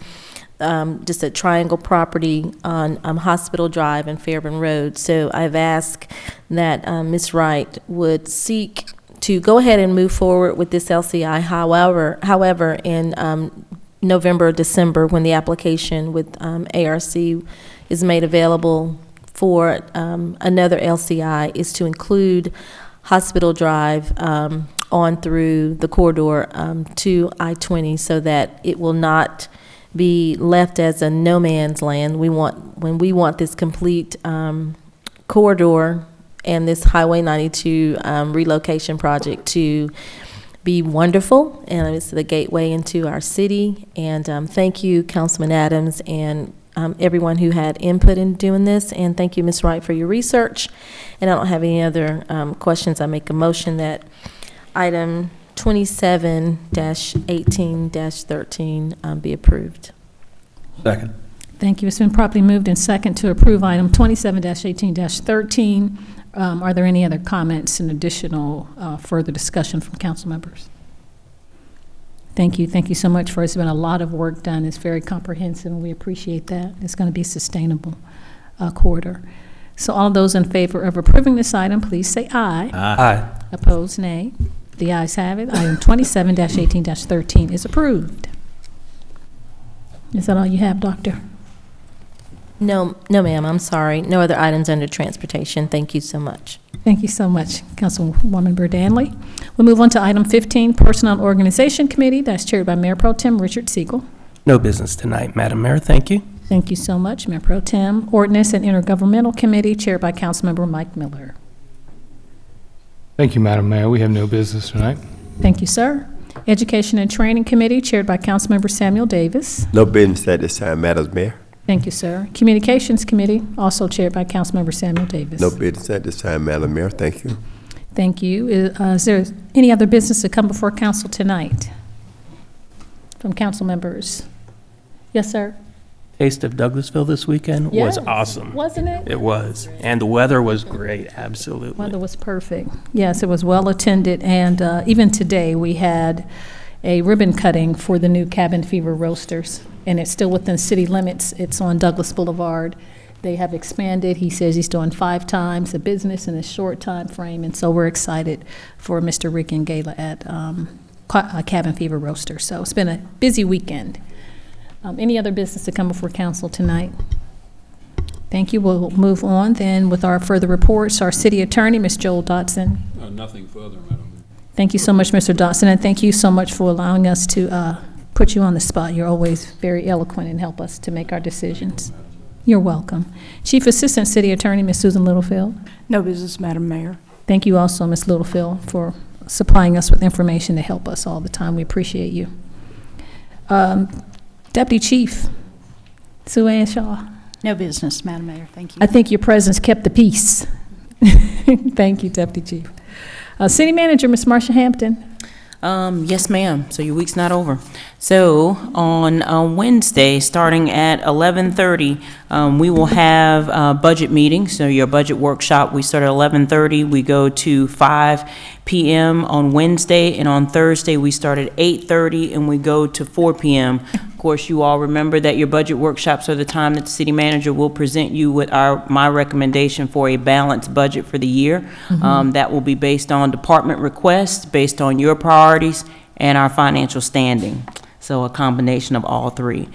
just a triangle property on Hospital Drive and Fairburn Road. So I've asked that Ms. Wright would seek to go ahead and move forward with this LCI. However, in November, December, when the application with ARC is made available for another LCI, is to include Hospital Drive on through the corridor to I-20, so that it will not be left as a no man's land. When we want this complete corridor and this Highway 92 relocation project to be wonderful, and it's the gateway into our city. And thank you, Councilman Adams, and everyone who had input in doing this, and thank you, Ms. Wright, for your research. And I don't have any other questions. I make a motion that item 27-18-13 be approved. Second. Thank you. It's been properly moved and second to approve item 27-18-13. Are there any other comments and additional further discussion from council members? Thank you. Thank you so much for it. It's been a lot of work done. It's very comprehensive, and we appreciate that. It's going to be a sustainable corridor. So all those in favor of approving this item, please say aye. Aye. Opposed, nay. The ayes have it. Item 27-18-13 is approved. Is that all you have, Doctor? No, ma'am, I'm sorry. No other items under transportation. Thank you so much. Thank you so much, Councilwoman Burdanley. We'll move on to item 15, Personnel Organization Committee. That's chaired by Mayor Pro Tem Richard Siegel. No business tonight, Madam Mayor. Thank you. Thank you so much, Mayor Pro Tem. Ordinance and Intergovernmental Committee, chaired by Councilmember Mike Miller. Thank you, Madam Mayor. We have no business tonight. Thank you, sir. Education and Training Committee, chaired by Councilmember Samuel Davis. No business at this time, Madam Mayor. Thank you, sir. Communications Committee, also chaired by Councilmember Samuel Davis. No business at this time, Madam Mayor. Thank you. Thank you. Is there any other business to come before council tonight from council members? Yes, sir. Taste of Douglasville this weekend was awesome. Wasn't it? It was. And the weather was great, absolutely. Weather was perfect. Yes, it was well attended, and even today we had a ribbon cutting for the new Cabin Fever Roasters, and it's still within city limits. It's on Douglas Boulevard. They have expanded. He says he's doing 5 times the business in a short time frame, and so we're excited for Mr. Rick and Gala at Cabin Fever Roasters. So it's been a busy weekend. Any other business to come before council tonight? Thank you. We'll move on then with our further reports. Our city attorney, Ms. Joel Dotson. Nothing further, Madam Mayor. Thank you so much, Mr. Dotson, and thank you so much for allowing us to put you on the spot. You're always very eloquent and help us to make our decisions. You're welcome. Chief Assistant City Attorney, Ms. Susan Littlefield. No business, Madam Mayor. Thank you also, Ms. Littlefield, for supplying us with information to help us all the time. We appreciate you. Deputy Chief, Sue Ann Shaw. No business, Madam Mayor. Thank you. I think your presence kept the peace. Thank you, Deputy Chief. City Manager, Ms. Marsha Hampton. Yes, ma'am. So your week's not over. So on Wednesday, starting at 11:30, we will have a budget meeting. So your budget workshop, we start at 11:30. We go to 5 p.m. on Wednesday, and on Thursday, we start at 8:30 and we go to 4 p.m. Of course, you all remember that your budget workshops are the time that the city manager will present you with my recommendation for a balanced budget for the year. That will be based on department requests, based on your priorities, and our financial standing. So a combination of all three.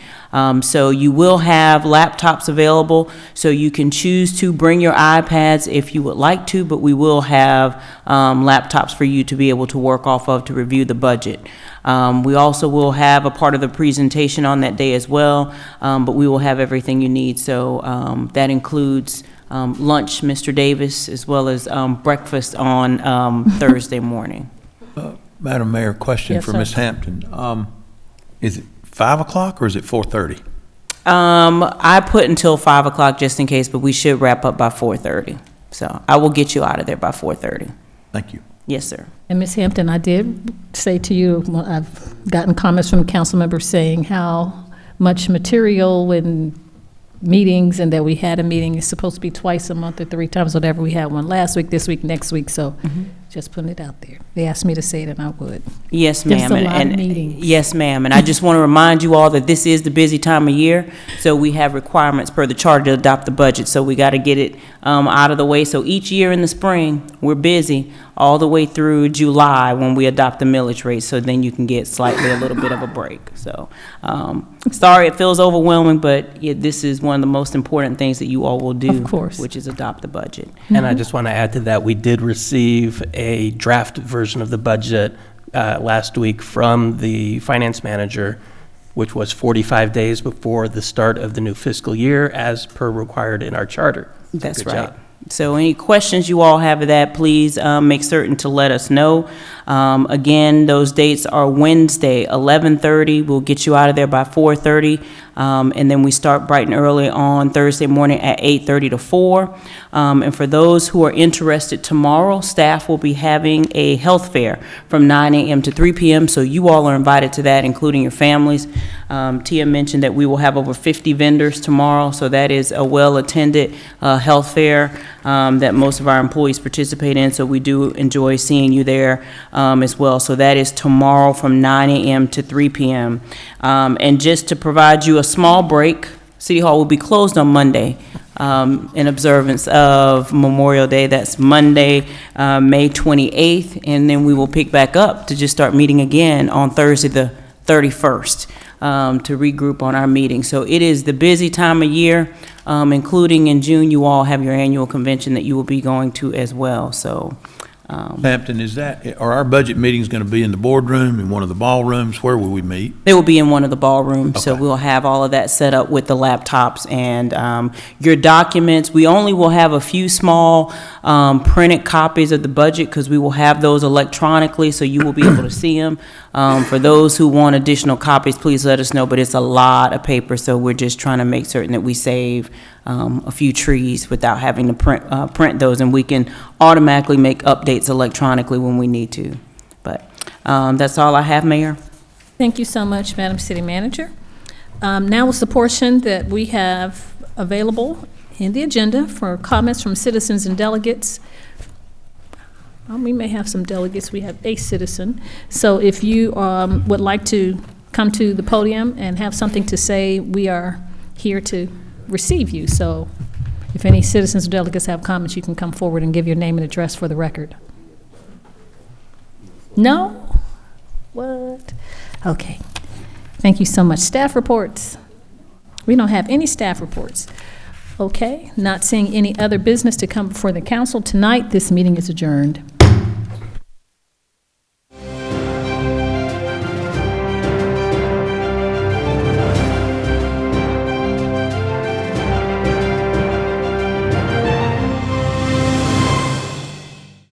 So you will have laptops available, so you can choose to bring your iPads if you would like to, but we will have laptops for you to be able to work off of to review the budget. We also will have a part of the presentation on that day as well, but we will have everything you need. So that includes lunch, Mr. Davis, as well as breakfast on Thursday morning. Madam Mayor, question Yes, for sir. Ms. Hampton. Is it 5 o'clock or is it 4:30? I put until 5 o'clock just in case, but we should wrap up by 4:30. So I will get you out of there by 4:30. Thank you. Yes, sir. And Ms. Hampton, I did say to you, well, I've gotten comments from council members saying how much material and meetings, and that we had a meeting, it's supposed to be twice a month or 3 times, whatever. We had one last week, this week, next week, so just putting it out there. They asked me to say it, and I would. Yes, Just ma'am. a lot of meetings. Yes, ma'am. And I just want to remind you all that this is the busy time of year, so we have requirements per the charter to adopt the budget. So we got to get it out of the way. So each year in the spring, we're busy all the way through July when we adopt the millage rate. So then you can get slightly a little bit of a break. So sorry it feels overwhelming, but this is one of the most important things that you all will do, Of course. which is adopt the budget. And I just want to add to that, we did receive a draft version of the budget last week from the finance manager, which was 45 days before the start of the new fiscal year, as per required in our charter. So That's good right. job. So any questions you all have of that, please make certain to let us know. Again, those dates are Wednesday, 11:30. We'll get you out of there by 4:30. And then we start bright and early on Thursday morning at 8:30 to 4. And for those who are interested, tomorrow, staff will be having a health fair from 9 a.m. to 3 p.m. So you all are invited to that, including your families. Tia mentioned that we will have over 50 vendors tomorrow, so that is a well-attended health fair that most of our employees participate in, so we do enjoy seeing you there as well. So that is tomorrow from 9 a.m. to 3 p.m. And just to provide you a small break, City Hall will be closed on Monday in observance of Memorial Day. That's Monday, May 28th, and then we will pick back up to just start meeting again on Thursday the 31st. To regroup on our meeting. So it is the busy time of year, including in June, you all have your annual convention that you will be going to as well. So Hampton, are our budget meetings going to be in the boardroom, in one of the ballrooms? Where will we meet? they will be in one of the ballrooms. So Okay. we'll have all of that set up with the laptops and your documents. We only will have a few small printed copies of the budget because we will have those electronically, so you will be able to see them. For those who want additional copies, please let us know, but it's a lot of paper, so we're just trying to make certain that we save a few trees without having to print those, and we can automatically make updates electronically when we need to. But that's all I have, Mayor. Thank you so much, Madam City Manager. Now is the portion that we have available in the agenda for comments from citizens and delegates. We may have some delegates. We have a citizen. So if you would like to come to the podium and have something to say, we are here to receive you. So if any citizens or delegates have comments, you can come forward and give your name and address for the record. No? What? Okay. Thank you so much. Staff reports. We don't have any staff reports. Okay, not seeing any other business to come before the council tonight, this meeting is adjourned.